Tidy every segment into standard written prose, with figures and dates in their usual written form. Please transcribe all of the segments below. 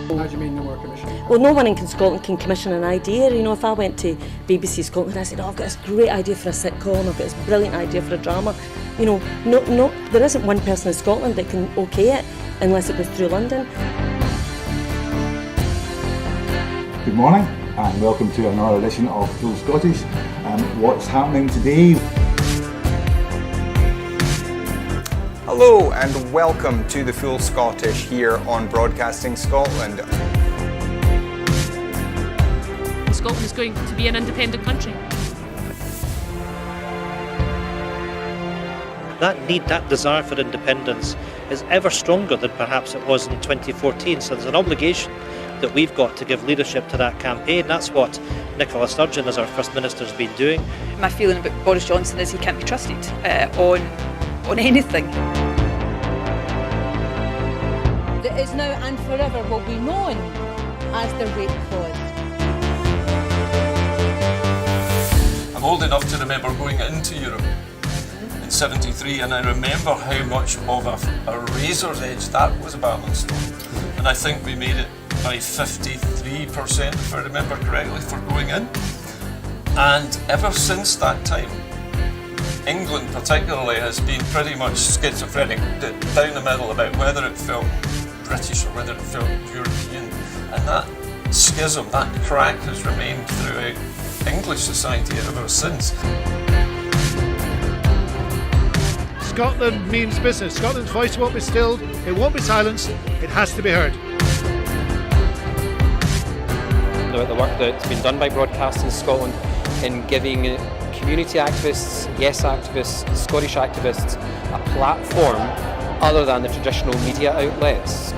How do you mean no more commission? Well, no one in Scotland can commission an idea. You know, if I went to BBC Scotland and I said, oh, I've got this great idea for a sitcom, I've got this brilliant idea for a drama, you know, no, there isn't one person in Scotland that can okay it unless it goes through London. Good morning and welcome to another edition of Full Scottish. What's happening today? Hello and welcome to the Full Scottish here on Broadcasting Scotland. Scotland is going to be an independent country. That need, that desire for independence is ever stronger than perhaps it was in 2014, so there's an obligation that we've got to give leadership to that campaign. That's what Nicola Sturgeon as our First Minister has been doing. My feeling about Boris Johnson is he can't be trusted on anything. That is now and forever will be known as the rape clause. I'm old enough to remember going into Europe in '73, and I remember how much of a razor's edge that was a battling stone. And I think we made it by 53%, if I remember correctly, for going in. And ever since that time, England particularly has been pretty much schizophrenic, down the middle about whether it felt British or whether it felt European. And that schism, that crack has remained throughout English society ever since. Scotland means business. Scotland's voice won't be stilled, it won't be silenced, it has to be heard. About the work that's been done by Broadcasting Scotland in giving community activists, yes activists, Scottish activists a platform other than the traditional media outlets.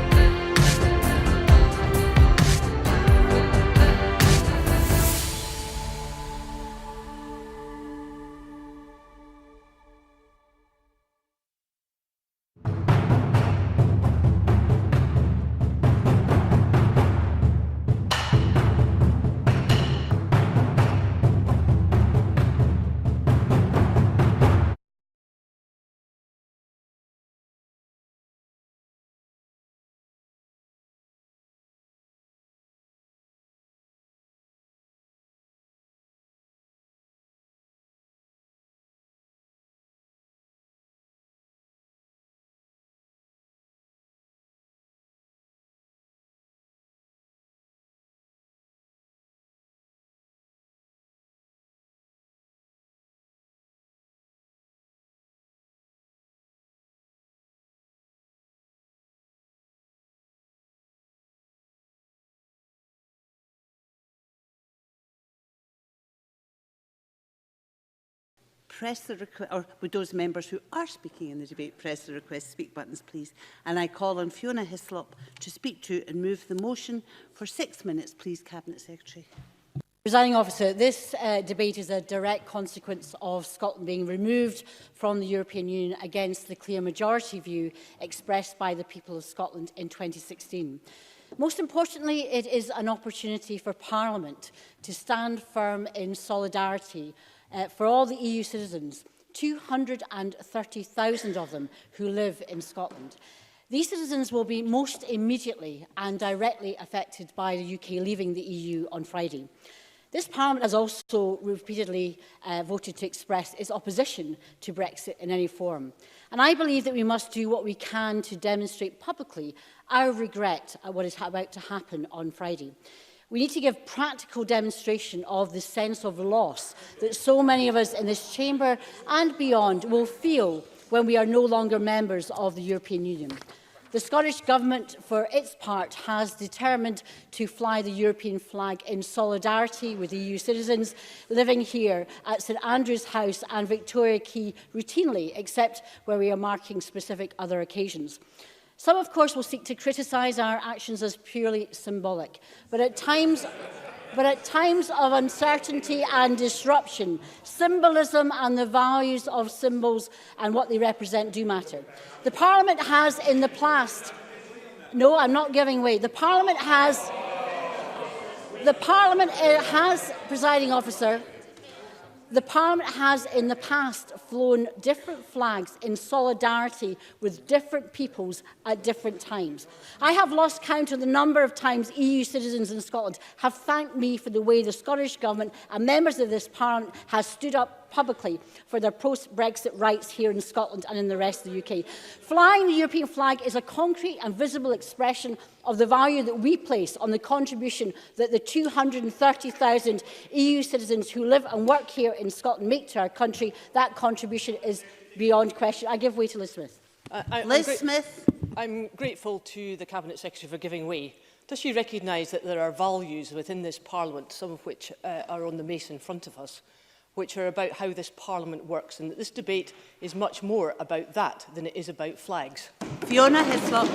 Press the request, or would those members who are speaking in the debate press the request speak buttons, please. And I call on Fiona Hyslop to speak to and move the motion for 6 minutes, please, Cabinet Secretary. Presiding Officer, this debate is a direct consequence of Scotland being removed from the European Union against the clear majority view expressed by the people of Scotland in 2016. Most importantly, it is an opportunity for Parliament to stand firm in solidarity for all the EU citizens, 230,000 of them who live in Scotland. These citizens will be most immediately and directly affected by the UK leaving the EU on Friday. This Parliament has also repeatedly voted to express its opposition to Brexit in any form. And I believe that we must do what we can to demonstrate publicly our regret at what is about to happen on Friday. We need to give practical demonstration of the sense of loss that so many of us in this chamber and beyond will feel when we are no longer members of the European Union. The Scottish Government, for its part, has determined to fly the European flag in solidarity with EU citizens living here at St Andrew's House and Victoria Quay routinely, except where we are marking specific other occasions. Some, of course, will seek to criticise our actions as purely symbolic, but at times of uncertainty and disruption, symbolism and the values of symbols and what they represent do matter. The Parliament has in the past... No, I'm not giving way. The Parliament has, presiding officer, The Parliament has in the past flown different flags in solidarity with different peoples at different times. I have lost count of the number of times EU citizens in Scotland have thanked me for the way the Scottish Government and members of this Parliament have stood up publicly for their post-Brexit rights here in Scotland and in the rest of the UK. Flying the European flag is a concrete and visible expression of the value that we place on the contribution that the 230,000 EU citizens who live and work here in Scotland make to our country. That contribution is beyond question. I give way to Liz Smith. I'm grateful to the Cabinet Secretary for giving way. Does she recognise that there are values within this Parliament, some of which are on the mace in front of us, which are about how this Parliament works, and that this debate is much more about that than it is about flags? Fiona Hyslop.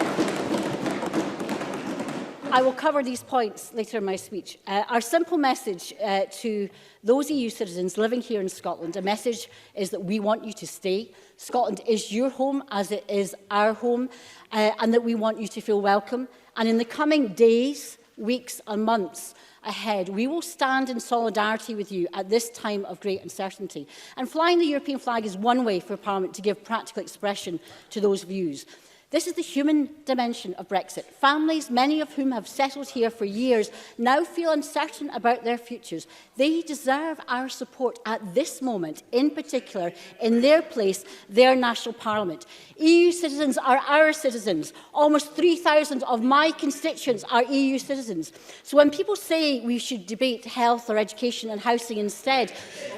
I will cover these points later in my speech. Our simple message to those EU citizens living here in Scotland, a message is that we want you to stay. Scotland is your home as it is our home, and that we want you to feel welcome. And in the coming days, weeks and months ahead, we will stand in solidarity with you at this time of great uncertainty. And flying the European flag is one way for Parliament to give practical expression to those views. This is the human dimension of Brexit. Families, many of whom have settled here for years, now feel uncertain about their futures. They deserve our support at this moment, in particular, in their place, their national parliament. EU citizens are our citizens. Almost 3,000 of my constituents are EU citizens. So when people say we should debate health or education and housing instead,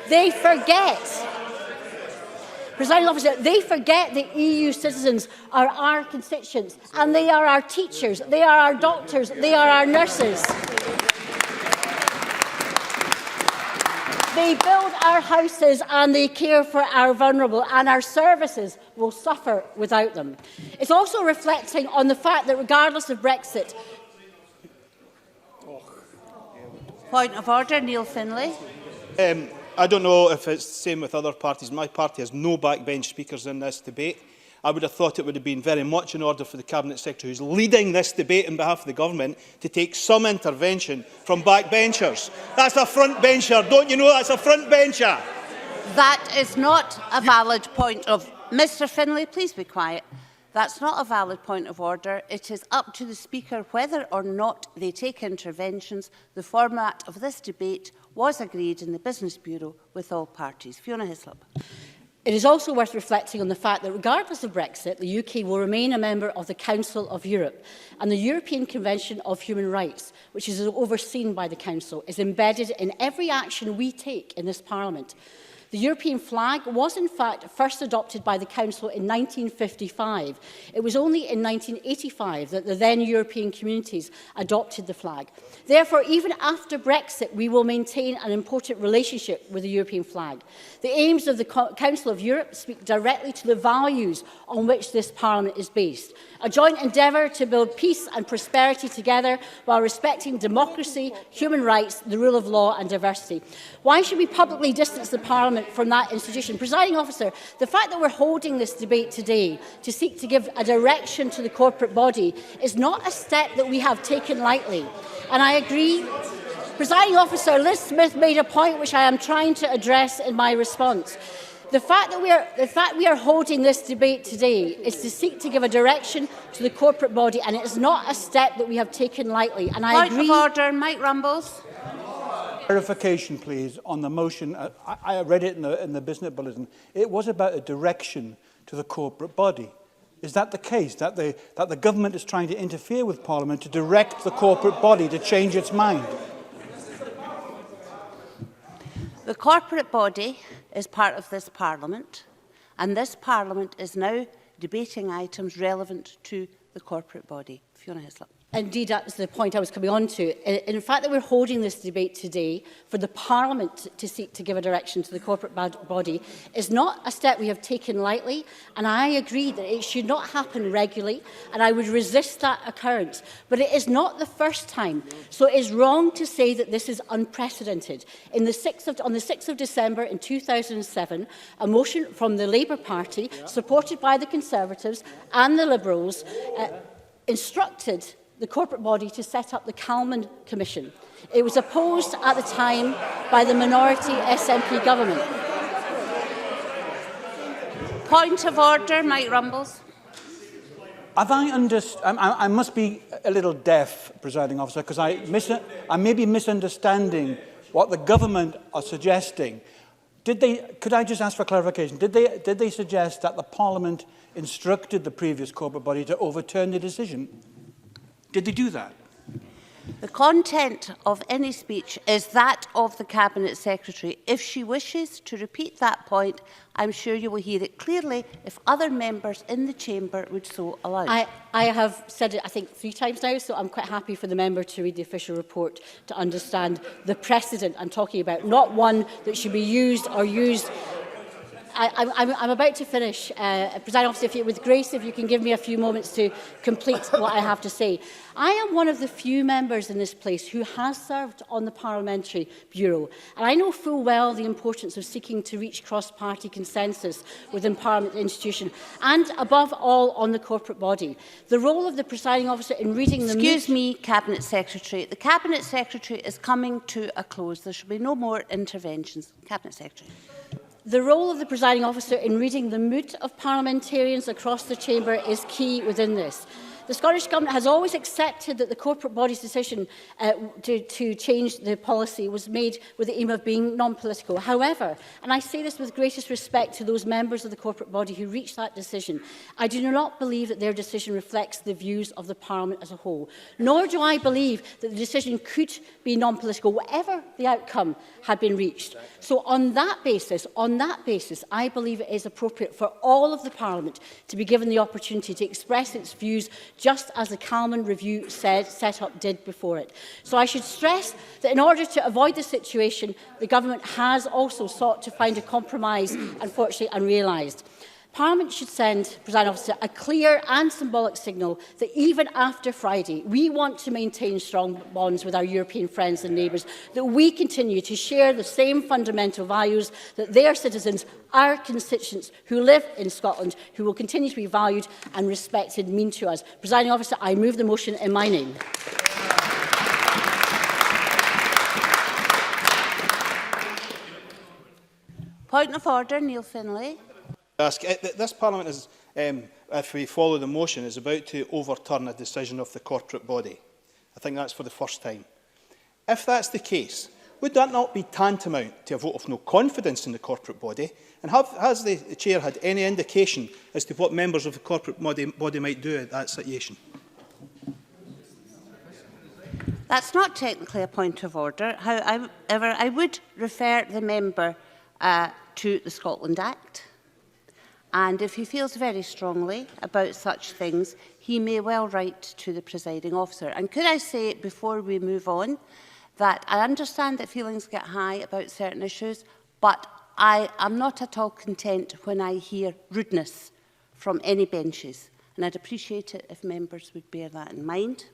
they forget. Presiding Officer, they forget that EU citizens are our constituents, and they are our teachers, they are our doctors, they are our nurses. They build our houses and they care for our vulnerable, and our services will suffer without them. It's also reflecting on the fact that regardless of Brexit... Point of order, Neil Finlay. I don't know if it's the same with other parties. My party has no backbench speakers in this debate. I would have thought it would have been very much in order for the Cabinet Secretary, who's leading this debate on behalf of the Government, to take some intervention from backbenchers. That's a frontbencher. Don't you know that's a frontbencher? That is not a valid point of... Mr Finlay, please be quiet. That's not a valid point of order. It is up to the Speaker whether or not they take interventions. The format of this debate was agreed in the Business Bureau with all parties. Fiona Hyslop. It is also worth reflecting on the fact that regardless of Brexit, the UK will remain a member of the Council of Europe, and the European Convention of Human Rights, which is overseen by the Council, is embedded in every action we take in this Parliament. The European flag was in fact first adopted by the Council in 1955. It was only in 1985 that the then European communities adopted the flag. Therefore, even after Brexit, we will maintain an important relationship with the European flag. The aims of the Council of Europe speak directly to the values on which this Parliament is based. A joint endeavour to build peace and prosperity together while respecting democracy, human rights, the rule of law and diversity. Why should we publicly distance the Parliament from that institution? Presiding Officer, the fact that we're holding this debate today to seek to give a direction to the corporate body is not a step that we have taken lightly. And I agree. Presiding Officer, Liz Smith made a point which I am trying to address in my response. The fact we are holding this debate today is to seek to give a direction to the corporate body, and it is not a step that we have taken lightly. And I agree. Point of order, Mike Rumbles. Clarification, please, on the motion. I read it in the business bulletin. It was about a direction to the corporate body. Is that the case, that the government is trying to interfere with Parliament to direct the corporate body to change its mind? The corporate body is part of this Parliament, and this Parliament is now debating items relevant to the corporate body. Fiona Hyslop. Indeed, that's the point I was coming on to. In fact, that we're holding this debate today for the Parliament to seek to give a direction to the corporate body is not a step we have taken lightly, and I agree that it should not happen regularly, and I would resist that occurrence. But it is not the first time, so it is wrong to say that this is unprecedented. On the 6th of December in 2007, a motion from the Labour Party, supported by the Conservatives and the Liberals, instructed the corporate body to set up the Calman Commission. It was opposed at the time by the minority SNP government. Point of order, Mike Rumbles. Have I must be a little deaf, Presiding Officer, because I may be misunderstanding what the government are suggesting. Could I just ask for clarification? Did they suggest that the Parliament instructed the previous corporate body to overturn the decision? Did they do that? The content of any speech is that of the Cabinet Secretary. If she wishes to repeat that point, I'm sure you will hear it clearly if other members in the chamber would so allow. I have said it, I think, 3 times now, so I'm quite happy for the member to read the official report to understand the precedent I'm talking about, not one that should be used or used. I'm about to finish. Presiding Officer, with grace, if you can give me a few moments to complete what I have to say. I am one of the few members in this place who has served on the Parliamentary Bureau, and I know full well the importance of seeking to reach cross-party consensus within Parliament institution, and above all on the corporate body. The role of the Presiding Officer in reading the... Excuse me, Cabinet Secretary. The Cabinet Secretary is coming to a close. There should be no more interventions. Cabinet Secretary. The role of the Presiding Officer in reading the mood of parliamentarians across the chamber is key within this. The Scottish Government has always accepted that the corporate body's decision to change the policy was made with the aim of being non-political. However, and I say this with greatest respect to those members of the corporate body who reached that decision, I do not believe that their decision reflects the views of the Parliament as a whole. Nor do I believe that the decision could be non-political, whatever the outcome had been reached. So on that basis, I believe it is appropriate for all of the Parliament to be given the opportunity to express its views, just as the Calman Review set up did before it. So I should stress that in order to avoid this situation, the Government has also sought to find a compromise, unfortunately unrealised. Parliament should send, Presiding Officer, a clear and symbolic signal that even after Friday, we want to maintain strong bonds with our European friends and neighbours, that we continue to share the same fundamental values that their citizens, our constituents who live in Scotland, who will continue to be valued and respected, mean to us. Presiding Officer, I move the motion in my name. Point of order, Neil Finlay. This Parliament is, if we follow the motion, is about to overturn a decision of the corporate body. I think that's for the first time. If that's the case, would that not be tantamount to a vote of no confidence in the corporate body? And has the Chair had any indication as to what members of the corporate body might do at that situation? That's not technically a point of order. However, I would refer the member to the Scotland Act. And if he feels very strongly about such things, he may well write to the Presiding Officer. And could I say, before we move on, that I understand that feelings get high about certain issues, but I am not at all content when I hear rudeness from any benches. And I'd appreciate it if members would bear that in mind.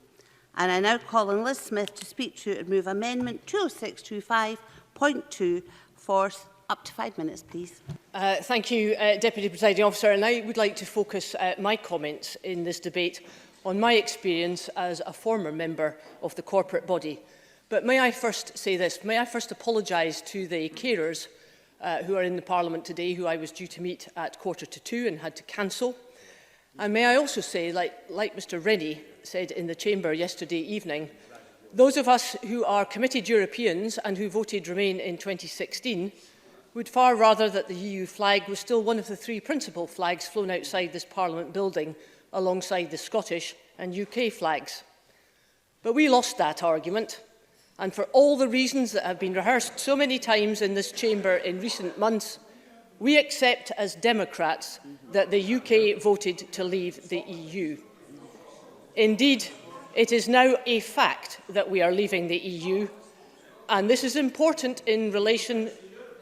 And I now call on Liz Smith to speak to and move Amendment 20625.2 for up to 5 minutes, please. Thank you, Deputy Presiding Officer. And I would like to focus my comments in this debate on my experience as a former member of the corporate body. But may I first say this, may I first apologise to the carers who are in the Parliament today, who I was due to meet at 1:45 and had to cancel. And may I also say, like Mr Rennie said in the Chamber yesterday evening, those of us who are committed Europeans and who voted Remain in 2016 would far rather that the EU flag was still one of the 3 principal flags flown outside this Parliament building alongside the Scottish and UK flags. But we lost that argument, and for all the reasons that have been rehearsed so many times in this chamber in recent months, we accept as Democrats that the UK voted to leave the EU. Indeed, it is now a fact that we are leaving the EU, and this is important in relation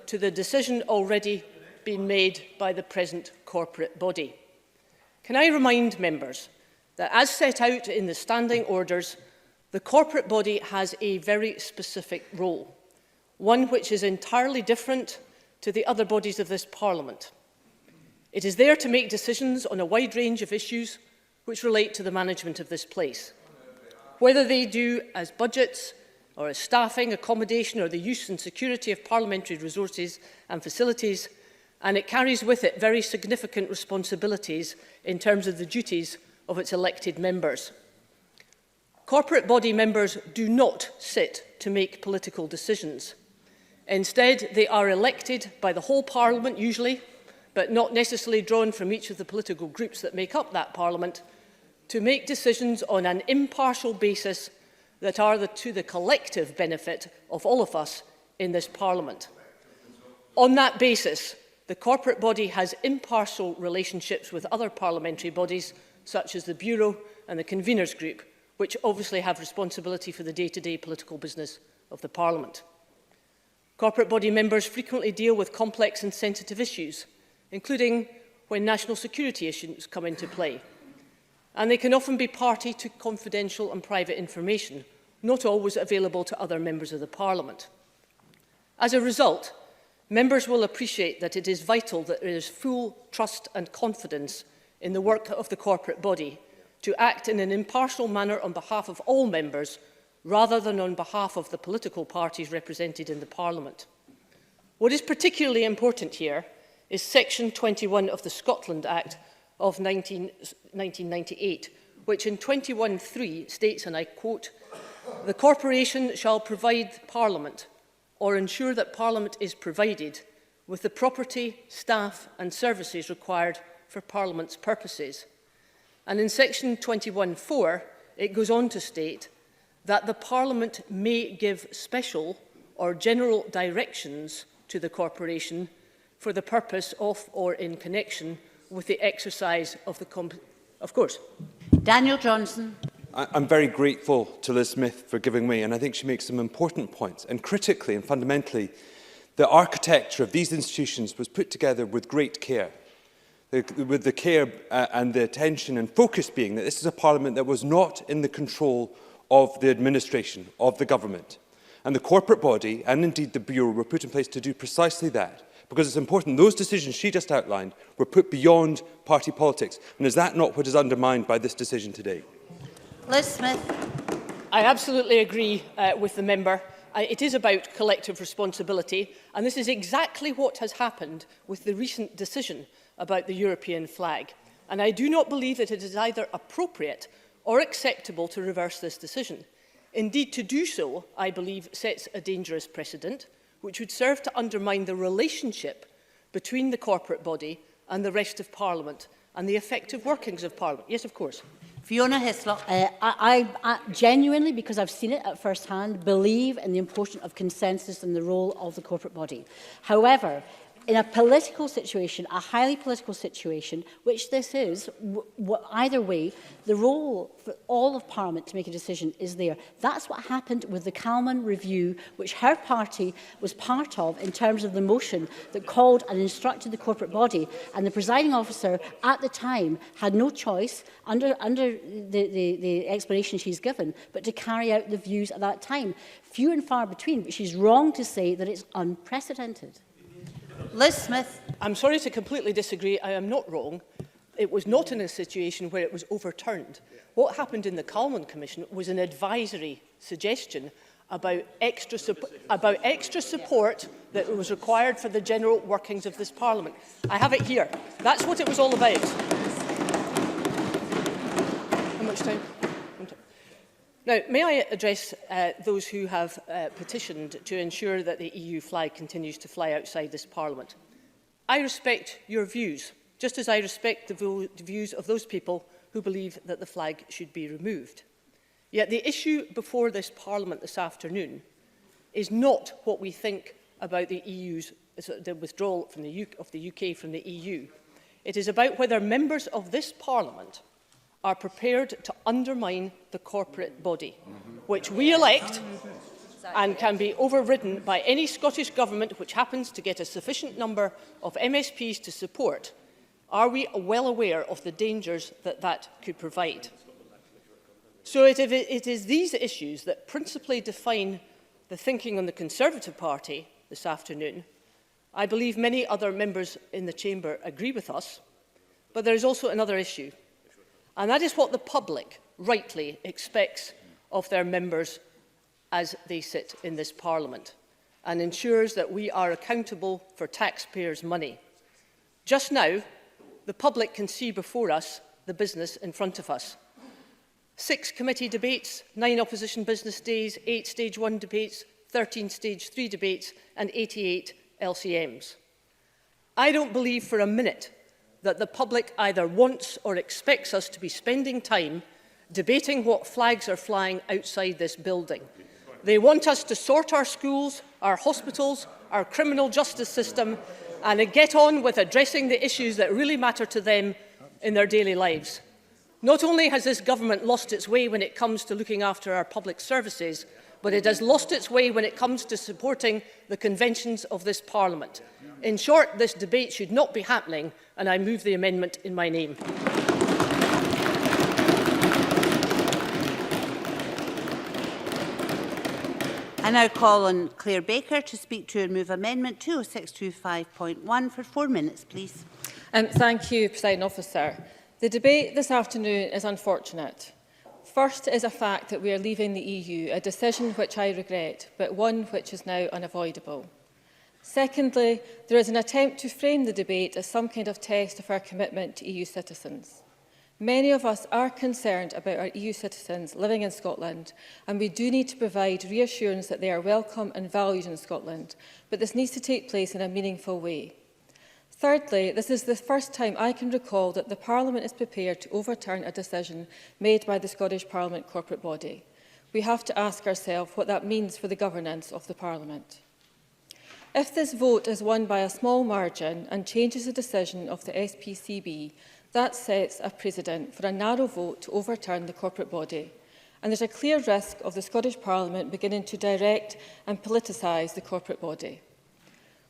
to the decision already being made by the present corporate body. Can I remind members that, as set out in the standing orders, the corporate body has a very specific role, one which is entirely different to the other bodies of this Parliament. It is there to make decisions on a wide range of issues which relate to the management of this place. whether they do as budgets or as staffing, accommodation, or the use and security of parliamentary resources and facilities, and it carries with it very significant responsibilities in terms of the duties of its elected members. Corporate body members do not sit to make political decisions. Instead, they are elected by the whole Parliament, usually, but not necessarily drawn from each of the political groups that make up that Parliament, to make decisions on an impartial basis that are to the collective benefit of all of us in this Parliament. On that basis, the corporate body has impartial relationships with other parliamentary bodies, such as the Bureau and the Conveners Group, which obviously have responsibility for the day-to-day political business of the Parliament. Corporate body members frequently deal with complex and sensitive issues, including when national security issues come into play. And they can often be party to confidential and private information, not always available to other members of the Parliament. As a result, members will appreciate that it is vital that there is full trust and confidence in the work of the corporate body to act in an impartial manner on behalf of all members, rather than on behalf of the political parties represented in the Parliament. What is particularly important here is Section 21 of the Scotland Act of 1998, which in 21(3) states, and I quote, "The corporation shall provide Parliament, or ensure that Parliament is provided, with the property, staff and services required for Parliament's purposes." And in Section 21(4), it goes on to state that the Parliament may give special or general directions to the corporation for the purpose of or in connection with the exercise of the of course. Daniel Johnson. I'm very grateful to Liz Smith for giving way, and I think she makes some important points. And critically and fundamentally, the architecture of these institutions was put together with great care. With the care and the attention and focus being that this is a Parliament that was not in the control of the administration, of the government. And the corporate body, and indeed the Bureau, were put in place to do precisely that. Because it's important, those decisions she just outlined were put beyond party politics. And is that not what is undermined by this decision today? Liz Smith. I absolutely agree with the member. It is about collective responsibility, and this is exactly what has happened with the recent decision about the European flag. And I do not believe that it is either appropriate or acceptable to reverse this decision. Indeed, to do so, I believe, sets a dangerous precedent, which would serve to undermine the relationship between the corporate body and the rest of Parliament and the effective workings of Parliament. Yes, of course. Fiona Hyslop. I genuinely, because I've seen it at first hand, believe in the importance of consensus and the role of the corporate body. However, in a political situation, a highly political situation, which this is, either way, the role for all of Parliament to make a decision is there. That's what happened with the Calman review, which her party was part of in terms of the motion that called and instructed the corporate body. And the presiding officer at the time had no choice, under the explanation she's given, but to carry out the views at that time. Few and far between, but she's wrong to say that it's unprecedented. Liz Smith. I'm sorry to completely disagree. I am not wrong. It was not in a situation where it was overturned. What happened in the Calman Commission was an advisory suggestion about extra support that was required for the general workings of this Parliament. I have it here. That's what it was all about. How much time? Now, may I address those who have petitioned to ensure that the EU flag continues to fly outside this Parliament? I respect your views, just as I respect the views of those people who believe that the flag should be removed. Yet the issue before this Parliament this afternoon is not what we think about the withdrawal from of the UK from the EU. It is about whether members of this Parliament are prepared to undermine the corporate body, which we elect and can be overridden by any Scottish Government which happens to get a sufficient number of MSPs to support. Are we well aware of the dangers that that could provide? So it is these issues that principally define the thinking on the Conservative Party this afternoon. I believe many other members in the Chamber agree with us, but there is also another issue. And that is what the public rightly expects of their members as they sit in this Parliament, and ensures that we are accountable for taxpayers' money. Just now, the public can see before us the business in front of us. 6 committee debates, 9 opposition business days, 8 stage 1 debates, 13 stage 3 debates and 88 LCMs. I don't believe for a minute that the public either wants or expects us to be spending time debating what flags are flying outside this building. They want us to sort our schools, our hospitals, our criminal justice system, and get on with addressing the issues that really matter to them in their daily lives. Not only has this government lost its way when it comes to looking after our public services, but it has lost its way when it comes to supporting the conventions of this Parliament. In short, this debate should not be happening, and I move the amendment in my name. I now call on Clare Baker to speak to and move Amendment 20625.1 for 4 minutes, please. Thank you, Presiding Officer. The debate this afternoon is unfortunate. First, it is a fact that we are leaving the EU, a decision which I regret, but one which is now unavoidable. Secondly, there is an attempt to frame the debate as some kind of test of our commitment to EU citizens. Many of us are concerned about our EU citizens living in Scotland, and we do need to provide reassurance that they are welcome and valued in Scotland, but this needs to take place in a meaningful way. Thirdly, this is the first time I can recall that the Parliament is prepared to overturn a decision made by the Scottish Parliament corporate body. We have to ask ourselves what that means for the governance of the Parliament. If this vote is won by a small margin and changes the decision of the SPCB, that sets a precedent for a narrow vote to overturn the corporate body, and there's a clear risk of the Scottish Parliament beginning to direct and politicise the corporate body.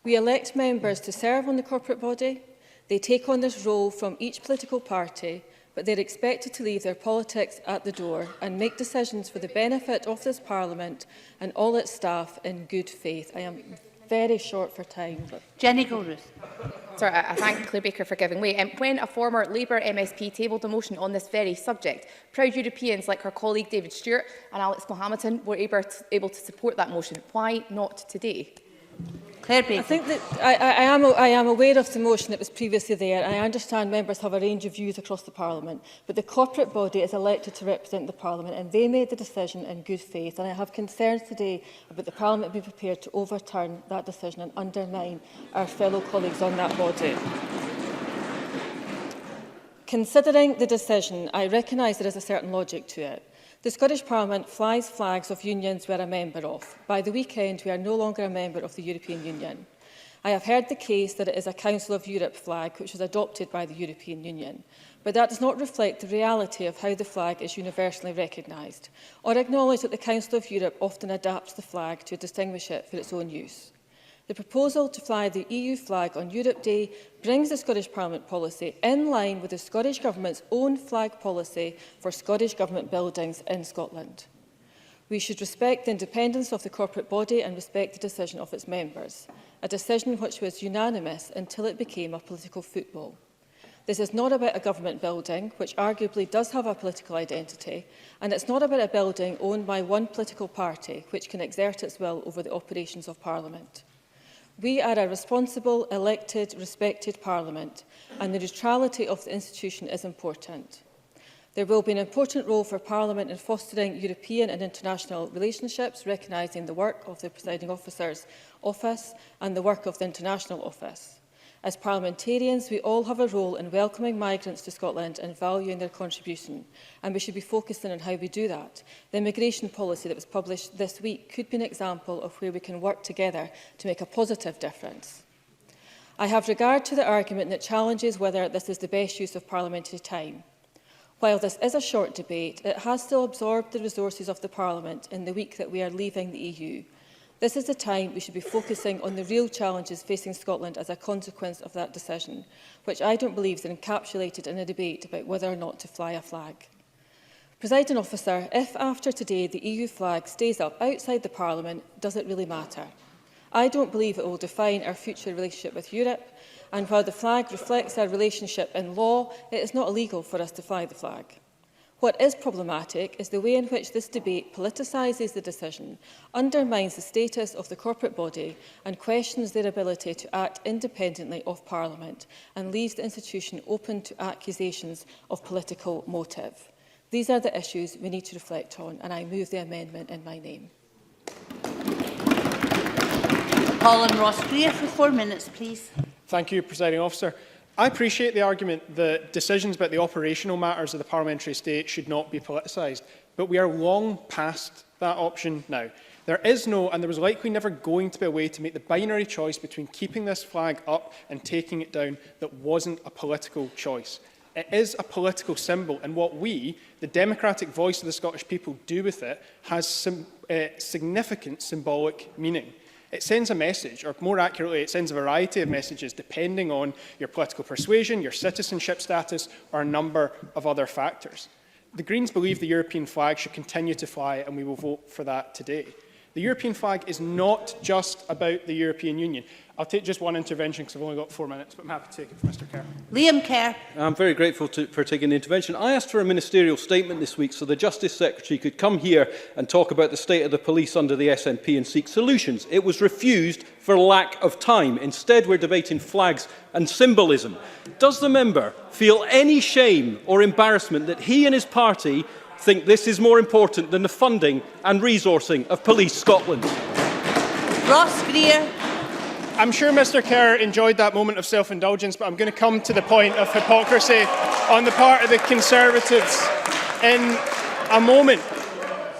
We elect members to serve on the corporate body. They take on this role from each political party, but they're expected to leave their politics at the door and make decisions for the benefit of this Parliament and all its staff in good faith. I am very short for time. Jenny Ruth. Sorry, I thank Clare Baker for giving way. When a former Labour MSP tabled a motion on this very subject, proud Europeans like her colleague David Stewart and Alex Mohammedan were able to support that motion. Why not today? Clare Baker. I think that I am aware of the motion that was previously there, and I understand members have a range of views across the Parliament, but the corporate body is elected to represent the Parliament, and they made the decision in good faith, and I have concerns today about the Parliament being prepared to overturn that decision and undermine our fellow colleagues on that body. Considering the decision, I recognise there is a certain logic to it. The Scottish Parliament flies flags of unions we are a member of. By the weekend, we are no longer a member of the European Union. I have heard the case that it is a Council of Europe flag which was adopted by the European Union, but that does not reflect the reality of how the flag is universally recognised, or acknowledge that the Council of Europe often adapts the flag to distinguish it for its own use. The proposal to fly the EU flag on Europe Day brings the Scottish Parliament policy in line with the Scottish Government's own flag policy for Scottish Government buildings in Scotland. We should respect the independence of the corporate body and respect the decision of its members, a decision which was unanimous until it became a political football. This is not about a government building, which arguably does have a political identity, and it's not about a building owned by one political party, which can exert its will over the operations of Parliament. We are a responsible, elected, respected Parliament, and the neutrality of the institution is important. There will be an important role for Parliament in fostering European and international relationships, recognising the work of the Presiding Officer's office and the work of the International Office. As parliamentarians, we all have a role in welcoming migrants to Scotland and valuing their contribution, and we should be focusing on how we do that. The immigration policy that was published this week could be an example of where we can work together to make a positive difference. I have regard to the argument that challenges whether this is the best use of parliamentary time. While this is a short debate, it has still absorbed the resources of the Parliament in the week that we are leaving the EU. This is the time we should be focusing on the real challenges facing Scotland as a consequence of that decision, which I don't believe is encapsulated in a debate about whether or not to fly a flag. Presiding Officer, if after today the EU flag stays up outside the Parliament, does it really matter? I don't believe it will define our future relationship with Europe, and while the flag reflects our relationship in law, it is not illegal for us to fly the flag. What is problematic is the way in which this debate politicises the decision, undermines the status of the corporate body and questions their ability to act independently of Parliament and leaves the institution open to accusations of political motive. These are the issues we need to reflect on, and I move the amendment in my name. Colin Ross-Greer for 4 minutes, please. Thank you, Presiding Officer. I appreciate the argument that decisions about the operational matters of the parliamentary estate should not be politicised, but we are long past that option now. There is no, and there was likely never going to be a way to make the binary choice between keeping this flag up and taking it down that wasn't a political choice. It is a political symbol, and what we, the democratic voice of the Scottish people, do with it has some significant symbolic meaning. It sends a message, or more accurately, it sends a variety of messages depending on your political persuasion, your citizenship status, or a number of other factors. The Greens believe the European flag should continue to fly, and we will vote for that today. The European flag is not just about the European Union. I'll take just one intervention because I've only got 4 minutes, but I'm happy to take it from Mr Kerr. Liam Kerr. I'm very grateful for taking the intervention. I asked for a ministerial statement this week so the Justice Secretary could come here and talk about the state of the police under the SNP and seek solutions. It was refused for lack of time. Instead, we're debating flags and symbolism. Does the member feel any shame or embarrassment that he and his party think this is more important than the funding and resourcing of Police Scotland? Ross Greer. I'm sure Mr Kerr enjoyed that moment of self-indulgence, but I'm going to come to the point of hypocrisy on the part of the Conservatives in a moment.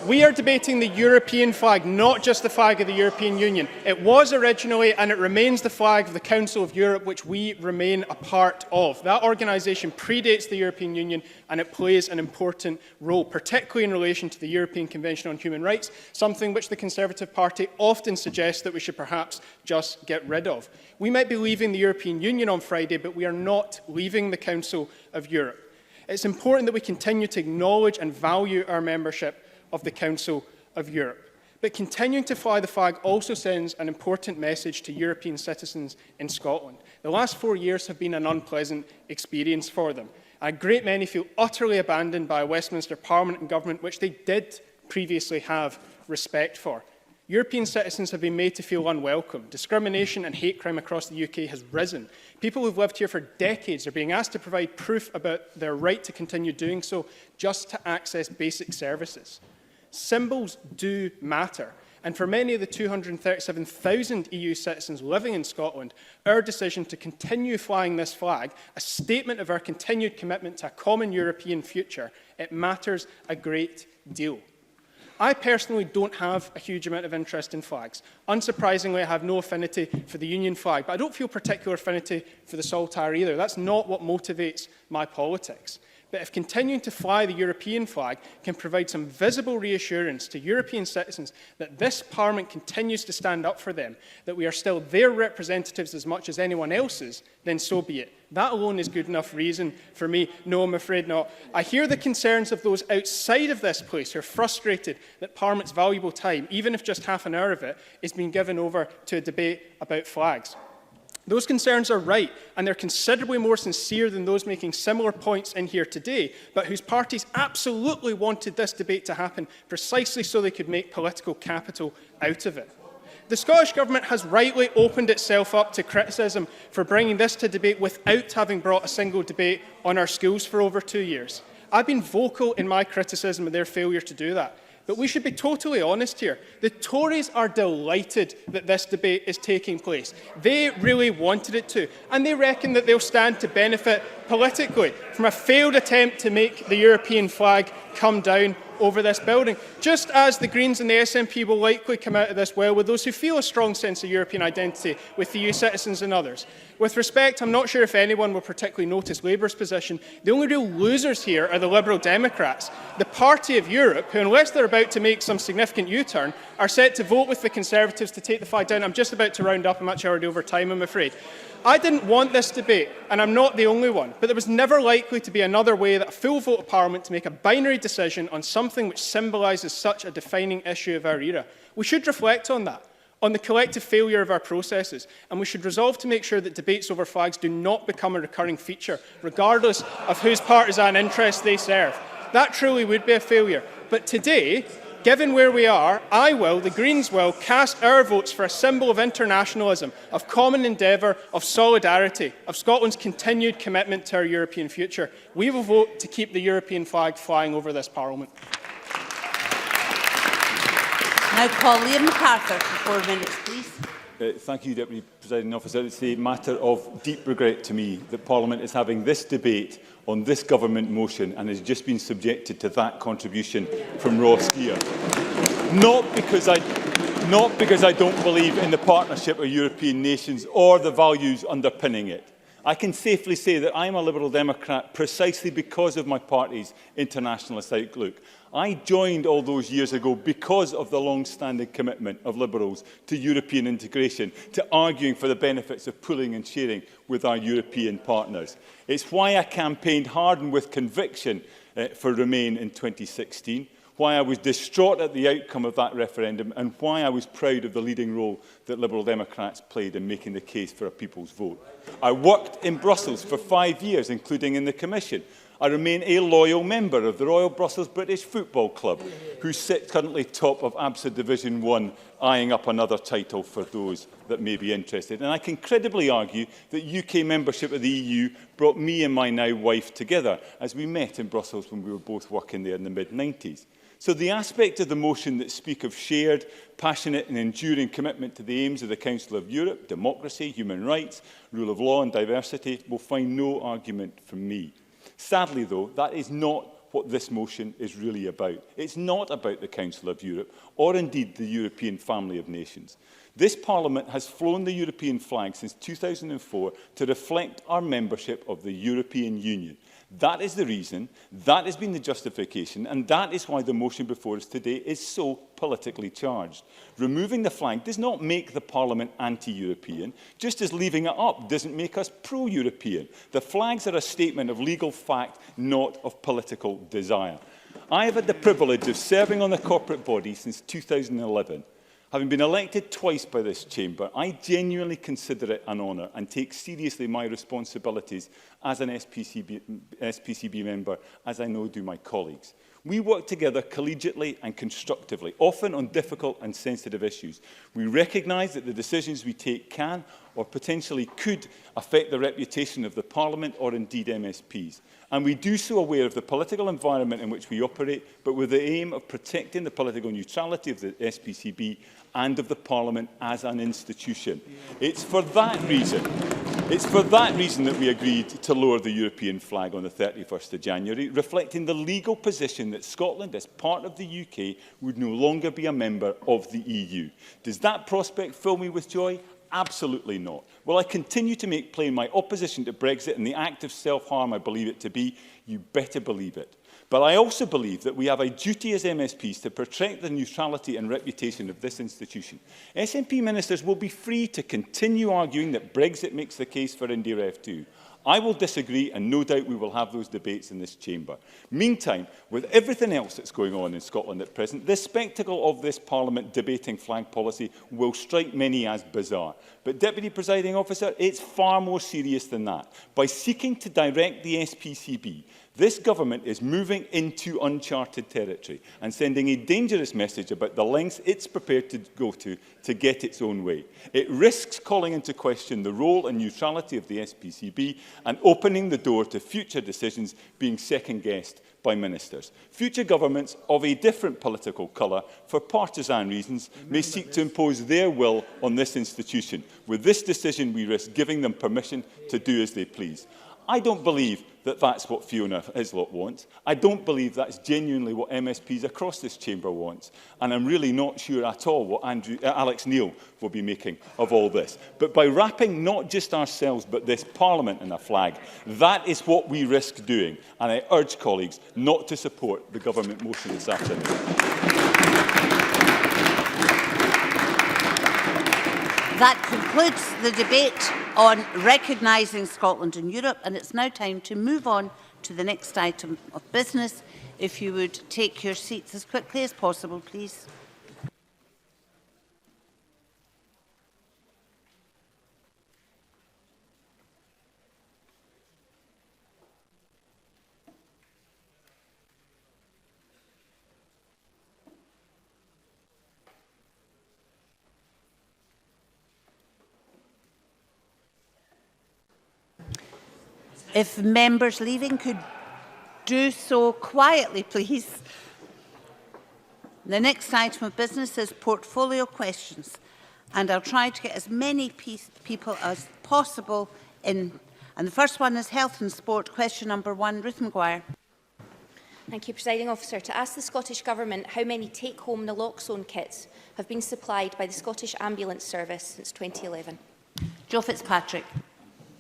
We are debating the European flag, not just the flag of the European Union. It was originally, and it remains, the flag of the Council of Europe, which we remain a part of. That organisation predates the European Union, and it plays an important role, particularly in relation to the European Convention on Human Rights, something which the Conservative Party often suggests that we should perhaps just get rid of. We might be leaving the European Union on Friday, but we are not leaving the Council of Europe. It's important that we continue to acknowledge and value our membership of the Council of Europe. But continuing to fly the flag also sends an important message to European citizens in Scotland. The last 4 years have been an unpleasant experience for them. A great many feel utterly abandoned by a Westminster Parliament and Government which they did previously have respect for. European citizens have been made to feel unwelcome. Discrimination and hate crime across the UK has risen. People who've lived here for decades are being asked to provide proof about their right to continue doing so just to access basic services. Symbols do matter, and for many of the 237,000 EU citizens living in Scotland, our decision to continue flying this flag, a statement of our continued commitment to a common European future, it matters a great deal. I personally don't have a huge amount of interest in flags. Unsurprisingly, I have no affinity for the Union flag, but I don't feel particular affinity for the Saltire either. That's not what motivates my politics. But if continuing to fly the European flag can provide some visible reassurance to European citizens that this Parliament continues to stand up for them, that we are still their representatives as much as anyone else's, then so be it. That alone is good enough reason for me. No, I'm afraid not. I hear the concerns of those outside of this place who are frustrated that Parliament's valuable time, even if just half an hour of it, is being given over to a debate about flags. Those concerns are right, and they're considerably more sincere than those making similar points in here today, but whose parties absolutely wanted this debate to happen precisely so they could make political capital out of it. The Scottish Government has rightly opened itself up to criticism for bringing this to debate without having brought a single debate on our schools for over 2 years. I've been vocal in my criticism of their failure to do that. But we should be totally honest here. The Tories are delighted that this debate is taking place. They really wanted it to, and they reckon that they'll stand to benefit politically from a failed attempt to make the European flag come down over this building, just as the Greens and the SNP will likely come out of this well with those who feel a strong sense of European identity with EU citizens and others. With respect, I'm not sure if anyone will particularly notice Labour's position. The only real losers here are the Liberal Democrats, the party of Europe, who, unless they're about to make some significant U-turn, are set to vote with the Conservatives to take the flag down. I'm just about to round up. I'm actually already over time, I'm afraid. I didn't want this debate, and I'm not the only one, but there was never likely to be another way that a full vote of Parliament to make a binary decision on something which symbolises such a defining issue of our era. We should reflect on that, on the collective failure of our processes, and we should resolve to make sure that debates over flags do not become a recurring feature, regardless of whose partisan interests they serve. that truly would be a failure. But today, given where we are, the Greens will, cast our votes for a symbol of internationalism, of common endeavour, of solidarity, of Scotland's continued commitment to our European future. We will vote to keep the European flag flying over this Parliament. Now call Liam MacArthur for 4 minutes, please. Thank you, Deputy Presiding Officer. It's a matter of deep regret to me that Parliament is having this debate on this government motion and has just been subjected to that contribution from Ross Gear. Not because I don't believe in the partnership of European nations or the values underpinning it. I can safely say that I am a Liberal Democrat precisely because of my party's internationalist outlook. I joined all those years ago because of the long-standing commitment of Liberals to European integration, to arguing for the benefits of pooling and sharing with our European partners. It's why I campaigned hard and with conviction for Remain in 2016, why I was distraught at the outcome of that referendum, and why I was proud of the leading role that Liberal Democrats played in making the case for a people's vote. I worked in Brussels for 5 years, including in the Commission. I remain a loyal member of the Royal Brussels British Football Club, who sit currently top of ABSA Division 1, eyeing up another title for those that may be interested. And I can credibly argue that UK membership of the EU brought me and my now wife together, as we met in Brussels when we were both working there in the mid-90s. So the aspect of the motion that speak of shared, passionate and enduring commitment to the aims of the Council of Europe, democracy, human rights, rule of law and diversity, will find no argument from me. Sadly, though, that is not what this motion is really about. It's not about the Council of Europe, or indeed the European family of nations. This Parliament has flown the European flag since 2004 to reflect our membership of the European Union. That is the reason, that has been the justification, and that is why the motion before us today is so politically charged. Removing the flag does not make the Parliament anti-European, just as leaving it up doesn't make us pro-European. The flags are a statement of legal fact, not of political desire. I have had the privilege of serving on the corporate body since 2011. Having been elected twice by this chamber, I genuinely consider it an honour and take seriously my responsibilities as an SPCB member, as I know do my colleagues. We work together collegiately and constructively, often on difficult and sensitive issues. We recognise that the decisions we take can or potentially could affect the reputation of the Parliament or indeed MSPs. And we do so aware of the political environment in which we operate, but with the aim of protecting the political neutrality of the SPCB and of the Parliament as an institution. It's for that reason that we agreed to lower the European flag on the 31st of January, reflecting the legal position that Scotland, as part of the UK, would no longer be a member of the EU. Does that prospect fill me with joy? Absolutely not. Will I continue to make plain my opposition to Brexit and the act of self-harm I believe it to be? You better believe it. But I also believe that we have a duty as MSPs to protect the neutrality and reputation of this institution. SNP ministers will be free to continue arguing that Brexit makes the case for India F2. I will disagree, and no doubt we will have those debates in this chamber. Meantime, with everything else that's going on in Scotland at present, the spectacle of this Parliament debating flag policy will strike many as bizarre. But, Deputy Presiding Officer, it's far more serious than that. By seeking to direct the SPCB, this government is moving into uncharted territory and sending a dangerous message about the lengths it's prepared to go to get its own way. It risks calling into question the role and neutrality of the SPCB and opening the door to future decisions being second-guessed by ministers. Future governments of a different political colour, for partisan reasons, may seek to impose their will on this institution. With this decision, we risk giving them permission to do as they please. I don't believe that that's what Fiona Hyslop wants. I don't believe that's genuinely what MSPs across this chamber want. And I'm really not sure at all what Alex Neil will be making of all this. But by wrapping not just ourselves but this Parliament in a flag, that is what we risk doing. And I urge colleagues not to support the government motion this afternoon. That concludes the debate on recognising Scotland in Europe, and it's now time to move on to the next item of business. If you would take your seats as quickly as possible, please. If members leaving could do so quietly, please. The next item of business is portfolio questions, and I'll try to get as many people as possible in. And the first one is health and sport. Question number 1, Ruth Maguire. Thank you, Presiding Officer. To ask the Scottish Government how many take-home naloxone kits have been supplied by the Scottish Ambulance Service since 2011. Joe Fitzpatrick.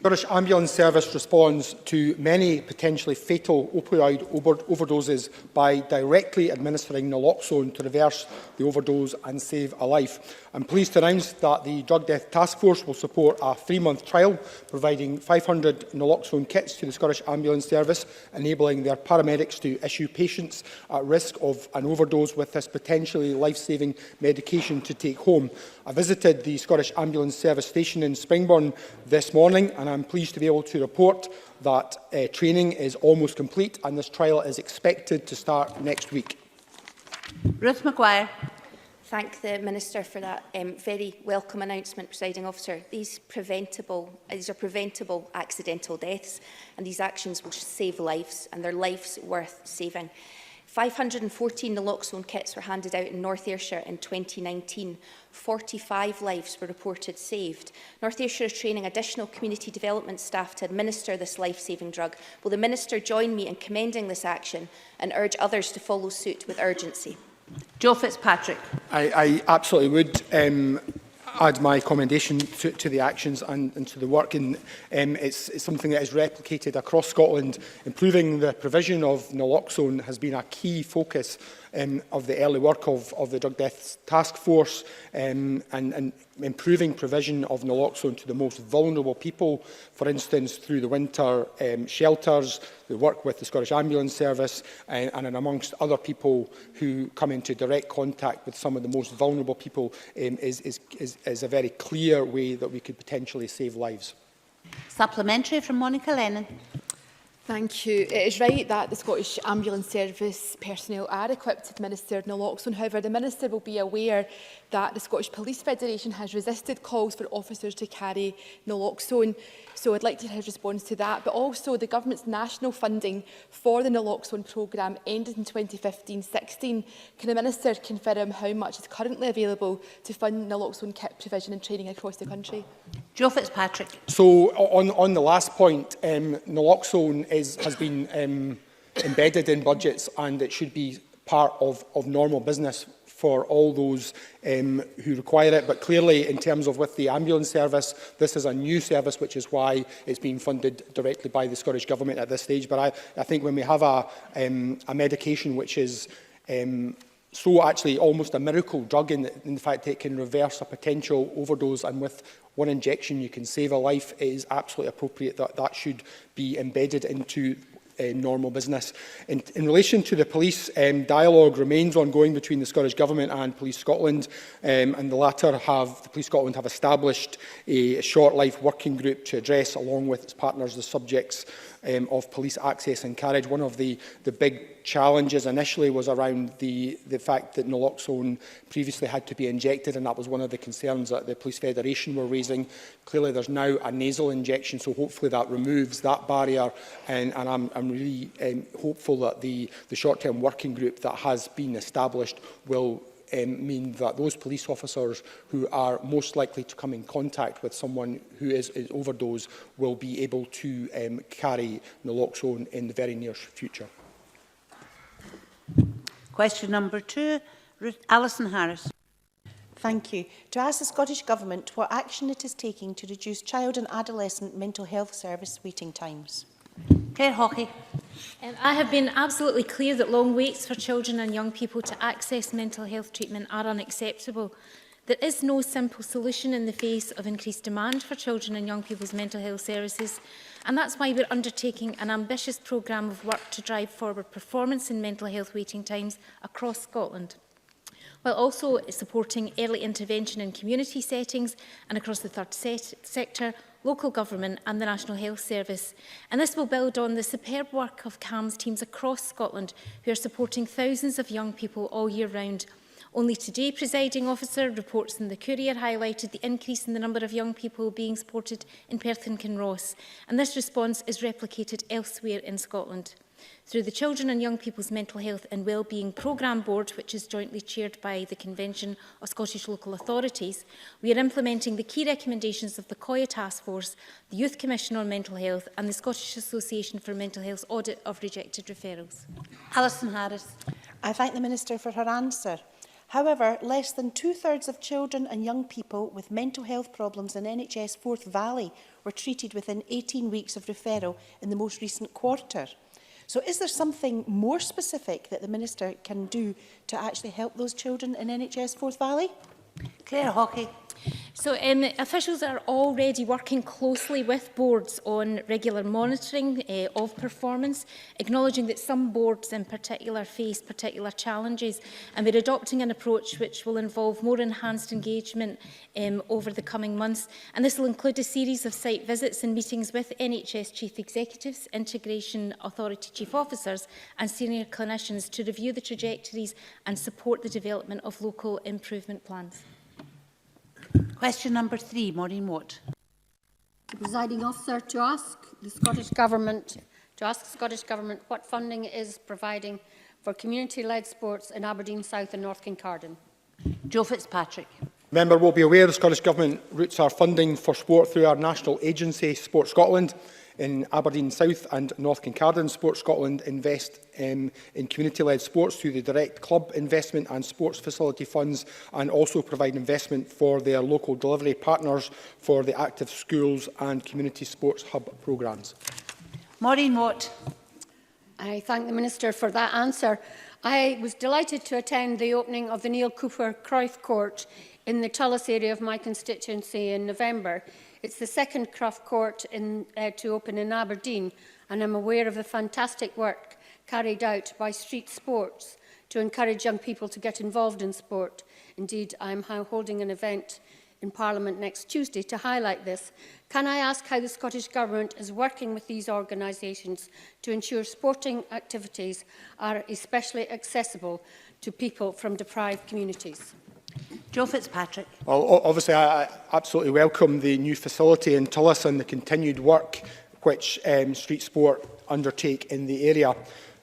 The Scottish Ambulance Service responds to many potentially fatal opioid overdoses by directly administering naloxone to reverse the overdose and save a life. I'm pleased to announce that the Drug Death Task Force will support a 3-month trial providing 500 naloxone kits to the Scottish Ambulance Service, enabling their paramedics to issue patients at risk of an overdose with this potentially life-saving medication to take home. I visited the Scottish Ambulance Service station in Springburn this morning, and I'm pleased to be able to report that training is almost complete and this trial is expected to start next week. Ruth Maguire. Thank the Minister for that very welcome announcement, Presiding Officer. These are preventable accidental deaths, and these actions will save lives, and they're lives worth saving. 514 naloxone kits were handed out in North Ayrshire in 2019. 45 lives were reported saved. North Ayrshire is training additional community development staff to administer this life-saving drug. Will the Minister join me in commending this action and urge others to follow suit with urgency? Joe Fitzpatrick. I absolutely would add my commendation to the actions and to the work. And it's something that is replicated across Scotland. Improving the provision of naloxone has been a key focus of the early work of the Drug Death Task Force, and improving provision of naloxone to the most vulnerable people, for instance, through the winter shelters, the work with the Scottish Ambulance Service, and amongst other people who come into direct contact with some of the most vulnerable people, is a very clear way that we could potentially save lives. Supplementary from Monica Lennon. Thank you. It is right that the Scottish Ambulance Service personnel are equipped to administer naloxone. However, the Minister will be aware that the Scottish Police Federation has resisted calls for officers to carry naloxone. So I'd like to hear his response to that. But also, the Government's national funding for the naloxone programme ended in 2015-16. Can the Minister confirm how much is currently available to fund naloxone kit provision and training across the country? Joe Fitzpatrick. So on the last point, naloxone has been embedded in budgets, and it should be part of normal business for all those who require it. But clearly, in terms of with the ambulance service, this is a new service, which is why it's being funded directly by the Scottish Government at this stage. But I think when we have a medication which is so actually almost a miracle drug in the fact that it can reverse a potential overdose, and with one injection you can save a life, it is absolutely appropriate that that should be embedded into normal business. In relation to the police, dialogue remains ongoing between the Scottish Government and Police Scotland, and the Police Scotland have established a short life working group to address, along with its partners, the subjects of police access and carriage. One of the big challenges initially was around the fact that naloxone previously had to be injected, and that was one of the concerns that the Police Federation were raising. Clearly there's now a nasal injection, so hopefully that removes that barrier, and I'm really hopeful that the short-term working group that has been established will mean that those police officers who are most likely to come in contact with someone who is overdosed will be able to carry naloxone in the very near future. Question number 2, Alison Harris. Thank you. To ask the Scottish Government what action it is taking to reduce child and adolescent mental health service waiting times. Clare Hockey. I have been absolutely clear that long waits for children and young people to access mental health treatment are unacceptable. There is no simple solution in the face of increased demand for children and young people's mental health services, and that's why we're undertaking an ambitious programme of work to drive forward performance in mental health waiting times across Scotland, while also supporting early intervention in community settings and across the third sector, local government and the National Health Service. And this will build on the superb work of CAMHS teams across Scotland who are supporting thousands of young people all year round. Only today, Presiding Officer, reports in the Courier highlighted the increase in the number of young people being supported in Perth and Kinross, and this response is replicated elsewhere in Scotland. Through the Children and Young People's Mental Health and Wellbeing Programme Board, which is jointly chaired by the Convention of Scottish Local Authorities, we are implementing the key recommendations of the COIA Task Force, the Youth Commission on Mental Health and the Scottish Association for Mental Health's audit of rejected referrals. Alison Harris. I thank the Minister for her answer. However, less than 2/3 of children and young people with mental health problems in NHS Forth Valley were treated within 18 weeks of referral in the most recent quarter. So is there something more specific that the Minister can do to actually help those children in NHS Forth Valley? Clare Hockey. So officials are already working closely with boards on regular monitoring of performance, acknowledging that some boards in particular face particular challenges, and we're adopting an approach which will involve more enhanced engagement over the coming months. And this will include a series of site visits and meetings with NHS Chief Executives, Integration Authority Chief Officers and senior clinicians to review the trajectories and support the development of local improvement plans. Question number 3, Maureen Watt. Presiding Officer, to ask the Scottish Government what funding it is providing for community-led sports in Aberdeen South and North Kincardine. Joe Fitzpatrick. Member will be aware the Scottish Government routes our funding for sport through our national agency, Sport Scotland. In Aberdeen South and North Kincardine, Sport Scotland invest in community-led sports through the direct club investment and sports facility funds, and also provide investment for their local delivery partners for the active schools and community sports hub programmes. Maureen Watt. I thank the Minister for that answer. I was delighted to attend the opening of the Neil Cooper Cruyff Court in the Tullis area of my constituency in November. It's the second Cruyff Court to open in Aberdeen, and I'm aware of the fantastic work carried out by Street Sports to encourage young people to get involved in sport. Indeed, I'm holding an event in Parliament next Tuesday to highlight this. Can I ask how the Scottish Government is working with these organisations to ensure sporting activities are especially accessible to people from deprived communities? Joe Fitzpatrick. Well, obviously, I absolutely welcome the new facility in Tullis and the continued work which Street Sport undertake in the area.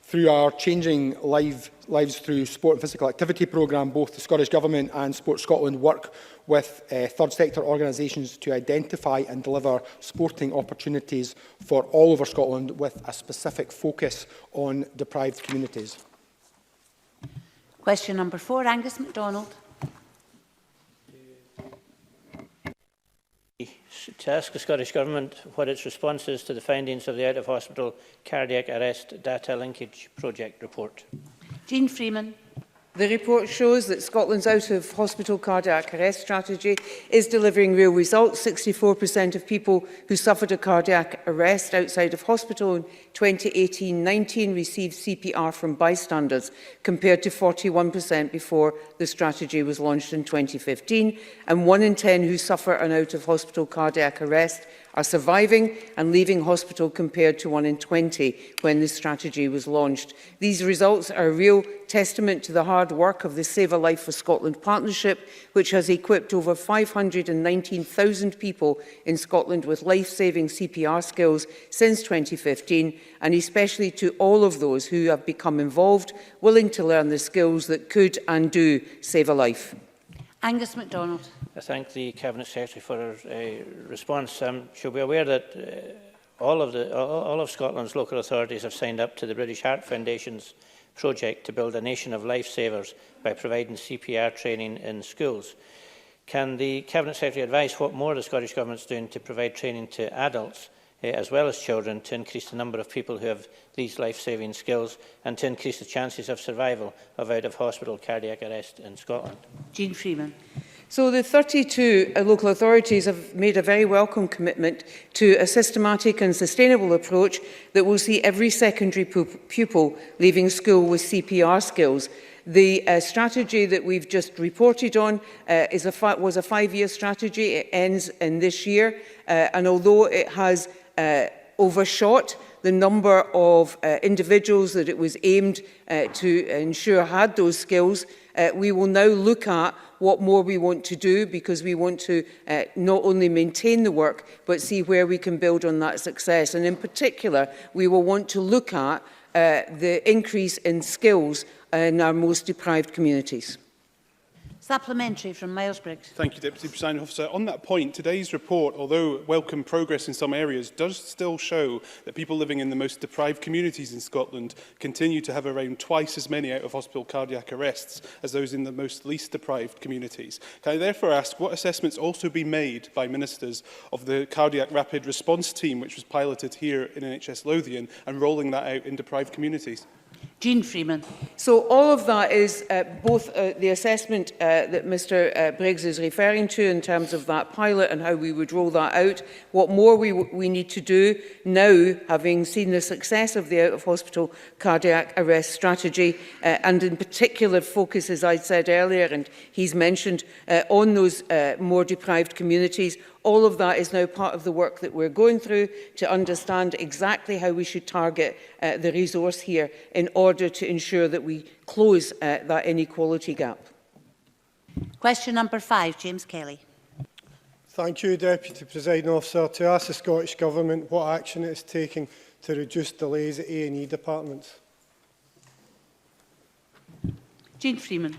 Through our Changing Lives Through Sport and Physical Activity programme, both the Scottish Government and Sport Scotland work with third sector organisations to identify and deliver sporting opportunities for all over Scotland with a specific focus on deprived communities. Question number 4, Angus MacDonald. To ask the Scottish Government what its response is to the findings of the out-of-hospital cardiac arrest data linkage project report. Jean Freeman. The report shows that Scotland's out-of-hospital cardiac arrest strategy is delivering real results. 64% of people who suffered a cardiac arrest outside of hospital in 2018-19 received CPR from bystanders, compared to 41% before the strategy was launched in 2015. And 1 in 10 who suffer an out-of-hospital cardiac arrest are surviving and leaving hospital, compared to 1 in 20 when the strategy was launched. These results are a real testament to the hard work of the Save a Life for Scotland partnership, which has equipped over 519,000 people in Scotland with life-saving CPR skills since 2015, and especially to all of those who have become involved, willing to learn the skills that could and do save a life. Angus MacDonald. I thank the Cabinet Secretary for her response. She'll be aware that all of Scotland's local authorities have signed up to the British Heart Foundation's project to build a nation of lifesavers by providing CPR training in schools. Can the Cabinet Secretary advise what more the Scottish Government is doing to provide training to adults as well as children, to increase the number of people who have these life-saving skills and to increase the chances of survival of out-of-hospital cardiac arrest in Scotland? Jean Freeman. So the 32 local authorities have made a very welcome commitment to a systematic and sustainable approach that will see every secondary pupil leaving school with CPR skills. The strategy that we've just reported on was a 5-year strategy. It ends in this year, and although it has overshot the number of individuals that it was aimed to ensure had those skills. We will now look at what more we want to do, because we want to not only maintain the work, but see where we can build on that success. And in particular, we will want to look at the increase in skills in our most deprived communities. Supplementary from Miles Briggs. Thank you, Deputy Presiding Officer. On that point, today's report, although welcome progress in some areas, does still show that people living in the most deprived communities in Scotland continue to have around twice as many out-of-hospital cardiac arrests as those in the most least deprived communities. Can I therefore ask what assessments also be made by ministers of the Cardiac Rapid Response Team, which was piloted here in NHS Lothian, and rolling that out in deprived communities? Jean Freeman. So all of that is both the assessment that Mr Briggs is referring to in terms of that pilot and how we would roll that out. What more we need to do now, having seen the success of the out-of-hospital cardiac arrest strategy, and in particular focus, as I said earlier, and he's mentioned, on those more deprived communities. All of that is now part of the work that we're going through to understand exactly how we should target the resource here in order to ensure that we close that inequality gap. Question number 5, James Kelly. Thank you, Deputy Presiding Officer. To ask the Scottish Government what action it is taking to reduce delays at A&E departments. Jean Freeman.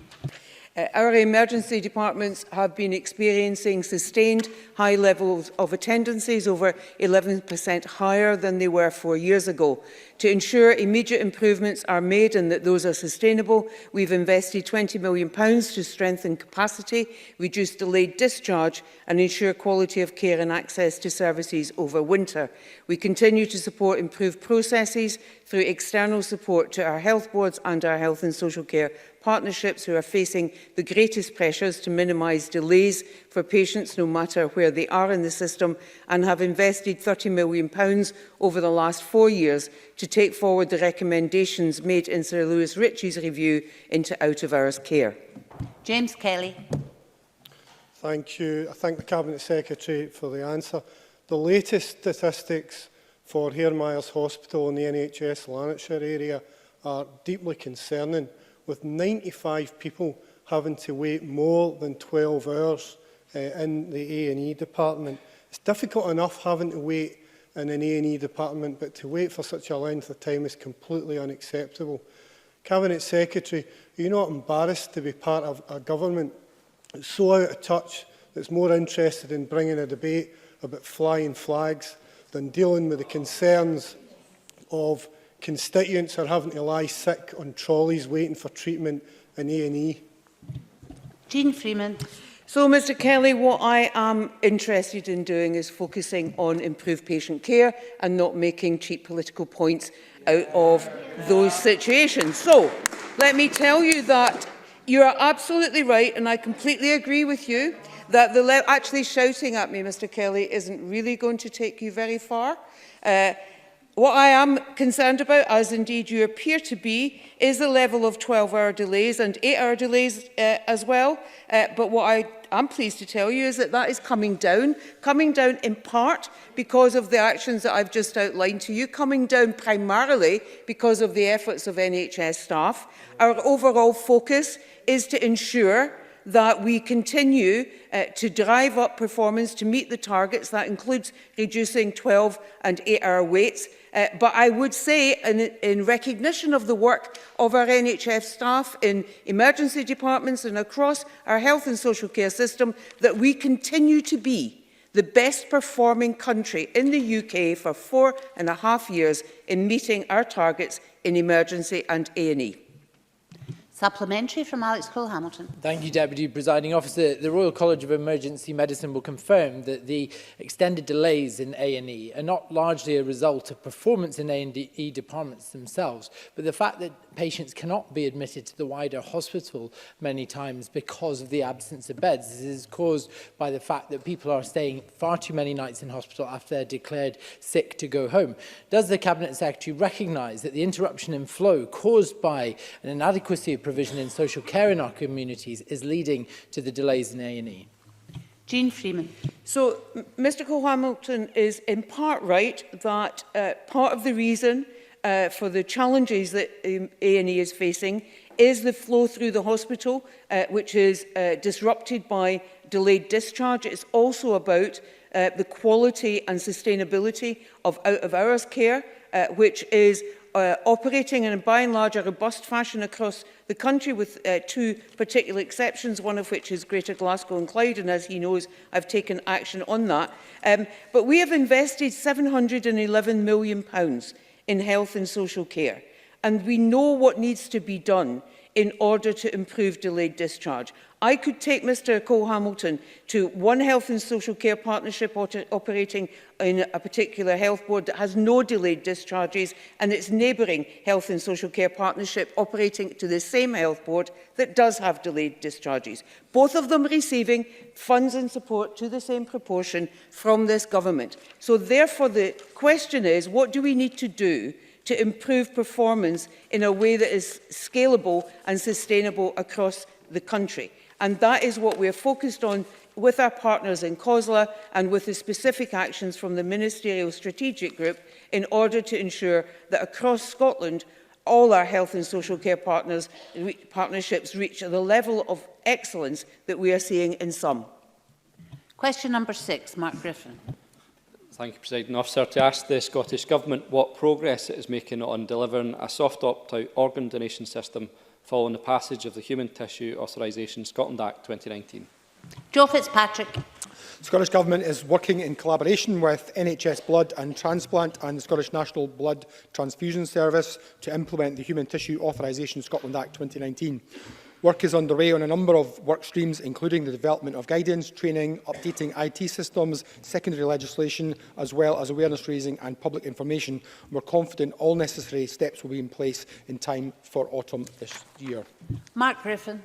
Our emergency departments have been experiencing sustained high levels of attendances, over 11% higher than they were 4 years ago. To ensure immediate improvements are made and that those are sustainable, we've invested £20 million to strengthen capacity, reduce delayed discharge and ensure quality of care and access to services over winter. We continue to support improved processes through external support to our health boards and our health and social care partnerships, who are facing the greatest pressures to minimise delays for patients no matter where they are in the system, and have invested £30 million over the last 4 years to take forward the recommendations made in Sir Lewis Ritchie's review into out-of-hours care. James Kelly. Thank you. I thank the Cabinet Secretary for the answer. The latest statistics for Hairmyres Hospital in the NHS Lanarkshire area are deeply concerning, with 95 people having to wait more than 12 hours in the A&E department. It's difficult enough having to wait in an A&E department, but to wait for such a length of time is completely unacceptable. Cabinet Secretary, are you not embarrassed to be part of a government that's so out of touch, that's more interested in bringing a debate about flying flags than dealing with the concerns of constituents who are having to lie sick on trolleys waiting for treatment in A&E? Jean Freeman. So, Mr Kelly, what I am interested in doing is focusing on improved patient care and not making cheap political points out of those situations. So, let me tell you that you are absolutely right, and I completely agree with you, that actually shouting at me, Mr Kelly, isn't really going to take you very far. What I am concerned about, as indeed you appear to be, is the level of 12-hour delays and 8-hour delays as well. But what I am pleased to tell you is that that is coming down in part because of the actions that I've just outlined to you, coming down primarily because of the efforts of NHS staff. Our overall focus is to ensure that we continue to drive up performance to meet the targets. That includes reducing 12 and 8-hour waits. But I would say, in recognition of the work of our NHS staff in emergency departments and across our health and social care system, that we continue to be the best performing country in the UK for 4.5 years in meeting our targets in emergency and A&E. Supplementary from Alex Cole-Hamilton. Thank you, Deputy Presiding Officer. The Royal College of Emergency Medicine will confirm that the extended delays in A&E are not largely a result of performance in A&E departments themselves, but the fact that patients cannot be admitted to the wider hospital many times because of the absence of beds. This is caused by the fact that people are staying far too many nights in hospital after they're declared sick to go home. Does the Cabinet Secretary recognise that the interruption in flow caused by an inadequacy of provision in social care in our communities is leading to the delays in A&E? Jean Freeman. So, Mr Cole-Hamilton is in part right that part of the reason for the challenges that A&E is facing is the flow through the hospital, which is disrupted by delayed discharge. It's also about the quality and sustainability of out-of-hours care, which is operating in, by and large, a robust fashion across the country, with two particular exceptions, one of which is Greater Glasgow and Clyde, and as he knows, I've taken action on that. But we have invested £711 million in health and social care, and we know what needs to be done in order to improve delayed discharge. I could take Mr Cole-Hamilton to one health and social care partnership operating in a particular health board that has no delayed discharges, and its neighbouring health and social care partnership operating to the same health board that does have delayed discharges. Both of them receiving funds and support to the same proportion from this government. So therefore the question is, what do we need to do to improve performance in a way that is scalable and sustainable across the country? And that is what we are focused on with our partners in COSLA and with the specific actions from the Ministerial Strategic Group in order to ensure that across Scotland, all our health and social care partnerships reach the level of excellence that we are seeing in some. Question number 6, Mark Griffin. Thank you, Presiding Officer. To ask the Scottish Government what progress it is making on delivering a soft opt-out organ donation system following the passage of the Human Tissue Authorisation Scotland Act 2019. Joe Fitzpatrick. The Scottish Government is working in collaboration with NHS Blood and Transplant and the Scottish National Blood Transfusion Service to implement the Human Tissue Authorisation Scotland Act 2019. Work is underway on a number of work streams, including the development of guidance, training, updating IT systems, secondary legislation, as well as awareness raising and public information. We're confident all necessary steps will be in place in time for autumn this year. Mark Griffin.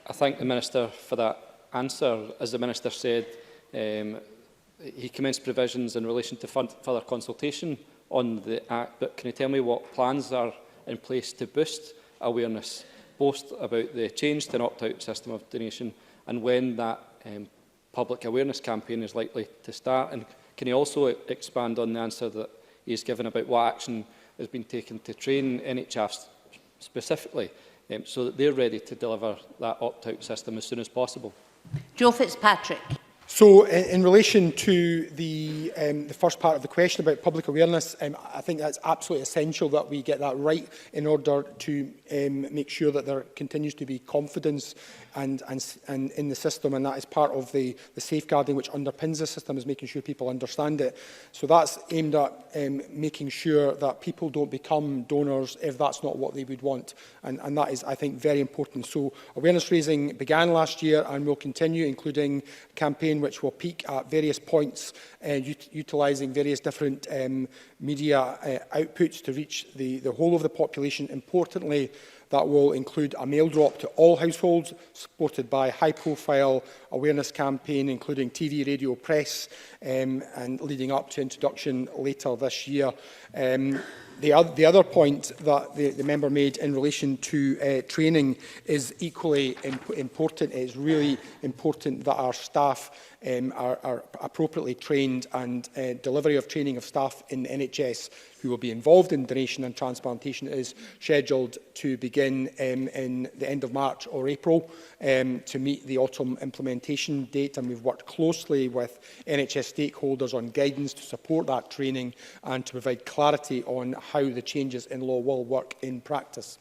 I thank the Minister for that answer. As the Minister said, he commenced provisions in relation to further consultation on the Act, but can you tell me what plans are in place to boost awareness, both about the change to an opt-out system of donation and when that public awareness campaign is likely to start? And can he also expand on the answer that he has given about what action has been taken to train NHS specifically so that they're ready to deliver that opt-out system as soon as possible? Joe Fitzpatrick. So, in relation to the first part of the question about public awareness, I think that's absolutely essential that we get that right in order to make sure that there continues to be confidence and in the system, and that is part of the safeguarding which underpins the system, is making sure people understand it. So that's aimed at making sure that people don't become donors if that's not what they would want, and that is, I think, very important. So awareness raising began last year and will continue, including a campaign which will peak at various points, utilising various different media outputs to reach the whole of the population. Importantly, that will include a mail drop to all households, supported by high-profile awareness campaign, including TV, radio, press, and leading up to introduction later this year. The other point that the member made in relation to training is equally important. It is really important that our staff are appropriately trained, and delivery of training of staff in the NHS who will be involved in donation and transplantation is scheduled to begin in the end of March or April to meet the autumn implementation date, and we've worked closely with NHS stakeholders on guidance to support that training and to provide clarity on how the changes in law will work in practice.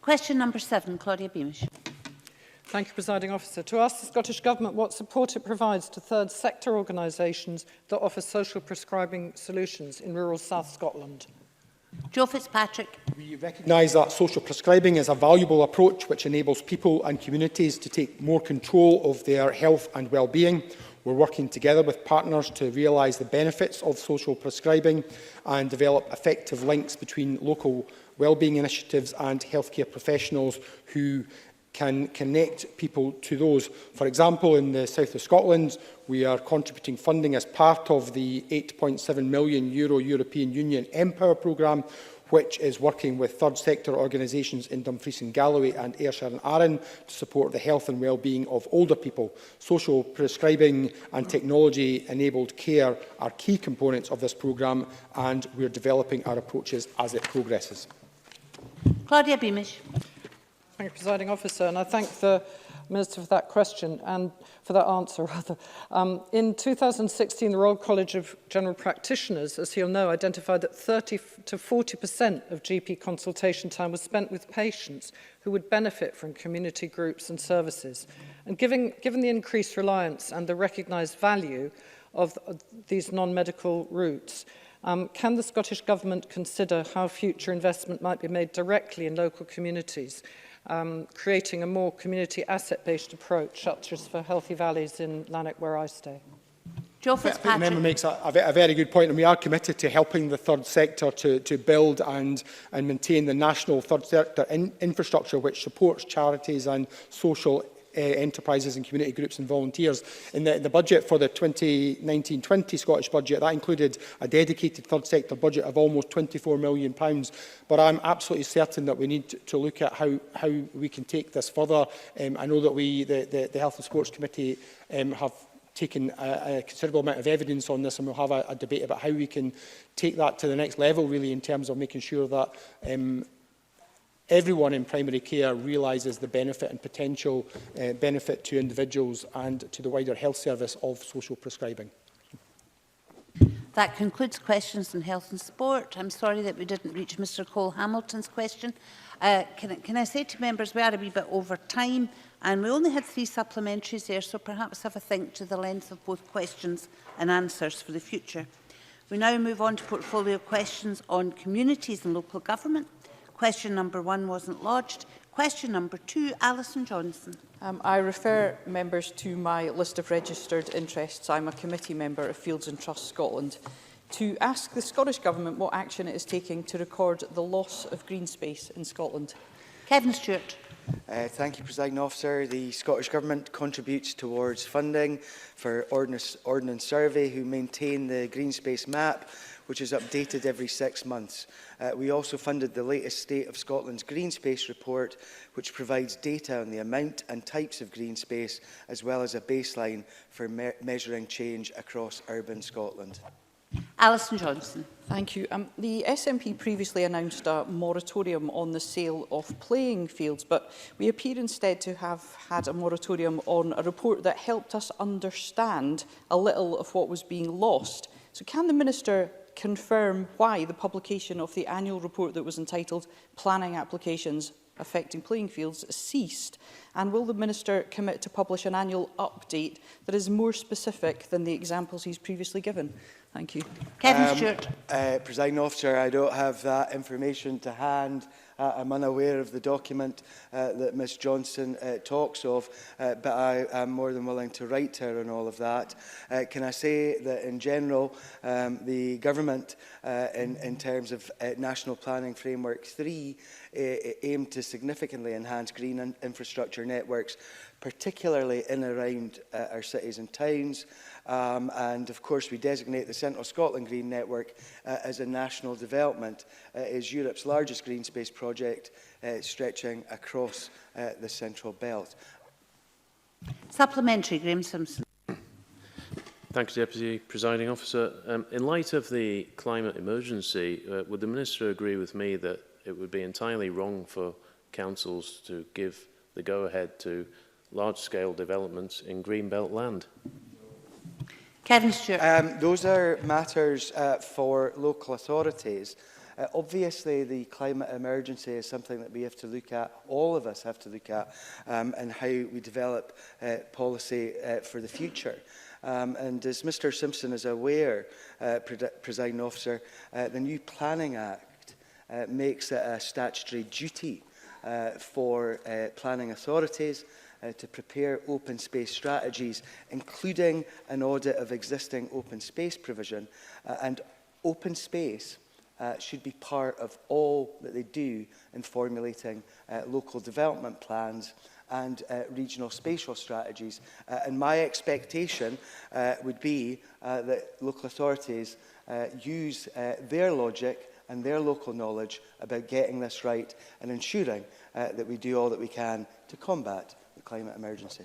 Question number 7, Claudia Beamish. Thank you, Presiding Officer. To ask the Scottish Government what support it provides to third sector organisations that offer social prescribing solutions in rural South Scotland. Joe Fitzpatrick. We recognise that social prescribing is a valuable approach which enables people and communities to take more control of their health and well-being. We're working together with partners to realise the benefits of social prescribing and develop effective links between local wellbeing initiatives and healthcare professionals who can connect people to those. For example, in the south of Scotland, we are contributing funding as part of the €8.7 million European Union Empower programme, which is working with third sector organisations in Dumfries and Galloway and Ayrshire and Arran to support the health and well-being of older people. Social prescribing and technology-enabled care are key components of this programme, and we're developing our approaches as it progresses. Claudia Beamish. Thank you, Presiding Officer, and I thank the Minister for that question and for that answer, rather. In 2016, the Royal College of General Practitioners, as you'll know, identified that 30 to 40% of GP consultation time was spent with patients who would benefit from community groups and services. And given the increased reliance and the recognised value of these non-medical routes, can the Scottish Government consider how future investment might be made directly in local communities, creating a more community asset-based approach, such as for Healthy Valleys in Lanark, where I stay? The member makes a very good point, and we are committed to helping the third sector to build and maintain the national third sector infrastructure, which supports charities and social enterprises and community groups and volunteers. In the budget for the 2019-20 Scottish budget, that included a dedicated third sector budget of almost £24 million. But I'm absolutely certain that we need to look at how we can take this further. I know that the Health and Sports Committee have taken a considerable amount of evidence on this, and we'll have a debate about how we can take that to the next level, really, in terms of making sure that everyone in primary care realises the benefit and potential benefit to individuals and to the wider health service of social prescribing. That concludes questions on health and sport. I'm sorry that we didn't reach Mr Cole-Hamilton's question. Can I say to members, we are a wee bit over time, and we only had 3 supplementaries there, so perhaps have a think to the length of both questions and answers for the future. We now move on to portfolio questions on communities and local government. Question number 1 wasn't lodged. Question number 2, Alison Johnson. I refer members to my list of registered interests. I'm a committee member of Fields and Trust Scotland, to ask the Scottish Government what action it is taking to record the loss of green space in Scotland. Kevin Stewart. Thank you, Presiding Officer. The Scottish Government contributes towards funding for Ordnance Survey, who maintain the green space map, which is updated every 6 months. We also funded the latest State of Scotland's Green Space report, which provides data on the amount and types of green space, as well as a baseline for measuring change across urban Scotland. Alison Johnson. Thank you. The SNP previously announced a moratorium on the sale of playing fields, but we appear instead to have had a moratorium on a report that helped us understand a little of what was being lost. So can the Minister confirm why the publication of the annual report that was entitled Planning Applications Affecting Playing Fields ceased? And will the Minister commit to publish an annual update that is more specific than the examples he's previously given? Thank you. Kevin Stewart. Presiding Officer, I don't have that information to hand. I'm unaware of the document that Ms Johnson talks of, but I am more than willing to write to her on all of that. Can I say that in general, the Government, in terms of National Planning Framework 3, aim to significantly enhance green infrastructure networks, particularly in and around our cities and towns. And of course, we designate the Central Scotland Green Network as a national development. It is Europe's largest green space project, stretching across the Central Belt. Supplementary, Graham Simpson. Thank you, Deputy Presiding Officer. In light of the climate emergency, would the Minister agree with me that it would be entirely wrong for councils to give the go-ahead to large-scale developments in greenbelt land? Kevin Stewart. Those are matters for local authorities. Obviously, the climate emergency is something that we have to look at, all of us have to look at, and how we develop policy for the future. And as Mr Simpson is aware, Presiding Officer, the new Planning Act makes it a statutory duty for planning authorities to prepare open space strategies, including an audit of existing open space provision. And open space should be part of all that they do in formulating local development plans and regional spatial strategies. And my expectation would be that local authorities use their logic and their local knowledge about getting this right and ensuring that we do all that we can to combat the climate emergency.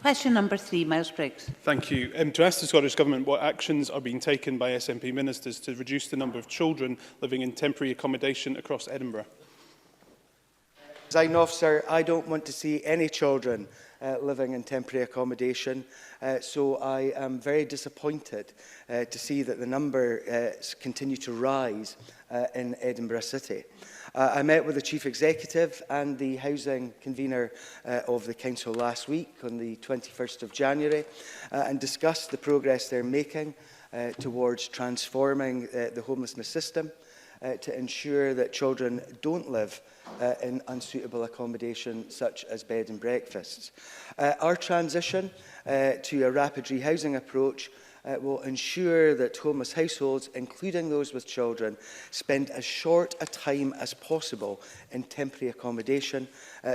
Question number 3, Miles Briggs. Thank you. To ask the Scottish Government what actions are being taken by SNP ministers to reduce the number of children living in temporary accommodation across Edinburgh. Presiding Officer, I don't want to see any children living in temporary accommodation, so I am very disappointed to see that the number continue to rise in Edinburgh City. I met with the Chief Executive and the Housing Convener of the Council last week on the 21st of January and discussed the progress they're making towards transforming the homelessness system to ensure that children don't live in unsuitable accommodation such as bed and breakfasts. Our transition to a rapid rehousing approach will ensure that homeless households, including those with children, spend as short a time as possible in temporary accommodation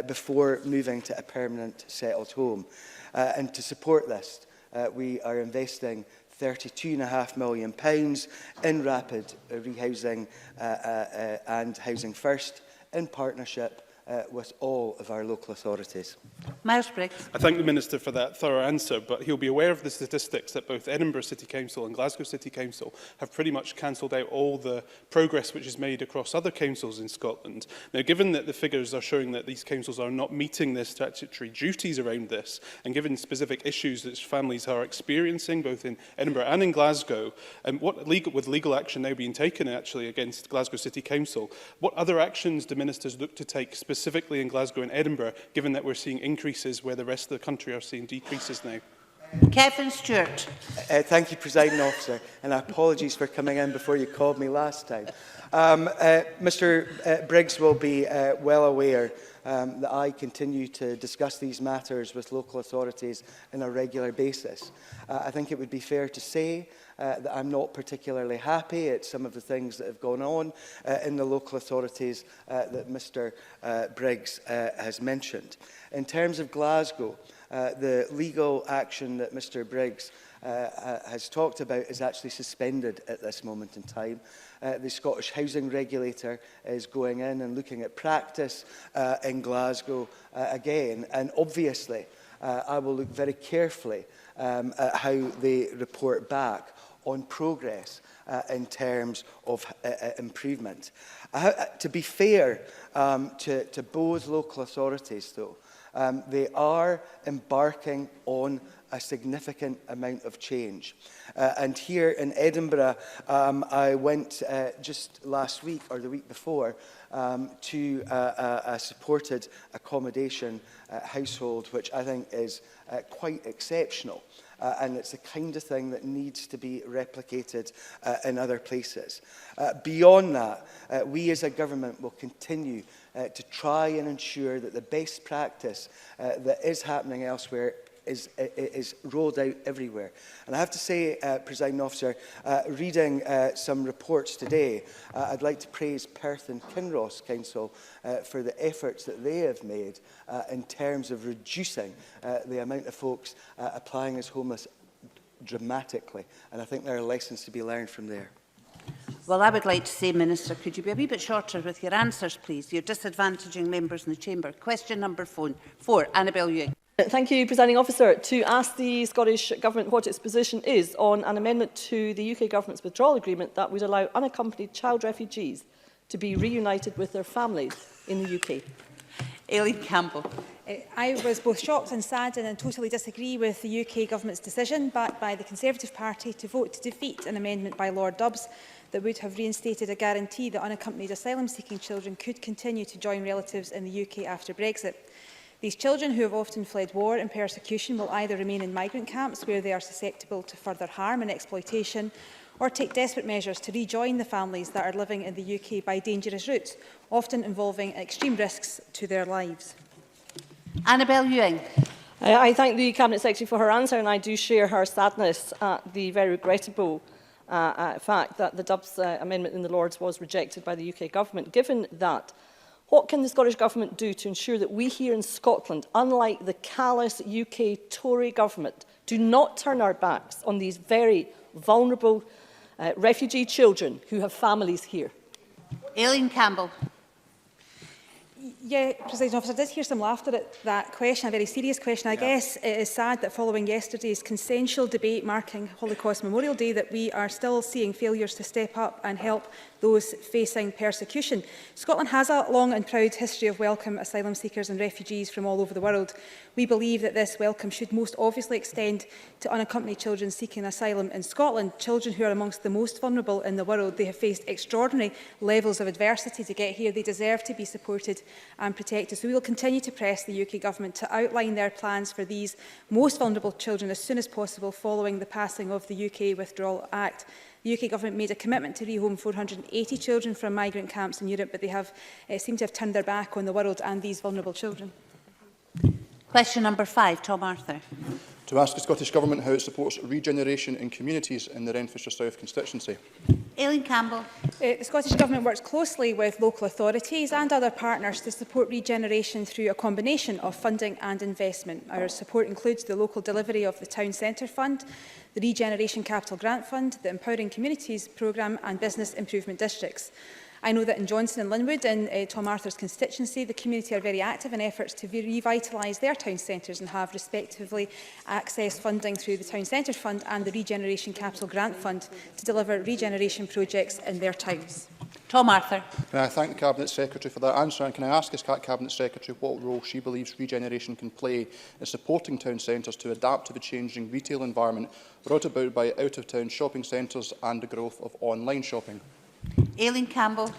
before moving to a permanent settled home. And to support this, we are investing £32.5 million in rapid rehousing and Housing First in partnership with all of our local authorities. Miles Briggs. I thank the Minister for that thorough answer, but he'll be aware of the statistics that both Edinburgh City Council and Glasgow City Council have pretty much cancelled out all the progress which is made across other councils in Scotland. Now, given that the figures are showing that these councils are not meeting their statutory duties around this, and given specific issues that families are experiencing both in Edinburgh and in Glasgow, with legal action now being taken actually against Glasgow City Council, what other actions do ministers look to take specifically in Glasgow and Edinburgh, given that we're seeing increases where the rest of the country are seeing decreases now? Kevin Stewart. Thank you, Presiding Officer, and apologies for coming in before you called me last time. Mr Briggs will be well aware that I continue to discuss these matters with local authorities on a regular basis. I think it would be fair to say that I'm not particularly happy at some of the things that have gone on in the local authorities that Mr Briggs has mentioned. In terms of Glasgow, the legal action that Mr Briggs has talked about is actually suspended at this moment in time. The Scottish Housing Regulator is going in and looking at practice in Glasgow again, and obviously I will look very carefully at how they report back on progress in terms of improvement. To be fair to both local authorities, though, they are embarking on a significant amount of change. And here in Edinburgh, I went just last week or the week before to a supported accommodation household, which I think is quite exceptional. And it's the kind of thing that needs to be replicated in other places. Beyond that, we as a government will continue to try and ensure that the best practice that is happening elsewhere is rolled out everywhere. And I have to say, Presiding Officer, reading some reports today, I'd like to praise Perth and Kinross Council for the efforts that they have made in terms of reducing the amount of folks applying as homeless dramatically. And I think there are lessons to be learned from there. Well, I would like to say, Minister, could you be a wee bit shorter with your answers, please? You're disadvantaging members in the chamber. Question number 4, Annabel Ewing. Thank you, Presiding Officer. To ask the Scottish Government what its position is on an amendment to the UK Government's withdrawal agreement that would allow unaccompanied child refugees to be reunited with their families in the UK. Aileen Campbell. I was both shocked and saddened and totally disagree with the UK Government's decision, backed by the Conservative Party, to vote to defeat an amendment by Lord Dubs that would have reinstated a guarantee that unaccompanied asylum-seeking children could continue to join relatives in the UK after Brexit. These children, who have often fled war and persecution, will either remain in migrant camps where they are susceptible to further harm and exploitation, or take desperate measures to rejoin the families that are living in the UK by dangerous routes, often involving extreme risks to their lives. Annabel Ewing. I thank the Cabinet Secretary for her answer, and I do share her sadness at the very regrettable fact that the Dubs amendment in the Lords was rejected by the UK Government. Given that, what can the Scottish Government do to ensure that we here in Scotland, unlike the callous UK Tory Government, do not turn our backs on these very vulnerable refugee children who have families here. Aileen Campbell. Yeah, President Officer, I did hear some laughter at that question, a very serious question. I guess it is sad that following yesterday's consensual debate marking Holocaust Memorial Day that we are still seeing failures to step up and help those facing persecution. Scotland has a long and proud history of welcome asylum seekers and refugees from all over the world. We believe that this welcome should most obviously extend to unaccompanied children seeking asylum in Scotland, children who are amongst the most vulnerable in the world. They have faced extraordinary levels of adversity to get here. They deserve to be supported and protected. So we will continue to press the UK Government to outline their plans for these most vulnerable children as soon as possible following the passing of the UK Withdrawal Act. The UK Government made a commitment to rehome 480 children from migrant camps in Europe, but they have seem to have turned their back on the world and these vulnerable children. Question number 5, Tom Arthur. To ask the Scottish Government how it supports regeneration in communities in the Renfrewshire South constituency. Aileen Campbell. The Scottish Government works closely with local authorities and other partners to support regeneration through a combination of funding and investment. Our support includes the local delivery of the Town Centre Fund, the Regeneration Capital Grant Fund, the Empowering Communities Programme and Business Improvement Districts. I know that in Johnson and Linwood, in Tom Arthur's constituency, the community are very active in efforts to revitalise their town centres and have respectively accessed funding through the Town Centre Fund and the Regeneration Capital Grant Fund to deliver regeneration projects in their towns. Tom Arthur. Can I thank the Cabinet Secretary for that answer, and can I ask as Cabinet Secretary what role she believes regeneration can play in supporting town centres to adapt to the changing retail environment brought about by out-of-town shopping centres and the growth of online shopping? Aileen Campbell.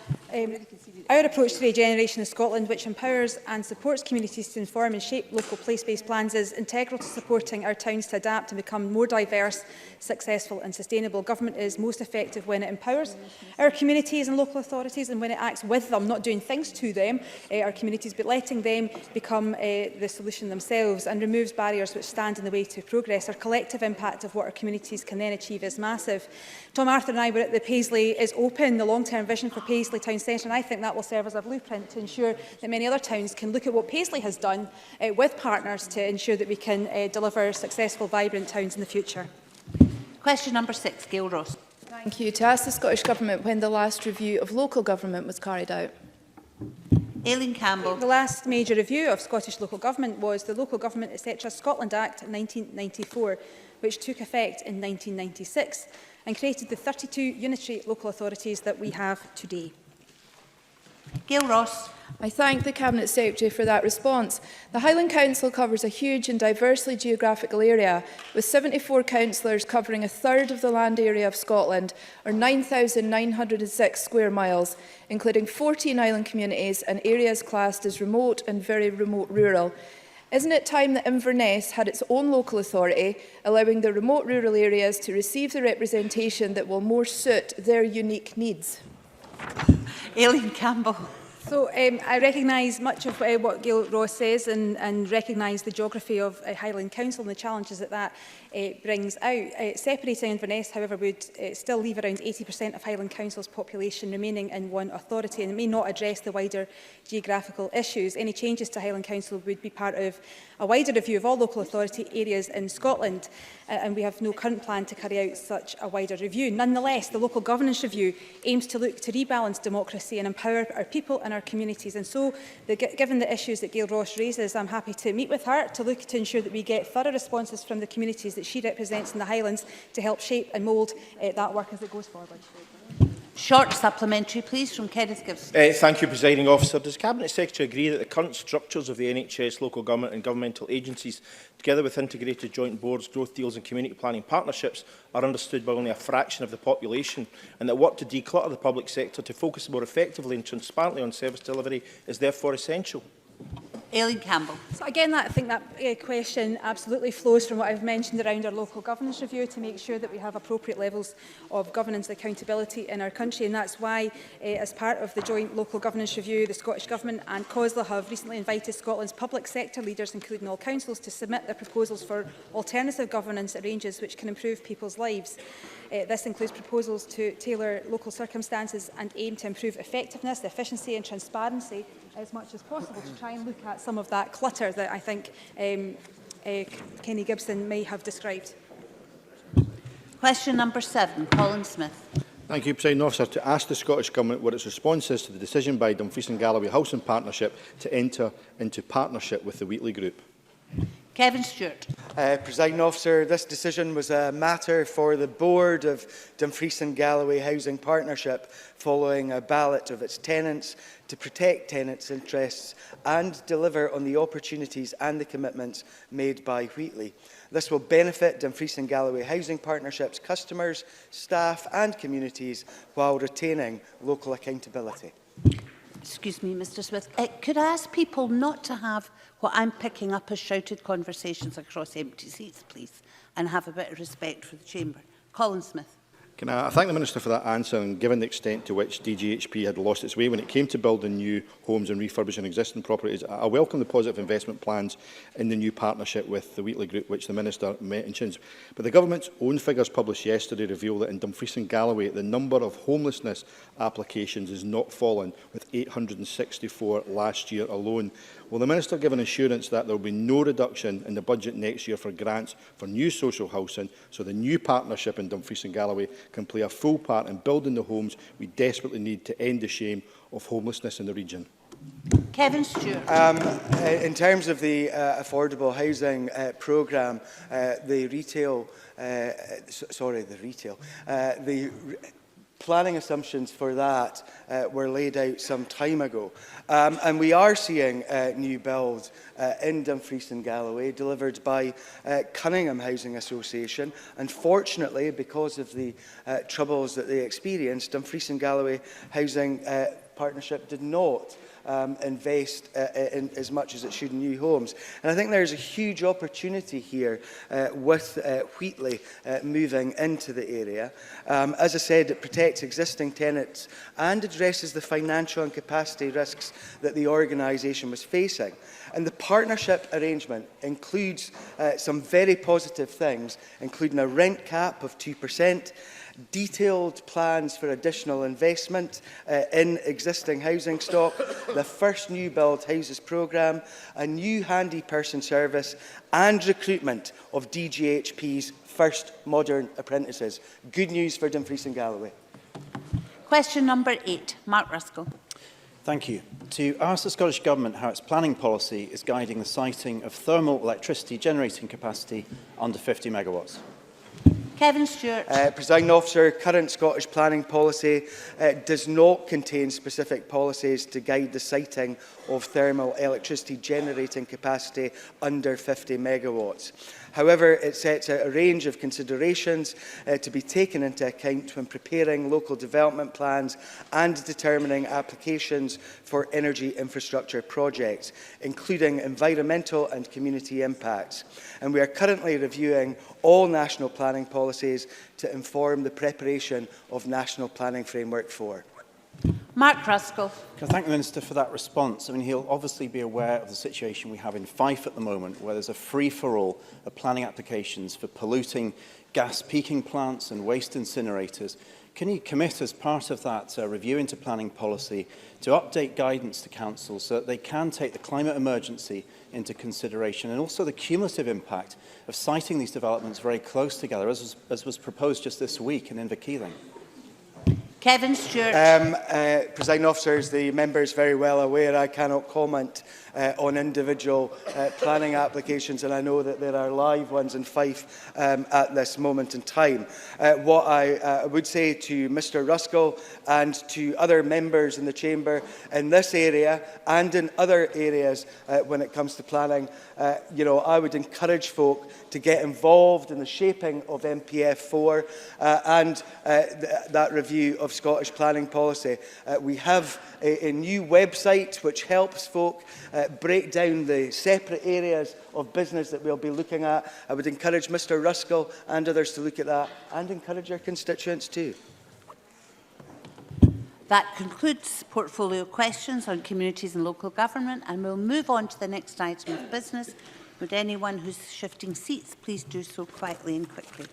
Our approach to regeneration in Scotland, which empowers and supports communities to inform and shape local place-based plans, is integral to supporting our towns to adapt and become more diverse, successful and sustainable. Government is most effective when it empowers our communities and local authorities and when it acts with them, not doing things to them, our communities, but letting them become the solution themselves, and removes barriers which stand in the way to progress. Our collective impact of what our communities can then achieve is massive. Tom Arthur and I were at the Paisley is Open, the long-term vision for Paisley Town Centre, and I think that will serve as a blueprint to ensure that many other towns can look at what Paisley has done with partners to ensure that we can deliver successful, vibrant towns in the future. Question number 6, Gail Ross. Thank you. To ask the Scottish Government when the last review of local government was carried out. Aileen Campbell. The last major review of Scottish local government was the Local Government etc. Scotland Act 1994, which took effect in 1996 and created the 32 unitary local authorities that we have today. Gail Ross. I thank the Cabinet Secretary for that response. The Highland Council covers a huge and diversely geographical area, with 74 councillors covering a third of the land area of Scotland, or 9,906 square miles, including 14 island communities and areas classed as remote and very remote rural. Isn't it time that Inverness had its own local authority, allowing the remote rural areas to receive the representation that will more suit their unique needs? Aileen Campbell. So I recognise much of what Gail Ross says and recognise the geography of Highland Council and the challenges that brings out. Separating Inverness, however, would still leave around 80% of Highland Council's population remaining in one authority, and it may not address the wider geographical issues. Any changes to Highland Council would be part of a wider review of all local authority areas in Scotland, and we have no current plan to carry out such a wider review. Nonetheless, the local governance review aims to look to rebalance democracy and empower our people and our communities. And so, given the issues that Gail Ross raises, I'm happy to meet with her to look to ensure that we get thorough responses from the communities that she represents in the Highlands to help shape and mould that work as it goes forward. Short supplementary, please, from Kenneth Gibson. Thank you, Presiding Officer. Does Cabinet Secretary agree that the current structures of the NHS, local government and governmental agencies, together with integrated joint boards, growth deals and community planning partnerships, are understood by only a fraction of the population, and that work to declutter the public sector to focus more effectively and transparently on service delivery is therefore essential? Aileen Campbell. So again, I think that question absolutely flows from what I've mentioned around our local governance review to make sure that we have appropriate levels of governance and accountability in our country, and that's why, as part of the joint local governance review, the Scottish Government and COSLA have recently invited Scotland's public sector leaders, including all councils, to submit their proposals for alternative governance arrangements which can improve people's lives. This includes proposals to tailor local circumstances and aim to improve effectiveness, efficiency and transparency as much as possible, to try and look at some of that clutter that I think Kenny Gibson may have described. Question number 7, Colin Smith. Thank you, Presiding Officer. To ask the Scottish Government what its response is to the decision by Dumfries and Galloway Housing Partnership to enter into partnership with the Wheatley Group. Kevin Stewart. Presiding Officer, this decision was a matter for the board of Dumfries and Galloway Housing Partnership following a ballot of its tenants to protect tenants' interests and deliver on the opportunities and the commitments made by Wheatley. This will benefit Dumfries and Galloway Housing Partnership's customers, staff and communities while retaining local accountability. Excuse me, Mr Smith. Could I ask people not to have what I'm picking up as shouted conversations across empty seats, please, and have a bit of respect for the Chamber? Colin Smith. Can I thank the Minister for that answer, and given the extent to which DGHP had lost its way when it came to building new homes and refurbishing existing properties, I welcome the positive investment plans in the new partnership with the Wheatley Group, which the Minister mentions. But the Government's own figures published yesterday reveal that in Dumfries and Galloway, the number of homelessness applications is not fallen, with 864 last year alone. Will the Minister give an assurance that there will be no reduction in the budget next year for grants for new social housing, so the new partnership in Dumfries and Galloway can play a full part in building the homes we desperately need to end the shame of homelessness in the region? Kevin Stewart. In terms of the affordable housing programme, the planning assumptions for that were laid out some time ago. And we are seeing new builds in Dumfries and Galloway delivered by Cunningham Housing Association. Unfortunately, because of the troubles that they experienced, Dumfries and Galloway Housing Partnership did not invest in as much as it should in new homes. And I think there's a huge opportunity here with Wheatley moving into the area. As I said, it protects existing tenants and addresses the financial and capacity risks that the organisation was facing. And the partnership arrangement includes some very positive things, including a rent cap of 2%, detailed plans for additional investment in existing housing stock, the first new build houses programme, a new handy person service and recruitment of DGHP's first modern apprentices. Good news for Dumfries and Galloway. Question number 8, Mark Ruskell. Thank you. To ask the Scottish Government how its planning policy is guiding the siting of thermal electricity generating capacity under 50 megawatts. Kevin Stewart. Presiding Officer, current Scottish planning policy does not contain specific policies to guide the siting of thermal electricity generating capacity under 50 megawatts. However, it sets out a range of considerations to be taken into account when preparing local development plans and determining applications for energy infrastructure projects, including environmental and community impacts. And we are currently reviewing all national planning policies to inform the preparation of National Planning Framework 4. Mark Ruskell. Can I thank the Minister for that response? I mean, he'll obviously be aware of the situation we have in Fife at the moment, where there's a free-for-all of planning applications for polluting gas peaking plants and waste incinerators. Can you commit, as part of that review into planning policy, to update guidance to councils so that they can take the climate emergency into consideration, and also the cumulative impact of siting these developments very close together, as was proposed just this week in Inverkeithing? Kevin Stewart. Presiding Officers, the member is very well aware I cannot comment on individual planning applications, and I know that there are live ones in Fife at this moment in time. What I would say to Mr Ruskell and to other members in the Chamber in this area and in other areas when it comes to planning, I would encourage folk to get involved in the shaping of MPF 4 and that review of Scottish planning policy. We have a new website which helps folk break down the separate areas of business that we'll be looking at. I would encourage Mr Ruskell and others to look at that, and encourage our constituents too. That concludes portfolio questions on communities and local government, and we'll move on to the next item of business. Would anyone who's shifting seats please do so quietly and quickly.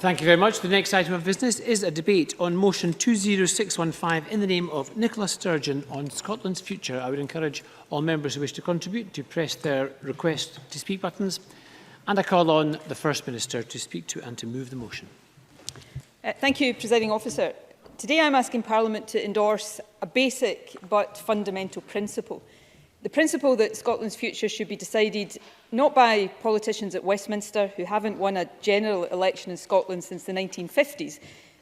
Thank you very much. The next item of business is a debate on motion 20615 in the name of Nicola Sturgeon on Scotland's future. I would encourage all members who wish to contribute to press their request to speak buttons. And I call on the First Minister to speak to and to move the motion. Thank you, Presiding Officer. Today I'm asking Parliament to endorse a basic but fundamental principle. The principle that Scotland's future should be decided not by politicians at Westminster who haven't won a general election in Scotland since the 1950s,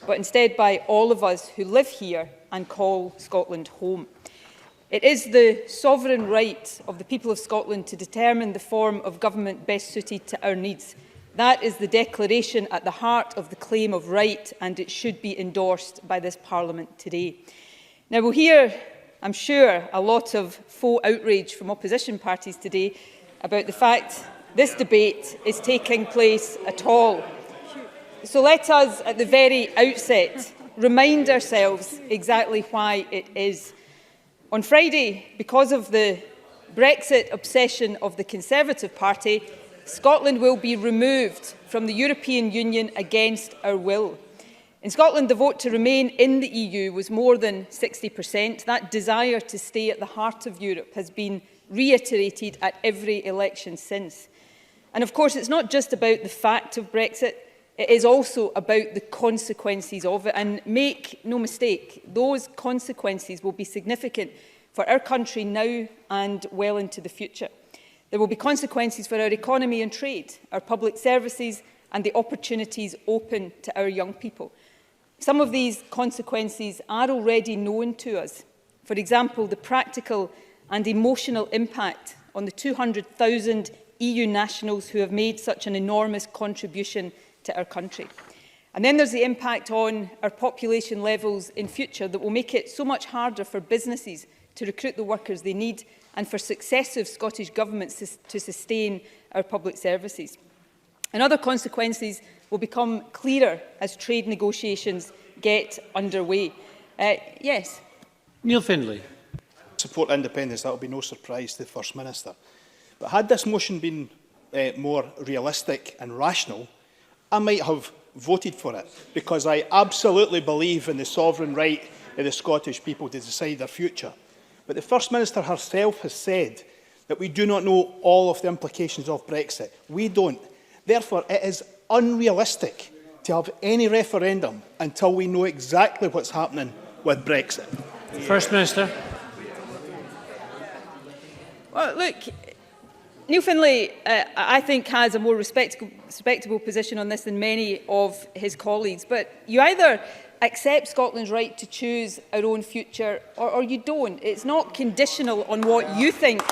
but instead by all of us who live here and call Scotland home. It is the sovereign right of the people of Scotland to determine the form of government best suited to our needs. That is the declaration at the heart of the claim of right, and it should be endorsed by this Parliament today. Now, we'll hear, I'm sure, a lot of faux outrage from opposition parties today about the fact this debate is taking place at all. So let us, at the very outset, remind ourselves exactly why it is. On Friday, because of the Brexit obsession of the Conservative Party, Scotland will be removed from the European Union against our will. In Scotland, the vote to remain in the EU was more than 60%. That desire to stay at the heart of Europe has been reiterated at every election since. And of course, it's not just about the fact of Brexit, it is also about the consequences of it. And make no mistake, those consequences will be significant for our country now and well into the future. There will be consequences for our economy and trade, our public services and the opportunities open to our young people. Some of these consequences are already known to us. For example, the practical and emotional impact on the 200,000 EU nationals who have made such an enormous contribution to our country. And then there's the impact on our population levels in future that will make it so much harder for businesses to recruit the workers they need and for successive Scottish governments to sustain our public services. And other consequences will become clearer as trade negotiations get underway. Yes. Neil Findlay. Support independence, that will be no surprise to the First Minister. But had this motion been more realistic and rational, I might have voted for it, because I absolutely believe in the sovereign right of the Scottish people to decide their future. But the First Minister herself has said that we do not know all of the implications of Brexit. We don't. Therefore, it is unrealistic to have any referendum until we know exactly what's happening with Brexit. First Minister. Well, look, Neil Findlay, I think, has a more respectable position on this than many of his colleagues. But you either accept Scotland's right to choose our own future or you don't. It's not conditional on what you think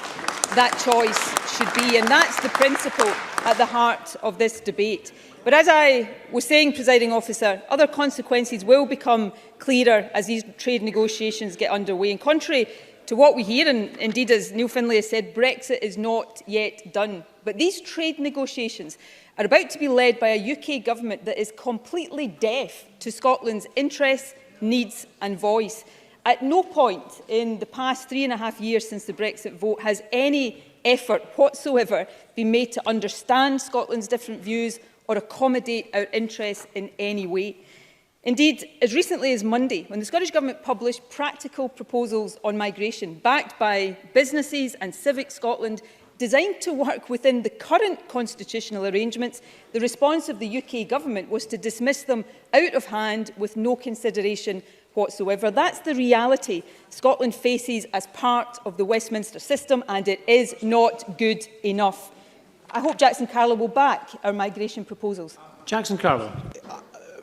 that choice should be. And that's the principle at the heart of this debate. But as I was saying, Presiding Officer, other consequences will become clearer as these trade negotiations get underway. And contrary to what we hear, and indeed as Neil Findlay has said, Brexit is not yet done. But these trade negotiations are about to be led by a UK government that is completely deaf to Scotland's interests, needs and voice. At no point in the past 3.5 years since the Brexit vote has any effort whatsoever been made to understand Scotland's different views or accommodate our interests in any way. Indeed, as recently as Monday, when the Scottish Government published practical proposals on migration, backed by businesses and Civic Scotland, designed to work within the current constitutional arrangements, the response of the UK Government was to dismiss them out of hand with no consideration whatsoever. That's the reality Scotland faces as part of the Westminster system, and it is not good enough. I hope Jackson Carlow will back our migration proposals. Jackson Carlow.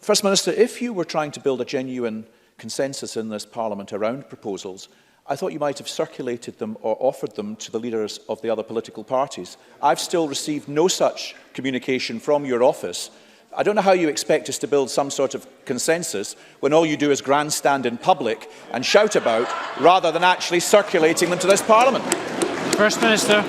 First Minister, if you were trying to build a genuine consensus in this Parliament around proposals, I thought you might have circulated them or offered them to the leaders of the other political parties. I've still received no such communication from your office. I don't know how you expect us to build some sort of consensus when all you do is grandstand in public and shout about, rather than actually circulating them to this Parliament. First Minister.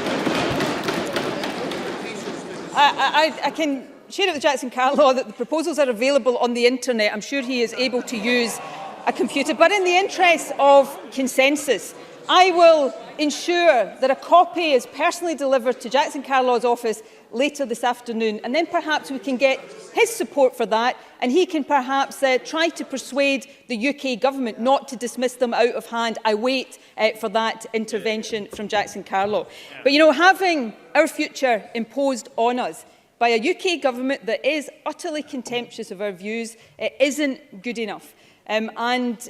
I can share it with Jackson Carlow that the proposals are available on the internet. I'm sure he is able to use a computer. But in the interest of consensus, I will ensure that a copy is personally delivered to Jackson Carlaw's office later this afternoon, and then perhaps we can get his support for that, and he can perhaps try to persuade the UK Government not to dismiss them out of hand. I wait for that intervention from Jackson Carlaw. But, you know, having our future imposed on us by a UK Government that is utterly contemptuous of our views, it isn't good enough. And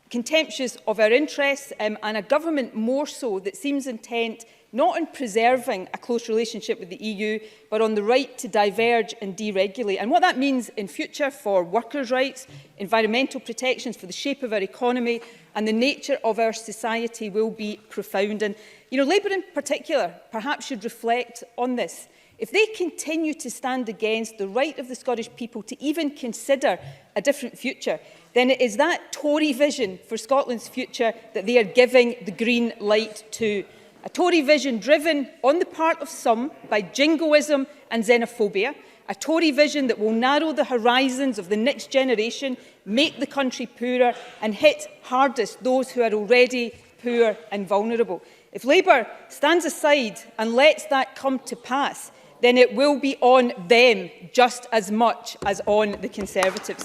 contemptuous of our interests, and a government more so that seems intent not on preserving a close relationship with the EU, but on the right to diverge and deregulate. And what that means in future for workers' rights, environmental protections, for the shape of our economy and the nature of our society will be profound. And, you know, Labour in particular perhaps should reflect on this. If they continue to stand against the right of the Scottish people to even consider a different future, then it is that Tory vision for Scotland's future that they are giving the green light to. A Tory vision driven on the part of some by jingoism and xenophobia. A Tory vision that will narrow the horizons of the next generation, make the country poorer and hit hardest those who are already poor and vulnerable. If Labour stands aside and lets that come to pass, then it will be on them just as much as on the Conservatives.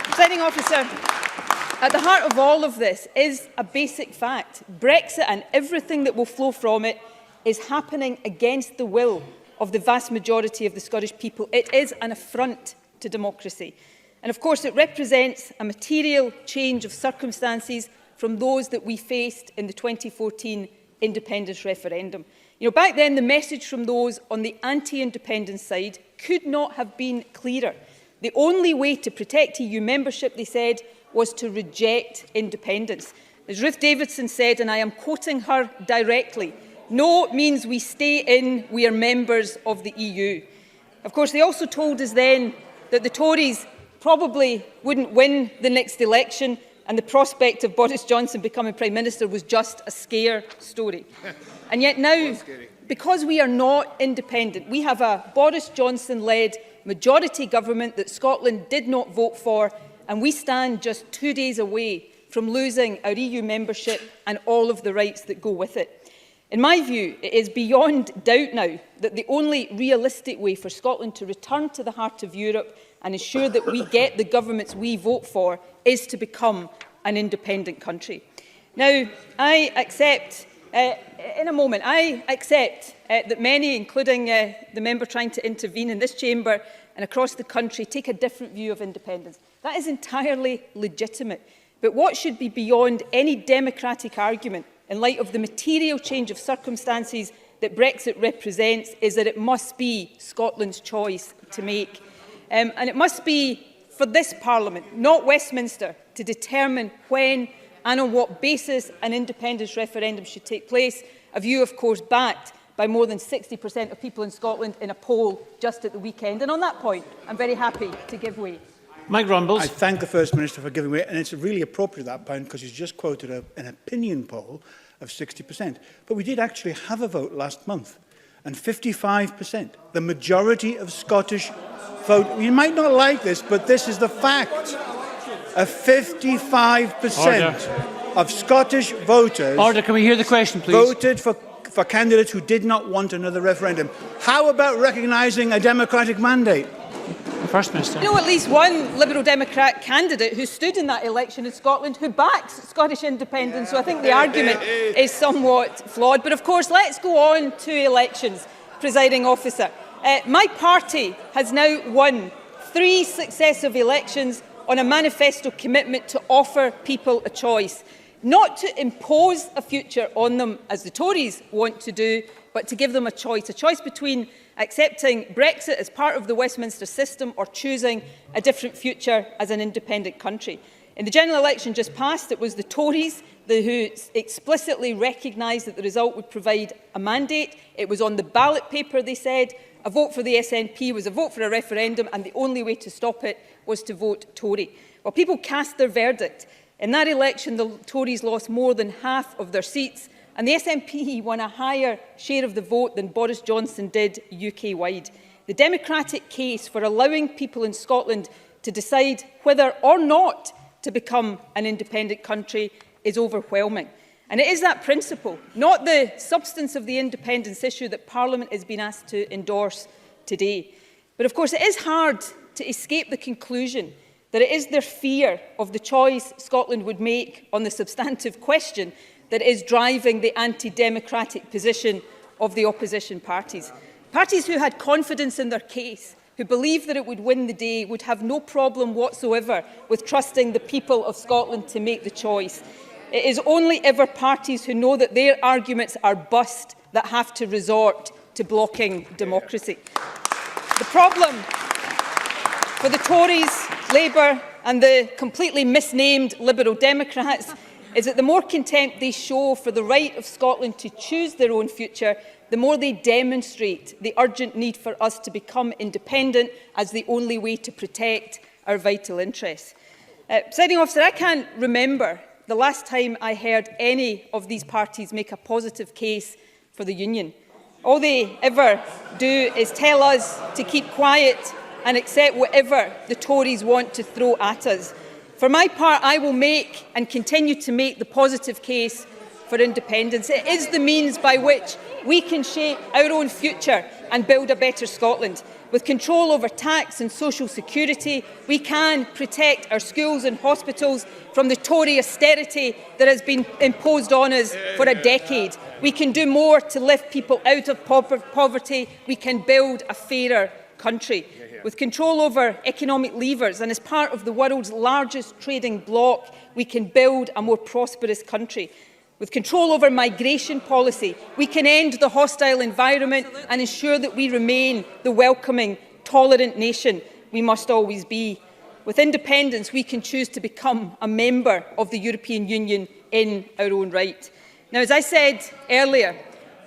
Presiding Officer, at the heart of all of this is a basic fact. Brexit and everything that will flow from it is happening against the will of the vast majority of the Scottish people. It is an affront to democracy. And of course, it represents a material change of circumstances from those that we faced in the 2014 independence referendum. You know, back then, the message from those on the anti-independence side could not have been clearer. The only way to protect EU membership, they said, was to reject independence. As Ruth Davidson said, and I am quoting her directly, no means we stay in, we are members of the EU. Of course, they also told us then that the Tories probably wouldn't win the next election and the prospect of Boris Johnson becoming Prime Minister was just a scare story. And yet now, because we are not independent, we have a Boris Johnson-led majority government that Scotland did not vote for, and we stand just 2 days away from losing our EU membership and all of the rights that go with it. In my view, it is beyond doubt now that the only realistic way for Scotland to return to the heart of Europe and ensure that we get the governments we vote for is to become an independent country. Now, I accept, in a moment, that many, including the member trying to intervene in this chamber and across the country, take a different view of independence. That is entirely legitimate. But what should be beyond any democratic argument in light of the material change of circumstances that Brexit represents is that it must be Scotland's choice to make. And it must be for this Parliament, not Westminster, to determine when and on what basis an independence referendum should take place, a view, of course, backed by more than 60% of people in Scotland in a poll just at the weekend. And on that point, I'm very happy to give way. Mike Rumbles. I thank the First Minister for giving way, and it's really appropriate at that point because he's just quoted an opinion poll of 60%. But we did actually have a vote last month, and 55%, the majority of Scottish vote. You might not like this, but this is the fact. 55% of Scottish voters Can we hear the question, please? Voted for candidates who did not want another referendum. How about recognising a democratic mandate? First Minister. I know at least one Liberal Democrat candidate who stood in that election in Scotland who backs Scottish independence, so I think the argument is somewhat flawed. But of course, let's go on to elections, Presiding Officer. My party has now won 3 successive elections on a manifesto commitment to offer people a choice, not to impose a future on them as the Tories want to do, but to give them a choice between accepting Brexit as part of the Westminster system or choosing a different future as an independent country. In the general election just past, it was the Tories who explicitly recognised that the result would provide a mandate. It was on the ballot paper, they said. A vote for the SNP was a vote for a referendum, and the only way to stop it was to vote Tory. Well, people cast their verdict. In that election, the Tories lost more than half of their seats, and the SNP won a higher share of the vote than Boris Johnson did UK-wide. The democratic case for allowing people in Scotland to decide whether or not to become an independent country is overwhelming. And it is that principle, not the substance of the independence issue, that Parliament has been asked to endorse today. But of course, it is hard to escape the conclusion that it is their fear of the choice Scotland would make on the substantive question that is driving the anti-democratic position of the opposition parties. Parties who had confidence in their case, who believed that it would win the day, would have no problem whatsoever with trusting the people of Scotland to make the choice. It is only ever parties who know that their arguments are bust that have to resort to blocking democracy. The problem for the Tories, Labour and the completely misnamed Liberal Democrats is that the more contempt they show for the right of Scotland to choose their own future, the more they demonstrate the urgent need for us to become independent as the only way to protect our vital interests. Presiding Officer, I can't remember the last time I heard any of these parties make a positive case for the union. All they ever do is tell us to keep quiet and accept whatever the Tories want to throw at us. For my part, I will make and continue to make the positive case for independence. It is the means by which we can shape our own future and build a better Scotland. With control over tax and social security, we can protect our schools and hospitals from the Tory austerity that has been imposed on us for a decade. We can do more to lift people out of poverty. We can build a fairer country. With control over economic levers and as part of the world's largest trading bloc, we can build a more prosperous country. With control over migration policy, we can end the hostile environment and ensure that we remain the welcoming, tolerant nation we must always be. With independence, we can choose to become a member of the European Union in our own right. Now, as I said earlier,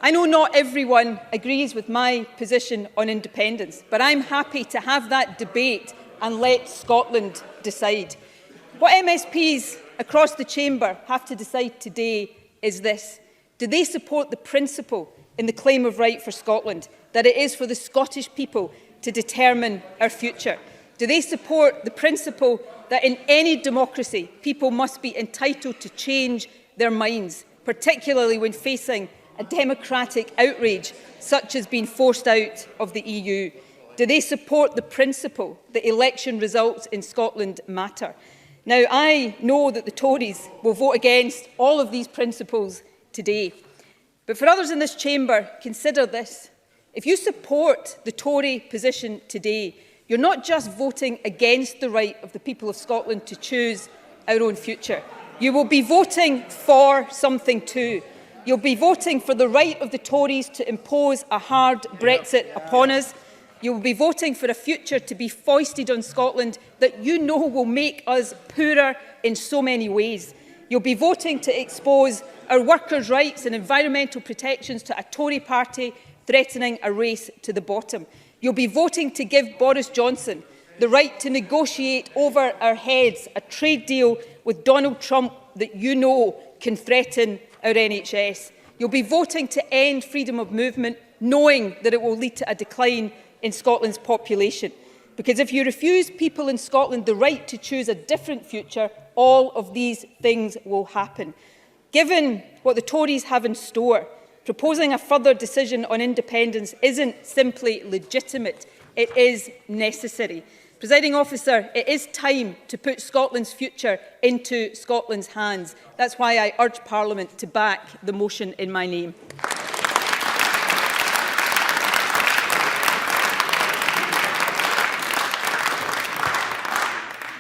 I know not everyone agrees with my position on independence, but I'm happy to have that debate and let Scotland decide. What MSPs across the chamber have to decide today is this: do they support the principle in the claim of right for Scotland, that it is for the Scottish people to determine our future? Do they support the principle that in any democracy people must be entitled to change their minds, particularly when facing a democratic outrage such as being forced out of the EU? Do they support the principle that election results in Scotland matter? Now, I know that the Tories will vote against all of these principles today. But for others in this chamber, consider this. If you support the Tory position today, you're not just voting against the right of the people of Scotland to choose our own future. You will be voting for something too. You'll be voting for the right of the Tories to impose a hard Brexit upon us. You will be voting for a future to be foisted on Scotland that you know will make us poorer in so many ways. You'll be voting to expose our workers' rights and environmental protections to a Tory party threatening a race to the bottom. You'll be voting to give Boris Johnson the right to negotiate over our heads a trade deal with Donald Trump that you know can threaten our NHS. You'll be voting to end freedom of movement, knowing that it will lead to a decline in Scotland's population. Because if you refuse people in Scotland the right to choose a different future, all of these things will happen. Given what the Tories have in store, proposing a further decision on independence isn't simply legitimate, it is necessary. Presiding Officer, it is time to put Scotland's future into Scotland's hands. That's why I urge Parliament to back the motion in my name.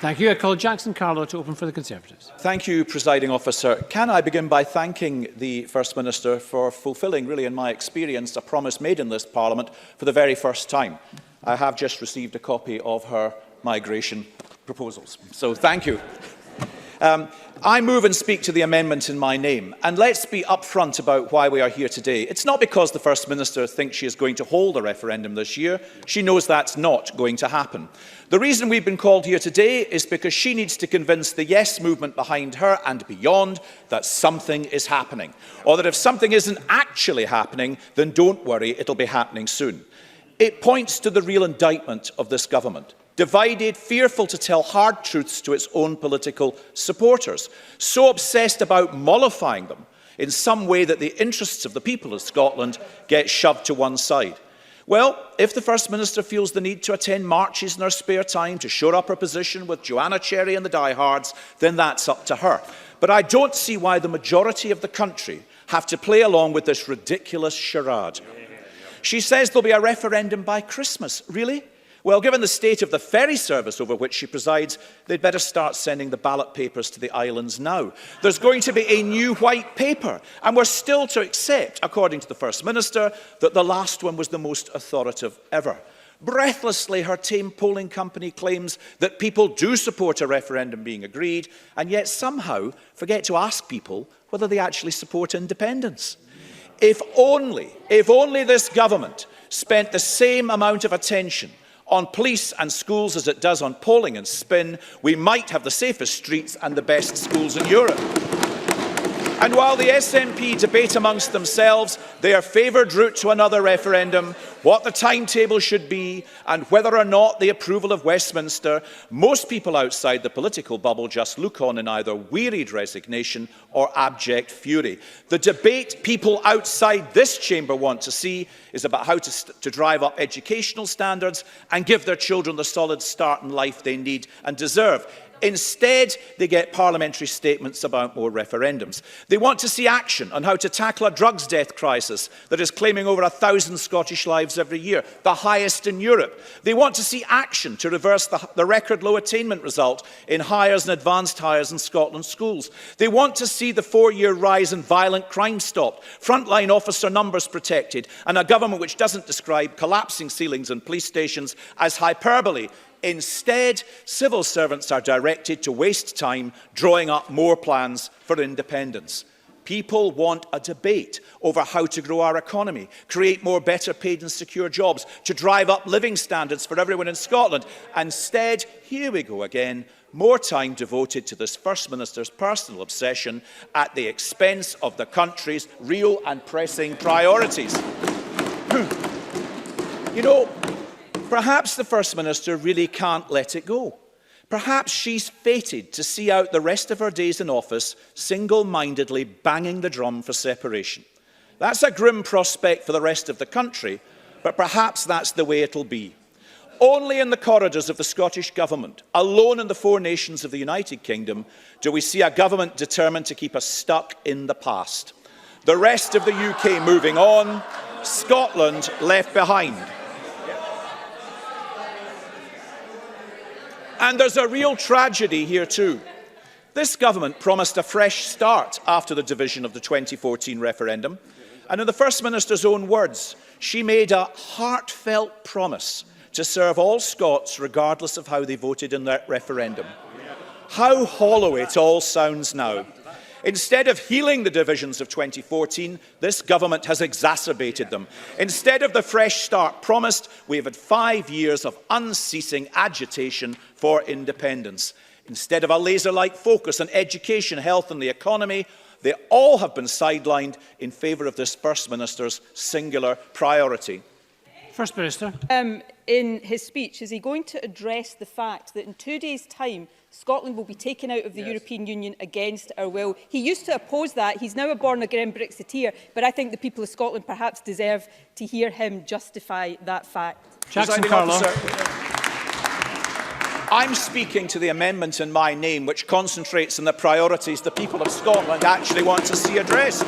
Thank you. I call Jackson Carlo to open for the Conservatives. Thank you, Presiding Officer. Can I begin by thanking the First Minister for fulfilling, really in my experience, a promise made in this Parliament for the very first time. I have just received a copy of her migration proposals, so thank you. I move and speak to the amendment in my name. And let's be upfront about why we are here today. It's not because the First Minister thinks she is going to hold a referendum this year. She knows that's not going to happen. The reason we've been called here today is because she needs to convince the Yes movement behind her and beyond that something is happening. Or that if something isn't actually happening, then don't worry, it'll be happening soon. It points to the real indictment of this government. Divided, fearful to tell hard truths to its own political supporters, so obsessed about mollifying them in some way that the interests of the people of Scotland get shoved to one side. Well, if the First Minister feels the need to attend marches in her spare time to shore up her position with Joanna Cherry and the diehards, then that's up to her. But I don't see why the majority of the country have to play along with this ridiculous charade. She says there'll be a referendum by Christmas. Really? Well, given the state of the ferry service over which she presides, they'd better start sending the ballot papers to the islands now. There's going to be a new white paper, and we're still to accept, according to the First Minister, that the last one was the most authoritative ever. Breathlessly, her tame polling company claims that people do support a referendum being agreed, and yet somehow forget to ask people whether they actually support independence. If only this government spent the same amount of attention on police and schools as it does on polling and spin, we might have the safest streets and the best schools in Europe. And while the SNP debate amongst themselves their favoured route to another referendum, what the timetable should be, and whether or not the approval of Westminster, most people outside the political bubble just look on in either wearied resignation or abject fury. The debate people outside this chamber want to see is about how to drive up educational standards and give their children the solid start in life they need and deserve. Instead, they get parliamentary statements about more referendums. They want to see action on how to tackle a drugs death crisis that is claiming over 1,000 Scottish lives every year, the highest in Europe. They want to see action to reverse the record low attainment result in Highers and Advanced Highers in Scotland's schools. They want to see the 4-year rise in violent crime stopped, frontline officer numbers protected, and a government which doesn't describe collapsing ceilings in police stations as hyperbole. Instead, civil servants are directed to waste time drawing up more plans for independence. People want a debate over how to grow our economy, create more better paid and secure jobs, to drive up living standards for everyone in Scotland. Instead, here we go again, more time devoted to this First Minister's personal obsession at the expense of the country's real and pressing priorities. You know, perhaps the First Minister really can't let it go. Perhaps she's fated to see out the rest of her days in office single-mindedly banging the drum for separation. That's a grim prospect for the rest of the country, but perhaps that's the way it'll be. Only in the corridors of the Scottish Government, alone in the 4 nations of the United Kingdom, do we see a government determined to keep us stuck in the past. The rest of the UK moving on, Scotland left behind. And there's a real tragedy here too. This government promised a fresh start after the division of the 2014 referendum. And in the First Minister's own words, she made a heartfelt promise to serve all Scots regardless of how they voted in that referendum. How hollow it all sounds now. Instead of healing the divisions of 2014, this government has exacerbated them. Instead of the fresh start promised, we have had 5 years of unceasing agitation for independence. Instead of a laser-like focus on education, health and the economy, they all have been sidelined in favour of this First Minister's singular priority. First Minister. In his speech, is he going to address the fact that in 2 days' time, Scotland will be taken out of the European Union against our will? He used to oppose that. He's now a born-again Brexiteer, but I think the people of Scotland perhaps deserve to hear him justify that fact. Jackson Carlo. I'm speaking to the amendment in my name which concentrates on the priorities the people of Scotland actually want to see addressed.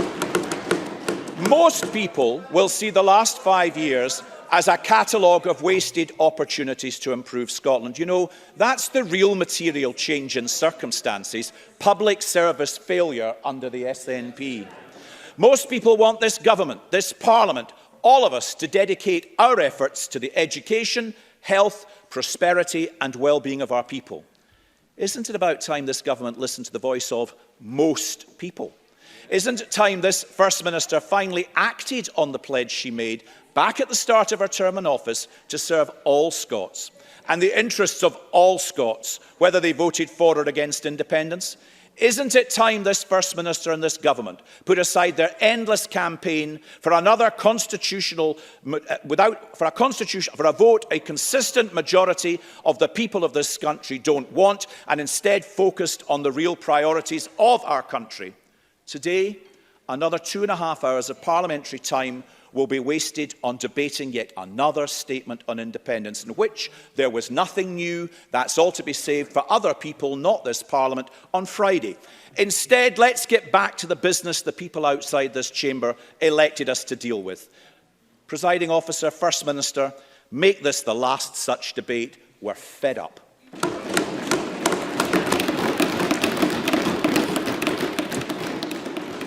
Most people will see the last 5 years as a catalogue of wasted opportunities to improve Scotland. You know, that's the real material change in circumstances, public service failure under the SNP. Most people want this government, this parliament, all of us to dedicate our efforts to the education, health, prosperity and well-being of our people. Isn't it about time this government listened to the voice of most people? Isn't it time this First Minister finally acted on the pledge she made back at the start of her term in office to serve all Scots and the interests of all Scots, whether they voted for or against independence? Isn't it time this First Minister and this government put aside their endless campaign for another constitutional, for a vote a consistent majority of the people of this country don't want, and instead focused on the real priorities of our country? Today, Another 2.5 hours of parliamentary time will be wasted on debating yet another statement on independence, in which there was nothing new. That's all to be saved for other people, not this Parliament, on Friday. Instead, let's get back to the business the people outside this chamber elected us to deal with. Presiding Officer, First Minister, make this the last such debate. We're fed up.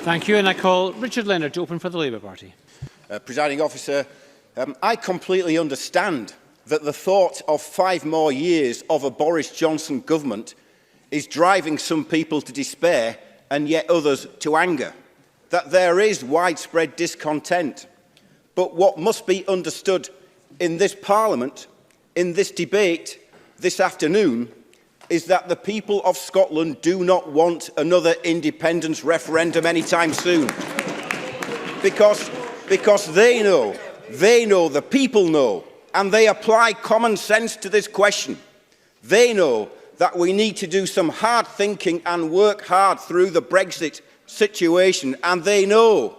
Thank you, and I call Richard Leonard to open for the Labour Party. Presiding Officer, I completely understand that the thought of 5 more years of a Boris Johnson government is driving some people to despair and yet others to anger, that there is widespread discontent. But what must be understood in this Parliament, in this debate this afternoon, is that the people of Scotland do not want another independence referendum anytime soon. Because they know, the people know, and they apply common sense to this question. They know that we need to do some hard thinking and work hard through the Brexit situation, and they know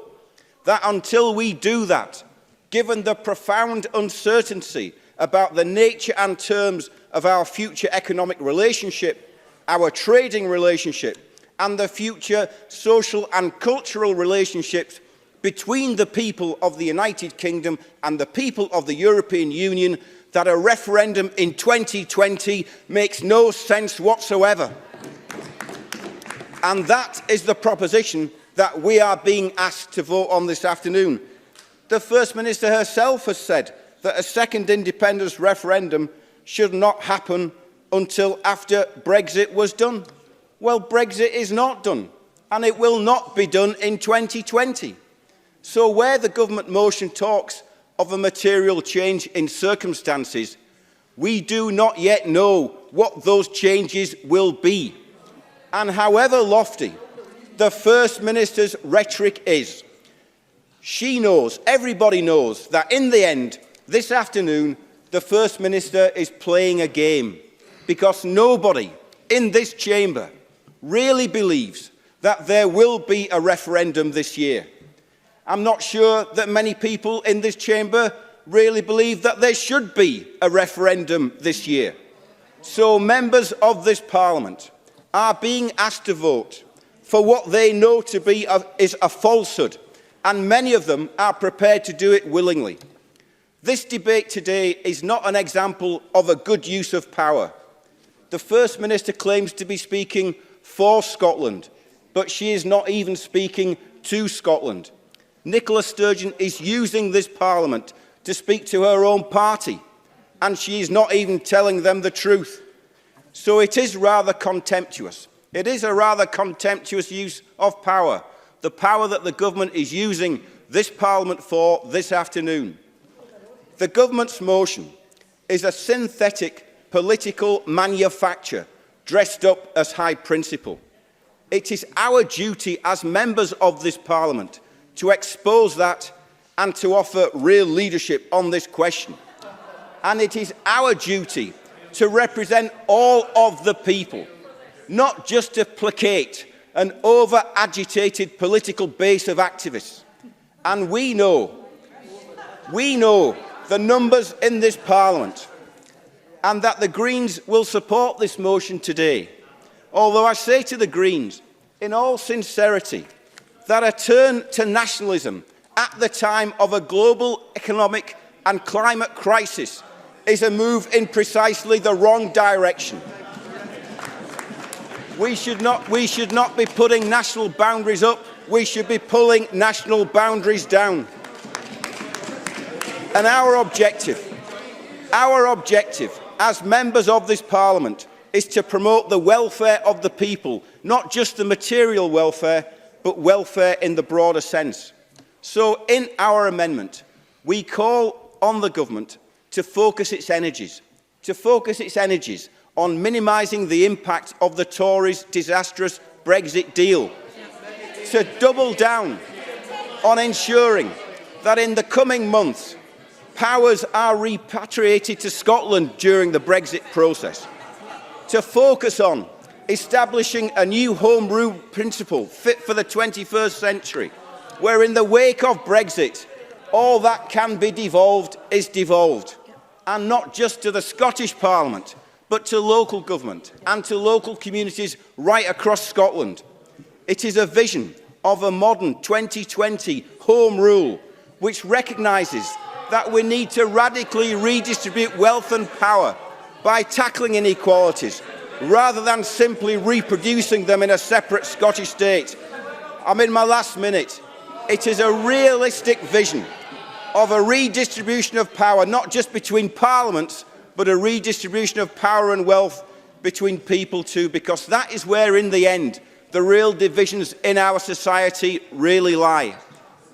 that until we do that, given the profound uncertainty about the nature and terms of our future economic relationship, our trading relationship, and the future social and cultural relationships between the people of the United Kingdom and the people of the European Union, that a referendum in 2020 makes no sense whatsoever. And that is the proposition that we are being asked to vote on this afternoon. The First Minister herself has said that a second independence referendum should not happen until after Brexit was done. Well, Brexit is not done, and it will not be done in 2020. So where the government motion talks of a material change in circumstances, we do not yet know what those changes will be. And however lofty the First Minister's rhetoric is, she knows, everybody knows, that in the end, this afternoon, the First Minister is playing a game, because nobody in this chamber really believes that there will be a referendum this year. I'm not sure that many people in this chamber really believe that there should be a referendum this year. So members of this Parliament are being asked to vote for what they know to be is a falsehood, and many of them are prepared to do it willingly. This debate today is not an example of a good use of power. The First Minister claims to be speaking for Scotland, but she is not even speaking to Scotland. Nicola Sturgeon is using this Parliament to speak to her own party, and she is not even telling them the truth. So it is rather contemptuous. It is a rather contemptuous use of power, the power that the government is using this Parliament for this afternoon. The government's motion is a synthetic political manufacture dressed up as high principle. It is our duty as members of this Parliament to expose that and to offer real leadership on this question. And it is our duty to represent all of the people, not just to placate an over-agitated political base of activists. And we know the numbers in this Parliament, and that the Greens will support this motion today. Although I say to the Greens, in all sincerity, that a turn to nationalism at the time of a global economic and climate crisis is a move in precisely the wrong direction. We should not be putting national boundaries up, we should be pulling national boundaries down. And our objective as members of this Parliament is to promote the welfare of the people, not just the material welfare, but welfare in the broader sense. So in our amendment, we call on the government to focus its energies on minimising the impact of the Tories' disastrous Brexit deal, to double down on ensuring that in the coming months, powers are repatriated to Scotland during the Brexit process, to focus on establishing a new home rule principle fit for the 21st century, where in the wake of Brexit, all that can be devolved is devolved, and not just to the Scottish Parliament, but to local government and to local communities right across Scotland. It is a vision of a modern 2020 Home Rule, which recognises that we need to radically redistribute wealth and power by tackling inequalities, rather than simply reproducing them in a separate Scottish state. I'm in my last minute. It is a realistic vision of a redistribution of power, not just between parliaments, but a redistribution of power and wealth between people too, because that is where, in the end, the real divisions in our society really lie.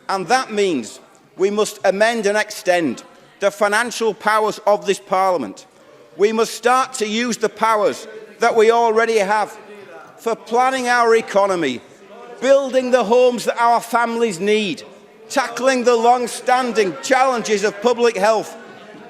And that means we must amend and extend the financial powers of this Parliament. We must start to use the powers that we already have for planning our economy, building the homes that our families need, tackling the long-standing challenges of public health,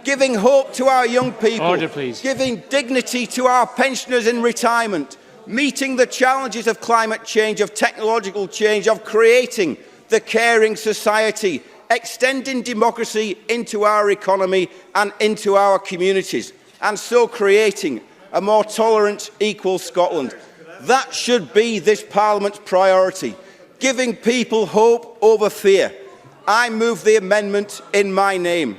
giving hope to our young people, Order, please. giving dignity to our pensioners in retirement, meeting the challenges of climate change, of technological change, of creating the caring society, extending democracy into our economy and into our communities, and so creating a more tolerant, equal Scotland. That should be this Parliament's priority, giving people hope over fear. I move the amendment in my name.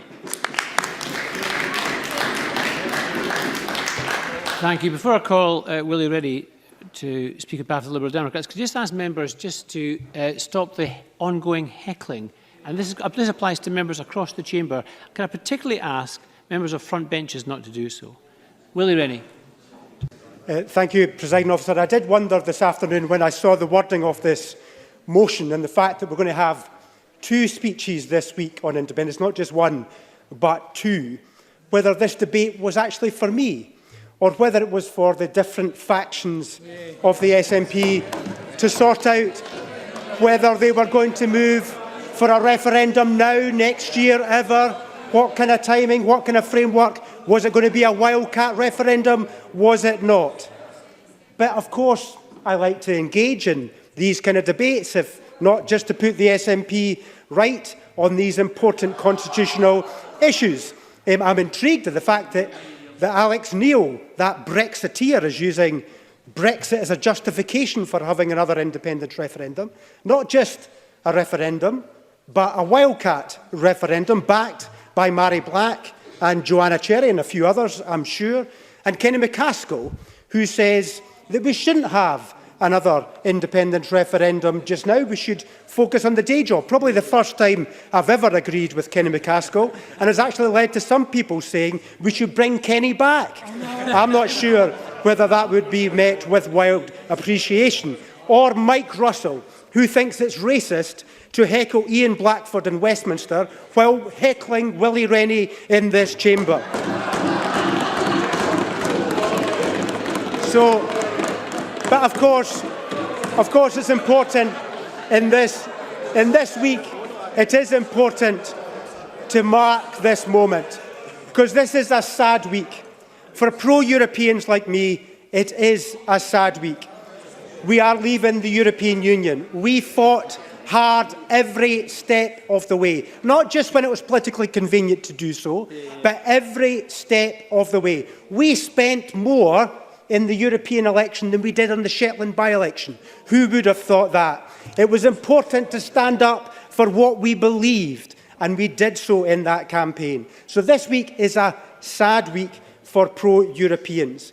Thank you. Before I call Willie Rennie to speak on behalf of the Liberal Democrats, could I just ask members just to stop the ongoing heckling? And this applies to members across the chamber. Can I particularly ask members of front benches not to do so? Willie Rennie. Thank you, Presiding Officer. I did wonder this afternoon when I saw the wording of this motion and the fact that we're going to have 2 speeches this week on independence, not just 1, but 2, whether this debate was actually for me or whether it was for the different factions of the SNP to sort out whether they were going to move for a referendum now, next year, ever. What kind of timing, what kind of framework? Was it going to be a wildcat referendum? Was it not? But of course, I like to engage in these kind of debates, if not just to put the SNP right on these important constitutional issues. I'm intrigued at the fact that Alex Neil, that Brexiteer, is using Brexit as a justification for having another independence referendum. Not just a referendum, but a wildcat referendum backed by Mary Black and Joanna Cherry and a few others, I'm sure. And Kenny McCaskill, who says that we shouldn't have another independence referendum just now. We should focus on the day job. Probably the first time I've ever agreed with Kenny McCaskill, and it's actually led to some people saying we should bring Kenny back. I'm not sure whether that would be met with wild appreciation. Or Mike Russell, who thinks it's racist to heckle Ian Blackford in Westminster while heckling Willie Rennie in this chamber. But of course, it's important in this week, it is important to mark this moment, because this is a sad week. For pro-Europeans like me, it is a sad week. We are leaving the European Union. We fought hard every step of the way, not just when it was politically convenient to do so, but every step of the way. We spent more in the European election than we did on the Shetland by-election. Who would have thought that? It was important to stand up for what we believed, and we did so in that campaign. So this week is a sad week for pro-Europeans.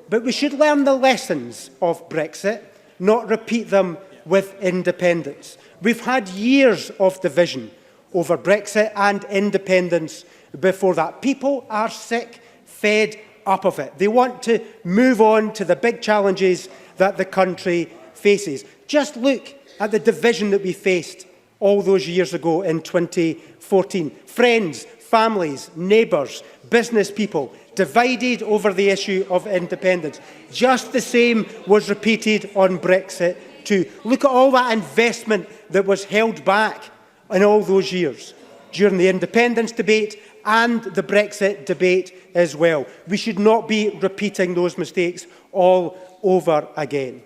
But we should learn the lessons of Brexit, not repeat them with independence. We've had years of division over Brexit and independence before that. People are sick, fed up of it. They want to move on to the big challenges that the country faces. Just look at the division that we faced all those years ago in 2014. Friends, families, neighbours, business people divided over the issue of independence. Just the same was repeated on Brexit too. Look at all that investment that was held back in all those years during the independence debate and the Brexit debate as well. We should not be repeating those mistakes all over again.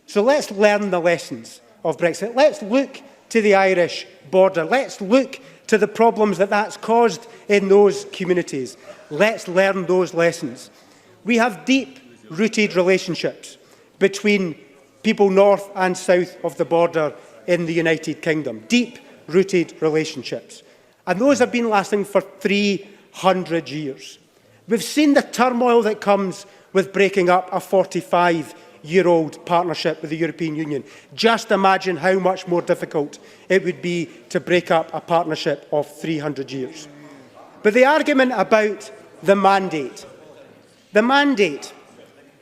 So let's learn the lessons of Brexit. Let's look to the Irish border. Let's look to the problems that that's caused in those communities. Let's learn those lessons. We have deep-rooted relationships between people north and south of the border in the United Kingdom. Deep-rooted relationships. And those have been lasting for 300 years. We've seen the turmoil that comes with breaking up a 45-year-old partnership with the European Union. Just imagine how much more difficult it would be to break up a partnership of 300 years. But the argument about the mandate,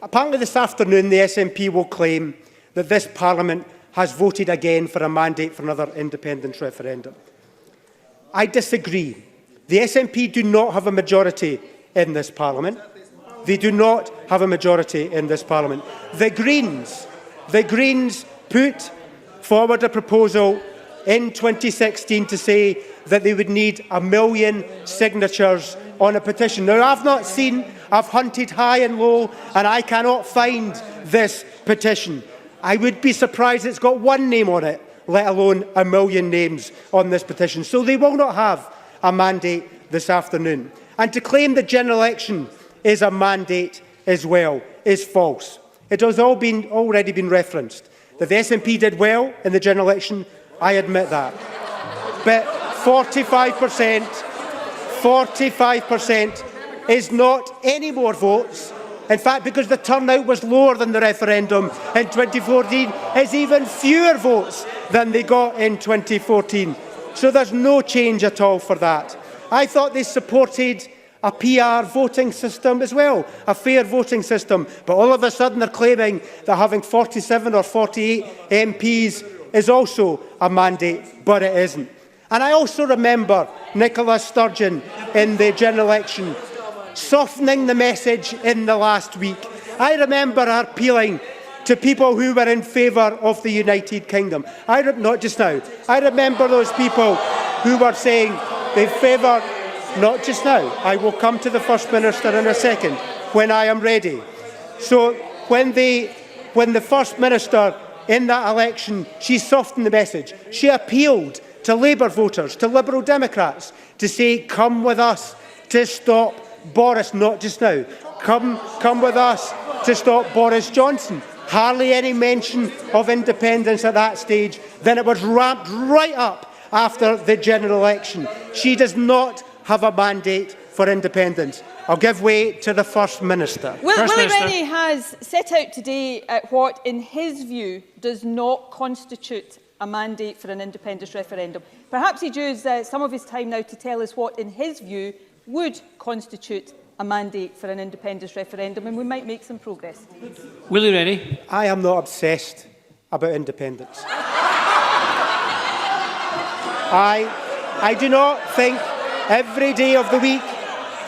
apparently this afternoon the SNP will claim that this Parliament has voted again for a mandate for another independence referendum. I disagree. The SNP do not have a majority in this Parliament. They do not have a majority in this Parliament. The Greens put forward a proposal in 2016 to say that they would need 1 million signatures on a petition. Now, I've hunted high and low, and I cannot find this petition. I would be surprised it's got one name on it, let alone 1 million names on this petition. So they will not have a mandate this afternoon. And to claim the general election is a mandate as well is false. It has already been referenced that the SNP did well in the general election. I admit that. But 45% is not any more votes. In fact, because the turnout was lower than the referendum in 2014, it's even fewer votes than they got in 2014. So there's no change at all for that. I thought they supported a PR voting system as well, a fair voting system. But all of a sudden they're claiming that having 47 or 48 MPs is also a mandate, but it isn't. And I also remember Nicola Sturgeon in the general election softening the message in the last week. I remember her appealing to people who were in favour of the United Kingdom. Not just now. I remember those people who were saying they favour, not just now. I will come to the First Minister in a second when I am ready. So when the First Minister in that election, she softened the message. She appealed to Labour voters, to Liberal Democrats, to say, come with us to stop Boris, not just now. Come with us to stop Boris Johnson. Hardly any mention of independence at that stage. Then it was ramped right up after the general election. She does not have a mandate for independence. I'll give way to the First Minister. Willie Rennie has set out today what, in his view, does not constitute a mandate for an independence referendum. Perhaps he'd use some of his time now to tell us what, in his view, would constitute a mandate for an independence referendum, and we might make some progress. Willie Rennie. I am not obsessed about independence. I do not think every day of the week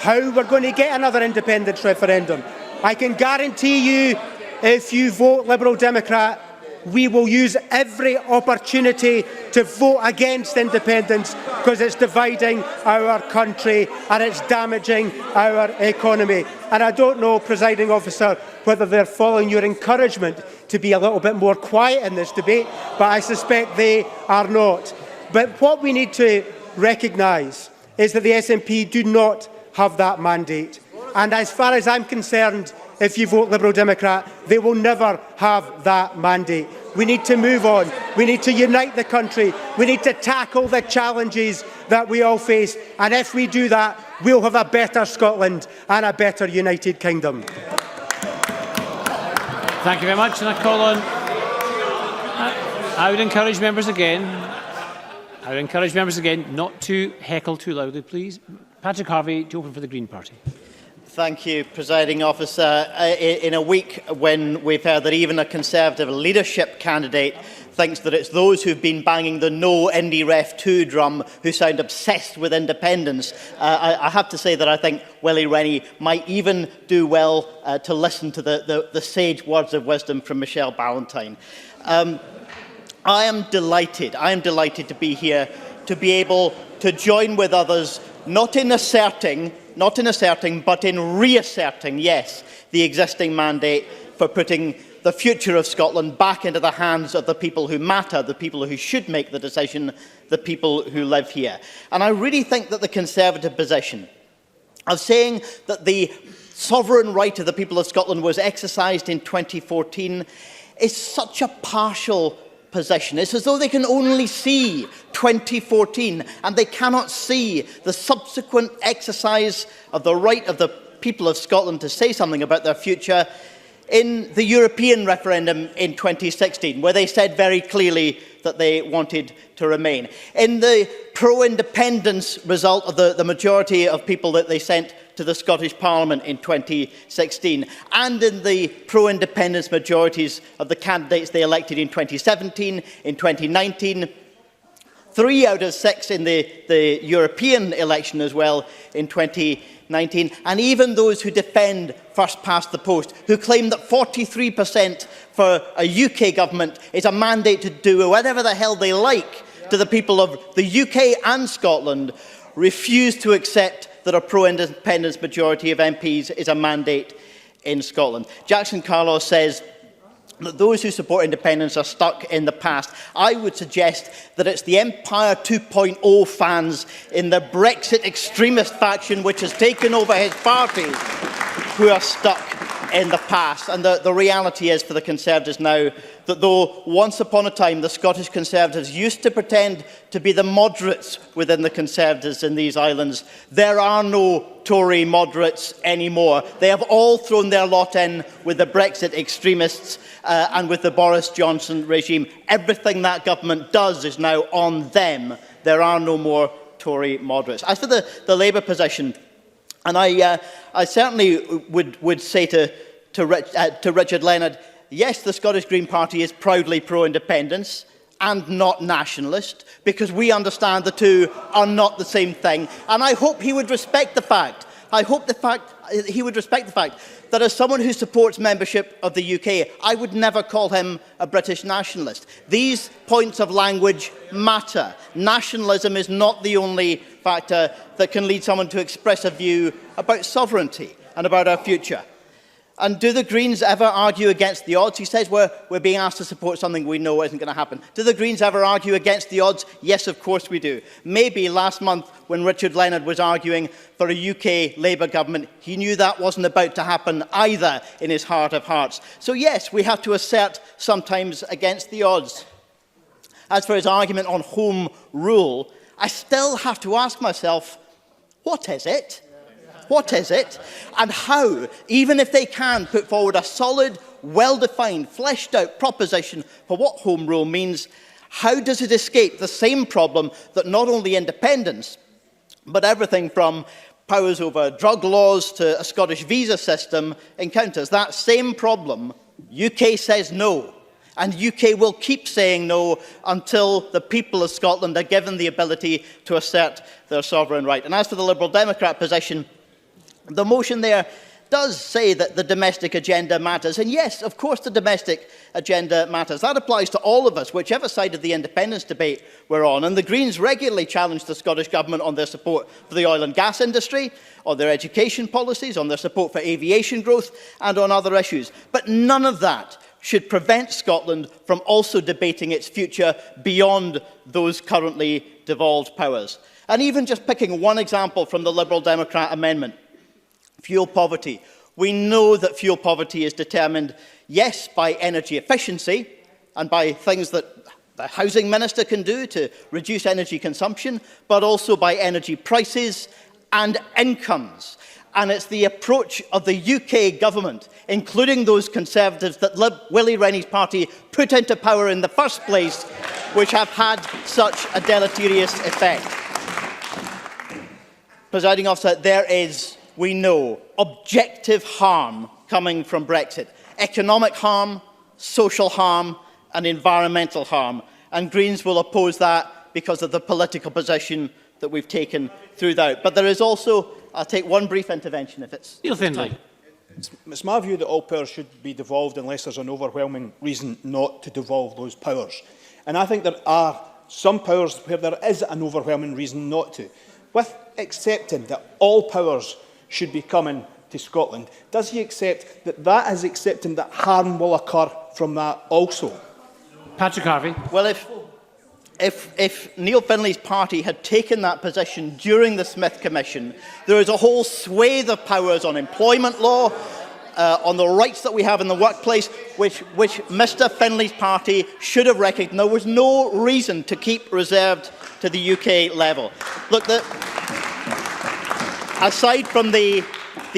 how we're going to get another independence referendum. I can guarantee you, if you vote Liberal Democrat, we will use every opportunity to vote against independence because it's dividing our country and it's damaging our economy. And I don't know, Presiding Officer, whether they're following your encouragement to be a little bit more quiet in this debate, but I suspect they are not. But what we need to recognise is that the SNP do not have that mandate. And as far as I'm concerned, if you vote Liberal Democrat, they will never have that mandate. We need to move on. We need to unite the country. We need to tackle the challenges that we all face. And if we do that, we'll have a better Scotland and a better United Kingdom. Thank you very much. And I call on... I would encourage members again not to heckle too loudly, please. Patrick Harvie, to open for the Green Party. Thank you, Presiding Officer. In a week when we've heard that even a Conservative leadership candidate thinks that it's those who've been banging the no Indie Ref 2 drum who sound obsessed with independence, I have to say that I think Willie Rennie might even do well to listen to the sage words of wisdom from Michelle Ballantyne. I am delighted to be here, to be able to join with others, not in asserting, but in reasserting, yes, the existing mandate for putting the future of Scotland back into the hands of the people who matter, the people who should make the decision, the people who live here. And I really think that the Conservative position of saying that the sovereign right of the people of Scotland was exercised in 2014 is such a partial position. It's as though they can only see 2014 and they cannot see the subsequent exercise of the right of the people of Scotland to say something about their future in the European referendum in 2016, where they said very clearly that they wanted to remain. In the pro-independence result of the majority of people that they sent to the Scottish Parliament in 2016, and in the pro-independence majorities of the candidates they elected in 2017, in 2019, 3 out of 6 in the European election as well in 2019, and even those who defend first past the post, who claim that 43% for a UK government is a mandate to do whatever the hell they like to the people of the UK and Scotland, refuse to accept that a pro-independence majority of MPs is a mandate in Scotland. Jackson Carlos says that those who support independence are stuck in the past. I would suggest that it's the Empire 2.0 fans in the Brexit extremist faction which has taken over his party who are stuck in the past. And the reality is for the Conservatives now that though once upon a time the Scottish Conservatives used to pretend to be the moderates within the Conservatives in these islands, there are no Tory moderates anymore. They have all thrown their lot in with the Brexit extremists and with the Boris Johnson regime. Everything that government does is now on them. There are no more Tory moderates. As for the Labour position, and I certainly would say to Richard Leonard, yes, the Scottish Green Party is proudly pro-independence and not nationalist, because we understand the two are not the same thing. And I hope he would respect the fact, he would respect the fact that as someone who supports membership of the UK, I would never call him a British nationalist. These points of language matter. Nationalism is not the only factor that can lead someone to express a view about sovereignty and about our future. And do the Greens ever argue against the odds? He says we're being asked to support something we know isn't going to happen. Do the Greens ever argue against the odds? Yes, of course we do. Maybe last month when Richard Leonard was arguing for a UK Labour government, he knew that wasn't about to happen either in his heart of hearts. So yes, we have to assert sometimes against the odds. As for his argument on home rule, I still have to ask myself, what is it? What is it? And how, even if they can put forward a solid, well-defined, fleshed-out proposition for what home rule means, how does it escape the same problem that not only independence, but everything from powers over drug laws to a Scottish visa system encounters? That same problem, UK says no. And UK will keep saying no until the people of Scotland are given the ability to assert their sovereign right. And as for the Liberal Democrat position, the motion there does say that the domestic agenda matters. And yes, of course the domestic agenda matters. That applies to all of us, whichever side of the independence debate we're on. And the Greens regularly challenge the Scottish Government on their support for the oil and gas industry, on their education policies, on their support for aviation growth, and on other issues. But none of that should prevent Scotland from also debating its future beyond those currently devolved powers. And even just picking one example from the Liberal Democrat amendment, fuel poverty. We know that fuel poverty is determined, yes, by energy efficiency and by things that the Housing Minister can do to reduce energy consumption, but also by energy prices and incomes. And it's the approach of the UK government, including those Conservatives that Willie Rennie's party put into power in the first place, which have had such a deleterious effect. Presiding Officer, there is, we know, objective harm coming from Brexit. Economic harm, social harm, and environmental harm. And Greens will oppose that because of the political position that we've taken through that. But there is also, I'll take one brief intervention if it's time. It's my view that all powers should be devolved unless there's an overwhelming reason not to devolve those powers. And I think there are some powers where there is an overwhelming reason not to. With accepting that all powers should be coming to Scotland, does he accept that that is accepting that harm will occur from that also? Patrick Harvie. Well, if Neil Finlay's party had taken that position during the Smith Commission, there is a whole swathe of powers on employment law, on the rights that we have in the workplace, which Mr Finlay's party should have recognised. There was no reason to keep reserved to the UK level. Look, aside from the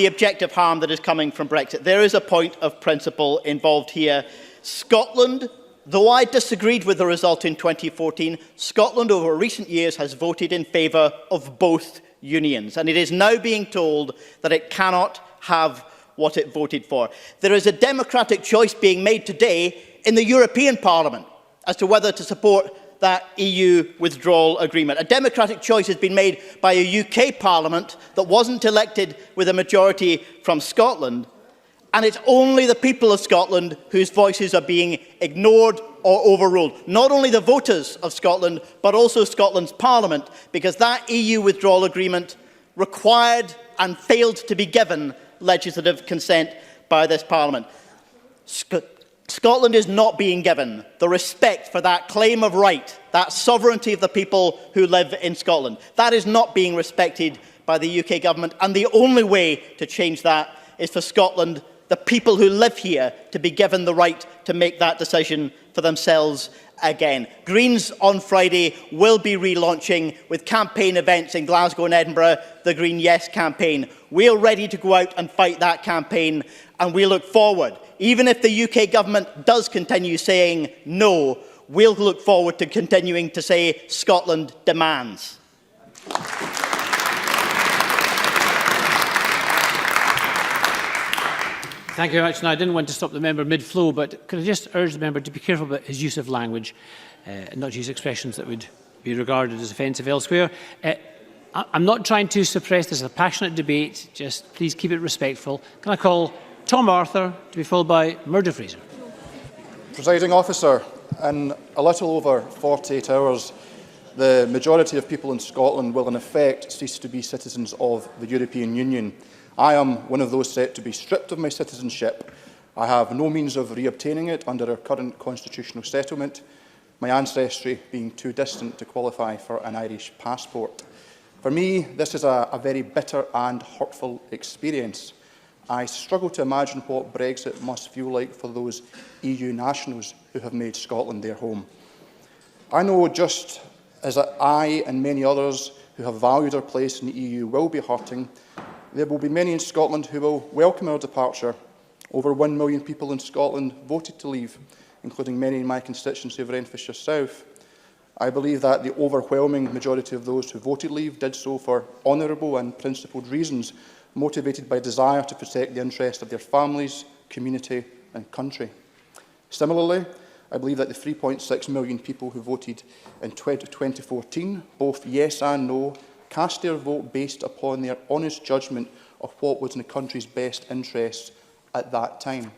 objective harm that is coming from Brexit, there is a point of principle involved here. Scotland, though I disagreed with the result in 2014, Scotland over recent years has voted in favour of both unions, and it is now being told that it cannot have what it voted for. There is a democratic choice being made today in the European Parliament as to whether to support that EU withdrawal agreement. A democratic choice has been made by a UK Parliament that wasn't elected with a majority from Scotland, and it's only the people of Scotland whose voices are being ignored or overruled. Not only the voters of Scotland, but also Scotland's Parliament, because that EU withdrawal agreement required and failed to be given legislative consent by this Parliament. Scotland is not being given the respect for that claim of right, that sovereignty of the people who live in Scotland. That is not being respected by the UK government, and the only way to change that is for Scotland, the people who live here, to be given the right to make that decision for themselves again. Greens on Friday will be relaunching with campaign events in Glasgow and Edinburgh, the Green Yes campaign. We are ready to go out and fight that campaign, and we look forward. Even if the UK government does continue saying no, we'll look forward to continuing to say Scotland demands. Thank you very much. Now, I didn't want to stop the member mid-flow, but could I just urge the member to be careful about his use of language and not use expressions that would be regarded as offensive elsewhere. I'm not trying to suppress this. It's a passionate debate. Just please keep it respectful. Can I call Tom Arthur to be followed by Murdo Fraser? Presiding officer, in a little over 48 hours, the majority of people in Scotland will in effect cease to be citizens of the European Union. I am one of those set to be stripped of my citizenship. I have no means of reobtaining it under our current constitutional settlement, my ancestry being too distant to qualify for an Irish passport. For me, this is a very bitter and hurtful experience. I struggle to imagine what Brexit must feel like for those EU nationals who have made Scotland their home. I know just as I and many others who have valued our place in the EU will be hurting, there will be many in Scotland who will welcome our departure. Over 1 million people in Scotland voted to leave, including many in my constituency of Renfrewshire South. I believe that the overwhelming majority of those who voted leave did so for honourable and principled reasons, motivated by desire to protect the interests of their families, community and country. Similarly, I believe that the 3.6 million people who voted in 2014, both yes and no, cast their vote based upon their honest judgment of what was in the country's best interests at that time.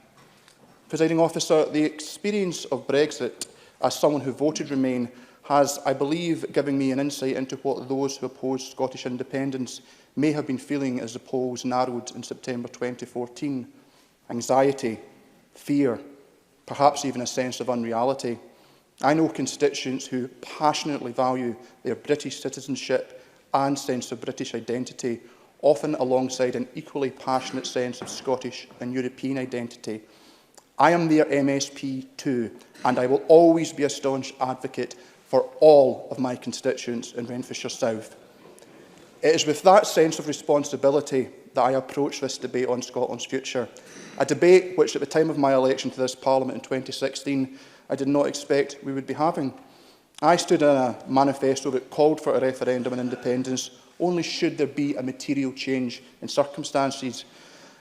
Presiding officer, the experience of Brexit as someone who voted Remain has, I believe, given me an insight into what those who opposed Scottish independence may have been feeling as the polls narrowed in September 2014. Anxiety, fear, perhaps even a sense of unreality. I know constituents who passionately value their British citizenship and sense of British identity, often alongside an equally passionate sense of Scottish and European identity. I am their MSP too, and I will always be a staunch advocate for all of my constituents in Renfrewshire South. It is with that sense of responsibility that I approach this debate on Scotland's future, a debate which at the time of my election to this Parliament in 2016 I did not expect we would be having. I stood in a manifesto that called for a referendum on independence only should there be a material change in circumstances.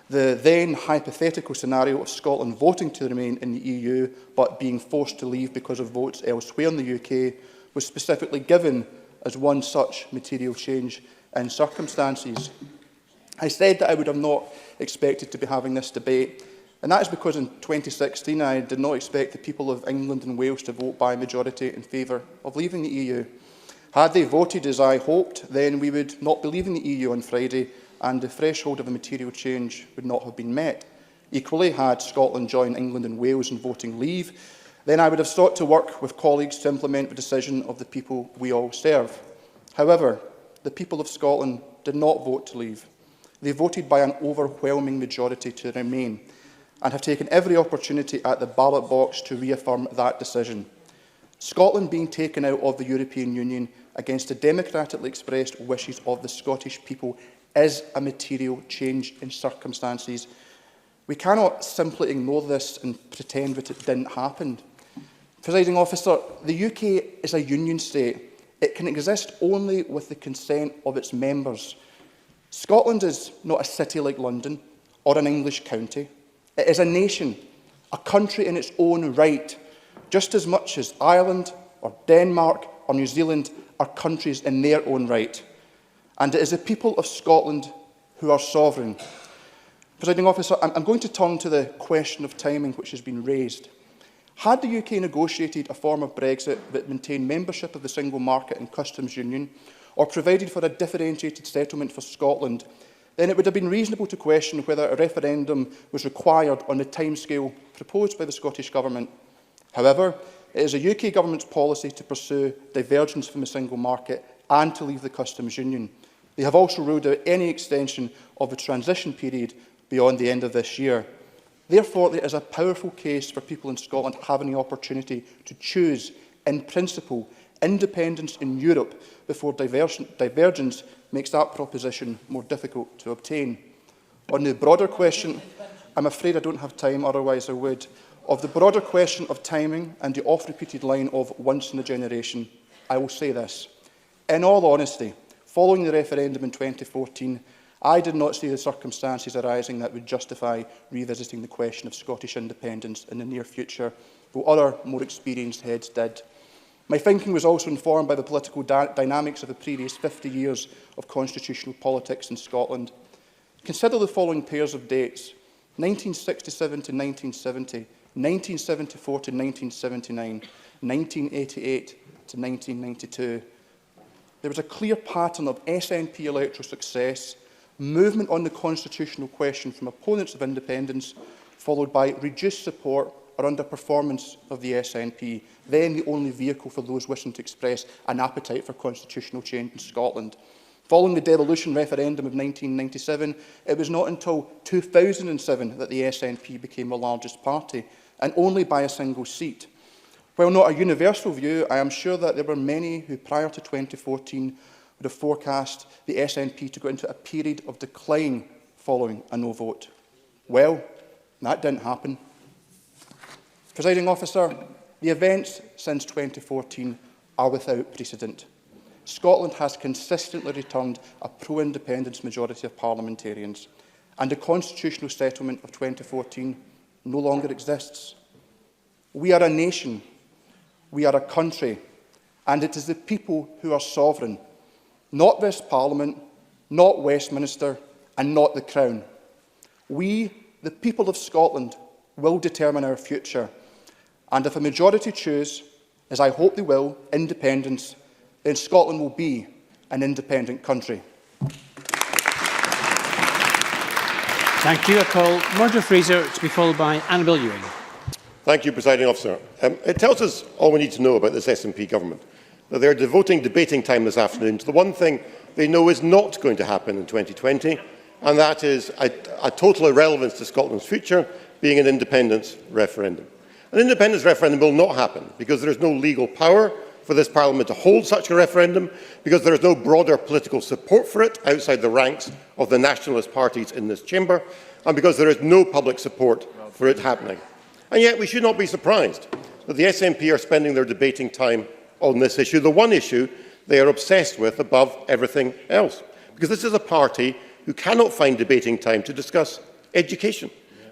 The then hypothetical scenario of Scotland voting to remain in the EU but being forced to leave because of votes elsewhere in the UK was specifically given as one such material change in circumstances. I said that I would have not expected to be having this debate, and that is because in 2016 I did not expect the people of England and Wales to vote by majority in favour of leaving the EU. Had they voted as I hoped, then we would not be leaving the EU on Friday, and the threshold of a material change would not have been met. Equally, had Scotland joined England and Wales in voting leave, then I would have sought to work with colleagues to implement the decision of the people we all serve. However, the people of Scotland did not vote to leave. They voted by an overwhelming majority to remain and have taken every opportunity at the ballot box to reaffirm that decision. Scotland being taken out of the European Union against the democratically expressed wishes of the Scottish people is a material change in circumstances. We cannot simply ignore this and pretend that it didn't happen. Presiding Officer, the UK is a union state. It can exist only with the consent of its members. Scotland is not a city like London or an English county. It is a nation, a country in its own right, just as much as Ireland or Denmark or New Zealand are countries in their own right. And it is the people of Scotland who are sovereign. Presiding Officer, I'm going to turn to the question of timing which has been raised. Had the UK negotiated a form of Brexit that maintained membership of the single market and customs union, or provided for a differentiated settlement for Scotland, then it would have been reasonable to question whether a referendum was required on the timescale proposed by the Scottish Government. However, it is the UK Government's policy to pursue divergence from the single market and to leave the customs union. They have also ruled out any extension of the transition period beyond the end of this year. Therefore, there is a powerful case for people in Scotland having the opportunity to choose, in principle, independence in Europe before divergence makes that proposition more difficult to obtain. On the broader question, I'm afraid I don't have time, otherwise I would. Of the broader question of timing and the oft-repeated line of once in a generation, I will say this. In all honesty, following the referendum in 2014, I did not see the circumstances arising that would justify revisiting the question of Scottish independence in the near future, though other, more experienced heads did. My thinking was also informed by the political dynamics of the previous 50 years of constitutional politics in Scotland. Consider the following pairs of dates: 1967 to 1970, 1974 to 1979, 1988 to 1992. There was a clear pattern of SNP electoral success, movement on the constitutional question from opponents of independence, followed by reduced support or underperformance of the SNP, then the only vehicle for those wishing to express an appetite for constitutional change in Scotland. Following the devolution referendum of 1997, it was not until 2007 that the SNP became the largest party, and only by a single seat. While not a universal view, I am sure that there were many who, prior to 2014, would have forecast the SNP to go into a period of decline following a no vote. Well, that didn't happen. Presiding Officer, the events since 2014 are without precedent. Scotland has consistently returned a pro-independence majority of parliamentarians, and the constitutional settlement of 2014 no longer exists. We are a nation, we are a country, and it is the people who are sovereign. Not this Parliament, not Westminster, and not the Crown. We, the people of Scotland, will determine our future. And if a majority choose, as I hope they will, independence, then Scotland will be an independent country. Thank you. I call Murdo Fraser to be followed by Annabel Ewing. Thank you, Presiding Officer. It tells us all we need to know about this SNP government, that they are devoting debating time this afternoon to the one thing they know is not going to happen in 2020, and that is a total irrelevance to Scotland's future, being an independence referendum. An independence referendum will not happen because there is no legal power for this Parliament to hold such a referendum, because there is no broader political support for it outside the ranks of the nationalist parties in this chamber, and because there is no public support for it happening. And yet we should not be surprised that the SNP are spending their debating time on this issue, the one issue they are obsessed with above everything else. Because this is a party who cannot find debating time to discuss education,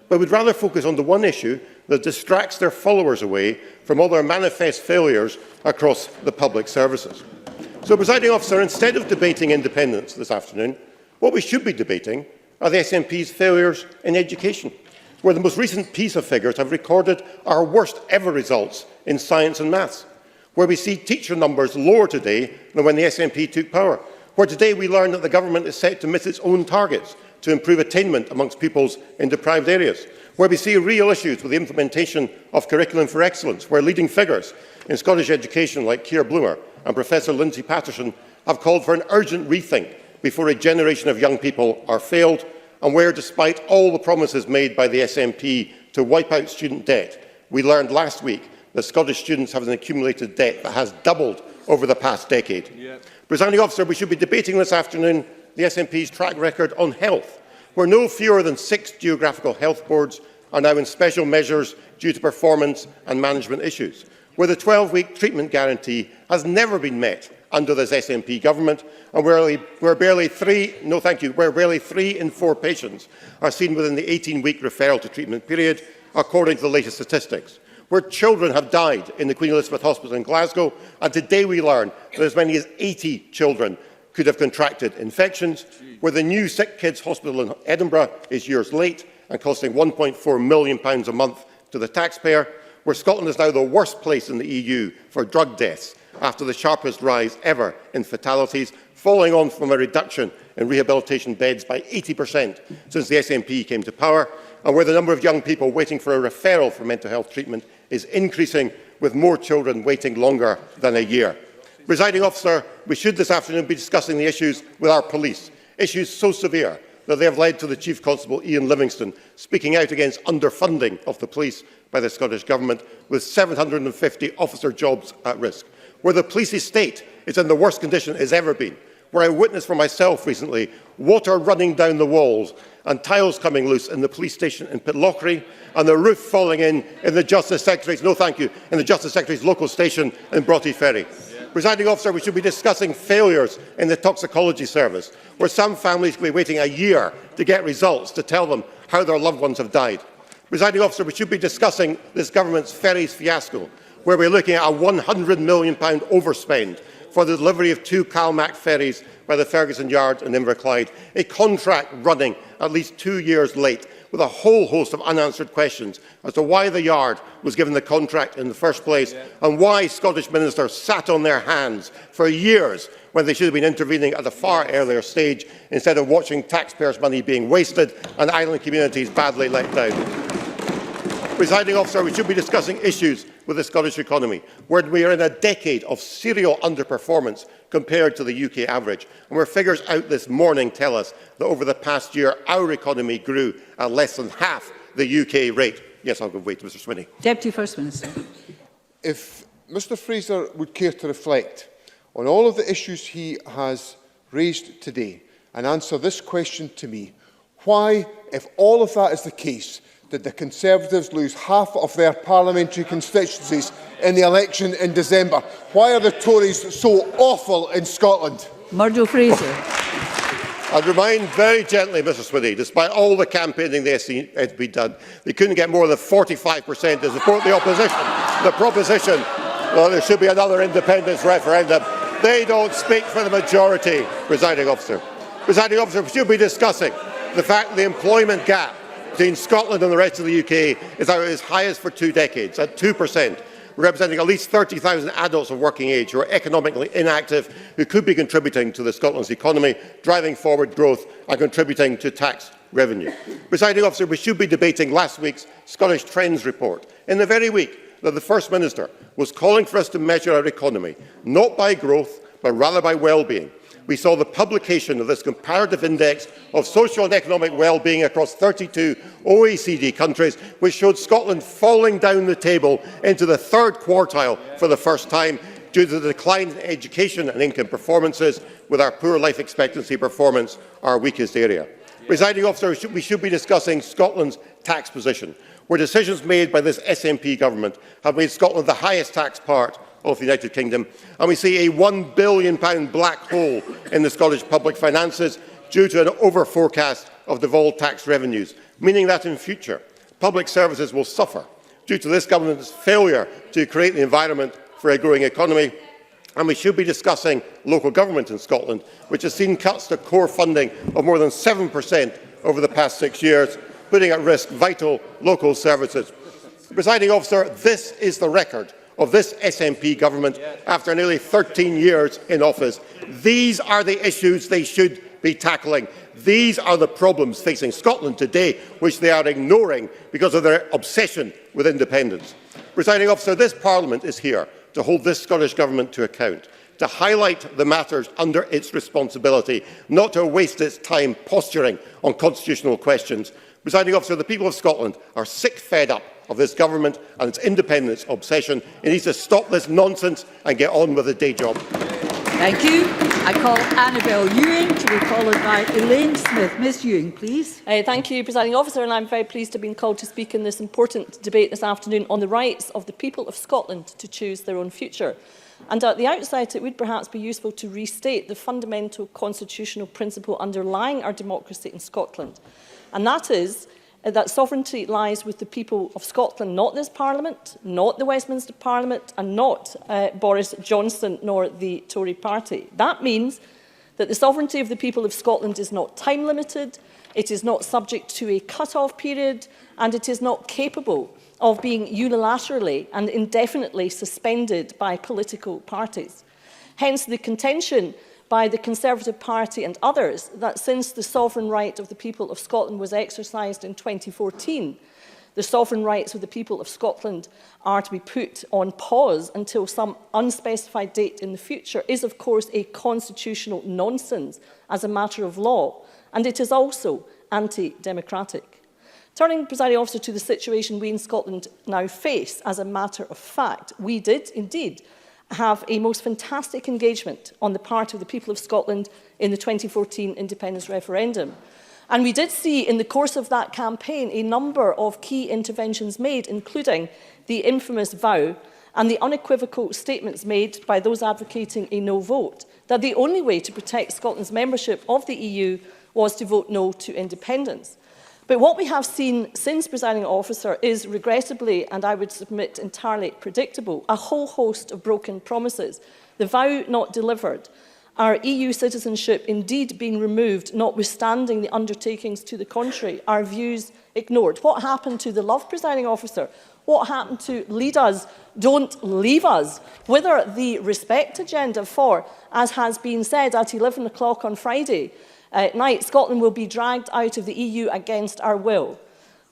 but would rather focus on the one issue that distracts their followers away from all their manifest failures across the public services. So, Presiding Officer, instead of debating independence this afternoon, what we should be debating are the SNP's failures in education, where the most recent PISA figures have recorded our worst ever results in science and maths, where we see teacher numbers lower today than when the SNP took power, where today we learn that the government is set to miss its own targets to improve attainment amongst pupils in deprived areas, where we see real issues with the implementation of curriculum for excellence, where leading figures in Scottish education like Keir Bloomer and Professor Lindsay Patterson have called for an urgent rethink before a generation of young people are failed, and where, despite all the promises made by the SNP to wipe out student debt, we learned last week that Scottish students have an accumulated debt that has doubled over the past decade. Presiding Officer, we should be debating this afternoon the SNP's track record on health, where no fewer than 6 geographical health boards are now in special measures due to performance and management issues, where the 12-week treatment guarantee has never been met under this SNP government, and where barely 3 in 4 patients are seen within the 18-week referral to treatment period, according to the latest statistics, where children have died in the Queen Elizabeth Hospital in Glasgow, and today we learn that as many as 80 children could have contracted infections, where the new Sick Kids Hospital in Edinburgh is years late and costing £1.4 million a month to the taxpayer, where Scotland is now the worst place in the EU for drug deaths after the sharpest rise ever in fatalities, following on from a reduction in rehabilitation beds by 80% since the SNP came to power, and where the number of young people waiting for a referral for mental health treatment is increasing, with more children waiting longer than a year. Presiding Officer, we should this afternoon be discussing the issues with our police, issues so severe that they have led to the Chief Constable Ian Livingston speaking out against underfunding of the police by the Scottish Government, with 750 officer jobs at risk, where the police estate is in the worst condition it has ever been, where I witnessed for myself recently water running down the walls and tiles coming loose in the police station in Pitlochry, and the roof falling in the Justice Secretary's, in the Justice Secretary's local station in Broughty Ferry. Presiding Officer, we should be discussing failures in the toxicology service, where some families will be waiting a year to get results to tell them how their loved ones have died. Presiding Officer, we should be discussing this government's ferries fiasco, where we're looking at a £100 million overspend for the delivery of 2 CalMac ferries by the Ferguson Yard in Inverclyde, a contract running at least 2 years late, with a whole host of unanswered questions as to why the Yard was given the contract in the first place, and why Scottish ministers sat on their hands for years when they should have been intervening at a far earlier stage, instead of watching taxpayers' money being wasted and island communities badly let down. Presiding Officer, we should be discussing issues with the Scottish economy, where we are in a decade of serial underperformance compared to the UK average, and where figures out this morning tell us that over the past year our economy grew at less than half the UK rate. Yes, I'll give way to Mr Swinney. Deputy First Minister. If Mr Fraser would care to reflect on all of the issues he has raised today and answer this question to me: why, if all of that is the case, did the Conservatives lose half of their parliamentary constituencies in the election in December? Why are the Tories so awful in Scotland? Murdo Fraser. I'd remind very gently, Mr Swinney, despite all the campaigning the SNP done, they couldn't get more than 45% to support the opposition. The proposition, well, there should be another independence referendum. They don't speak for the majority, Presiding Officer. Presiding Officer, we should be discussing the fact that the employment gap between Scotland and the rest of the UK is at its highest for 2 decades, at 2%, representing at least 30,000 adults of working age who are economically inactive, who could be contributing to Scotland's economy, driving forward growth and contributing to tax revenue. Presiding Officer, we should be debating last week's Scottish Trends report, in the very week that the First Minister was calling for us to measure our economy, not by growth, but rather by well-being. We saw the publication of this comparative index of social and economic well-being across 32 OECD countries, which showed Scotland falling down the table into the 3rd quartile for the first time due to the decline in education and income performances, with our poor life expectancy performance our weakest area. Presiding Officer, we should be discussing Scotland's tax position, where decisions made by this SNP government have made Scotland the highest tax part of the United Kingdom, and we see a £1 billion black hole in the Scottish public finances due to an over-forecast of devolved tax revenues, meaning that in future public services will suffer due to this government's failure to create the environment for a growing economy. And we should be discussing local government in Scotland, which has seen cuts to core funding of more than 7% over the past 6 years, putting at risk vital local services. Presiding Officer, this is the record of this SNP government after nearly 13 years in office. These are the issues they should be tackling. These are the problems facing Scotland today, which they are ignoring because of their obsession with independence. Presiding Officer, this Parliament is here to hold this Scottish Government to account, to highlight the matters under its responsibility, not to waste its time posturing on constitutional questions. Presiding Officer, the people of Scotland are sick fed up of this government and its independence obsession. It needs to stop this nonsense and get on with the day job. Thank you. I call Annabel Ewing to be followed by Elaine Smith. Ms Ewing, please. Thank you, Presiding Officer, and I'm very pleased to have been called to speak in this important debate this afternoon on the rights of the people of Scotland to choose their own future. And at the outset, it would perhaps be useful to restate the fundamental constitutional principle underlying our democracy in Scotland. And that is that sovereignty lies with the people of Scotland, not this Parliament, not the Westminster Parliament, and not Boris Johnson nor the Tory party. That means that the sovereignty of the people of Scotland is not time-limited, it is not subject to a cut-off period, and it is not capable of being unilaterally and indefinitely suspended by political parties. Hence the contention by the Conservative Party and others that since the sovereign right of the people of Scotland was exercised in 2014, the sovereign rights of the people of Scotland are to be put on pause until some unspecified date in the future is, of course, a constitutional nonsense as a matter of law, and it is also anti-democratic. Turning, Presiding Officer, to the situation we in Scotland now face, as a matter of fact, we did indeed have a most fantastic engagement on the part of the people of Scotland in the 2014 independence referendum. And we did see in the course of that campaign a number of key interventions made, including the infamous vow and the unequivocal statements made by those advocating a no vote, that the only way to protect Scotland's membership of the EU was to vote no to independence. But what we have seen since, Presiding Officer, is regrettably, and I would submit entirely predictable, a whole host of broken promises. The vow not delivered, our EU citizenship indeed being removed, notwithstanding the undertakings to the contrary, our views ignored. What happened to the love, Presiding Officer? What happened to lead us, don't leave us? Whether the respect agenda for, as has been said at 11 o'clock on Friday, night, Scotland will be dragged out of the EU against our will.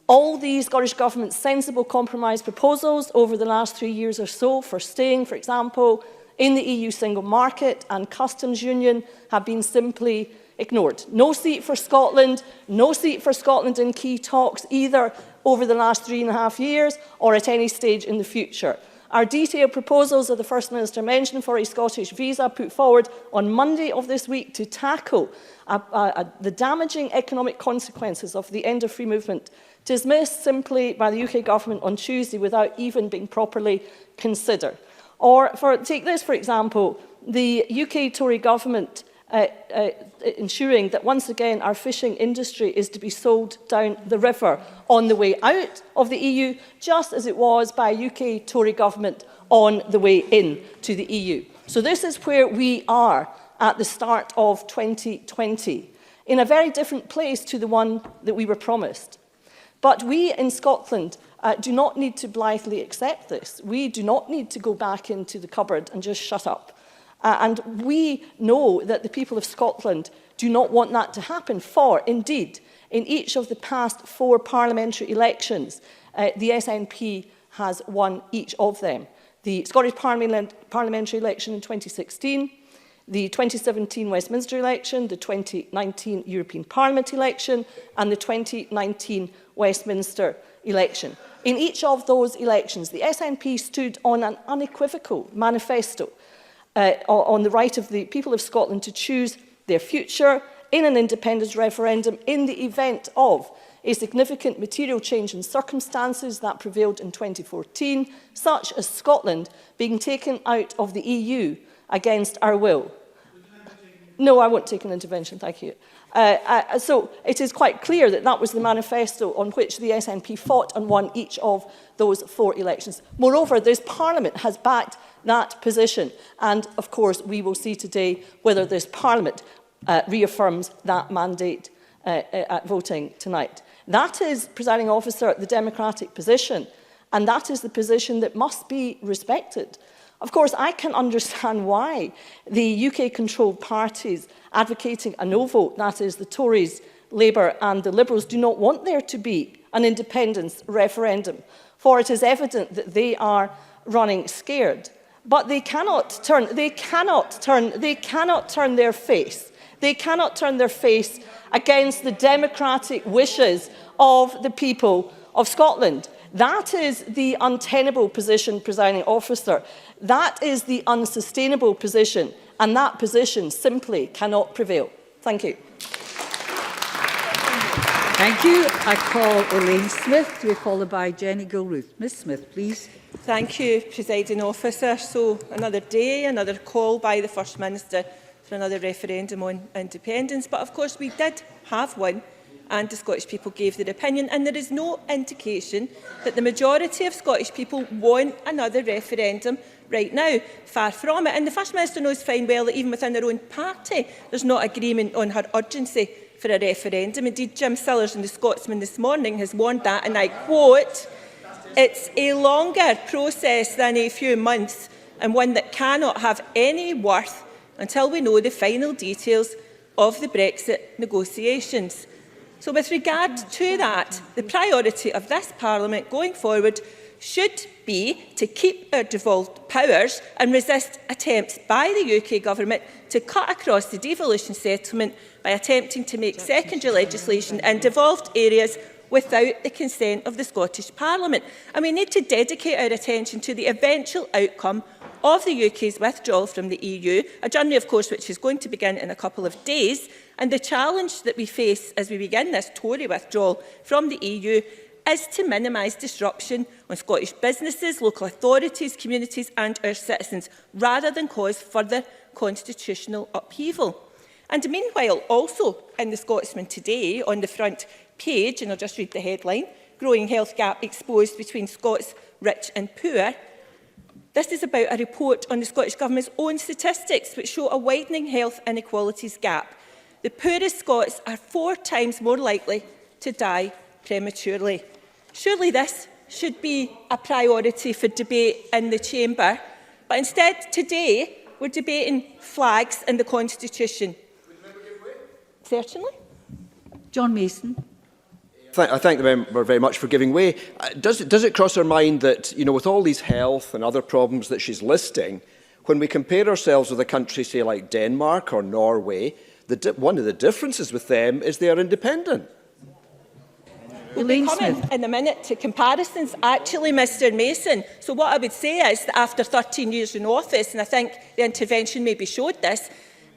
All these Scottish Government's sensible compromise proposals over the last 3 years or so for staying, for example, in the EU single market and customs union have been simply ignored. No seat for Scotland, no seat for Scotland in key talks either over the last 3.5 years or at any stage in the future. Our detailed proposals that the First Minister mentioned for a Scottish visa put forward on Monday of this week to tackle the damaging economic consequences of the end of free movement, dismissed simply by the UK Government on Tuesday without even being properly considered. Or take this, for example, the UK Tory Government ensuring that once again our fishing industry is to be sold down the river on the way out of the EU, just as it was by a UK Tory Government on the way in to the EU. So this is where we are at the start of 2020, in a very different place to the one that we were promised. But we in Scotland do not need to blithely accept this. We do not need to go back into the cupboard and just shut up. And we know that the people of Scotland do not want that to happen, for indeed, in each of the past 4 parliamentary elections, the SNP has won each of them. The Scottish parliamentary election in 2016, the 2017 Westminster election, the 2019 European Parliament election, and the 2019 Westminster election. In each of those elections, the SNP stood on an unequivocal manifesto on the right of the people of Scotland to choose their future in an independence referendum in the event of a significant material change in circumstances that prevailed in 2014, such as Scotland being taken out of the EU against our will. No, I won't take an intervention, thank you. So it is quite clear that that was the manifesto on which the SNP fought and won each of those 4 elections. Moreover, this Parliament has backed that position, and of course we will see today whether this Parliament reaffirms that mandate at voting tonight. That is, Presiding Officer, the democratic position, and that is the position that must be respected. Of course, I can understand why the UK-controlled parties advocating a no vote, that is the Tories, Labour and the Liberals, do not want there to be an independence referendum, for it is evident that they are running scared. But they cannot turn their face. They cannot turn their face against the democratic wishes of the people of Scotland. That is the untenable position, Presiding Officer. That is the unsustainable position, and that position simply cannot prevail. Thank you. Thank you. I call Elaine Smith to be followed by Jenny Gilruth. Ms Smith, please. Thank you, Presiding Officer. So another day, another call by the First Minister for another referendum on independence. But of course we did have one, and the Scottish people gave their opinion, and there is no indication that the majority of Scottish people want another referendum right now. Far from it. And the First Minister knows fine well that even within their own party there's not agreement on her urgency for a referendum. Indeed, Jim Sillars in the Scotsman this morning has warned that, and I quote, "It's a longer process than a few months, and one that cannot have any worth until we know the final details of the Brexit negotiations." So with regard to that, the priority of this Parliament going forward should be to keep our devolved powers and resist attempts by the UK Government to cut across the devolution settlement by attempting to make secondary legislation in devolved areas without the consent of the Scottish Parliament. And we need to dedicate our attention to the eventual outcome of the UK's withdrawal from the EU, a journey, of course, which is going to begin in a couple of days. And the challenge that we face as we begin this Tory withdrawal from the EU is to minimise disruption on Scottish businesses, local authorities, communities and our citizens, rather than cause further constitutional upheaval. And meanwhile, also in the Scotsman today, on the front page, and I'll just read the headline, "Growing Health Gap Exposed Between Scots Rich and Poor." This is about a report on the Scottish Government's own statistics, which show a widening health inequalities gap. The poorest Scots are 4 times more likely to die prematurely. Surely this should be a priority for debate in the Chamber, but instead today we're debating flags and the Constitution. Certainly. John Mason. I thank the member very much for giving way. Does it cross her mind that, with all these health and other problems that she's listing, when we compare ourselves with a country, say, like Denmark or Norway, one of the differences with them is they are independent? We'll be coming in a minute to comparisons, actually, Mr Mason. So what I would say is that after 13 years in office, and I think the intervention maybe showed this,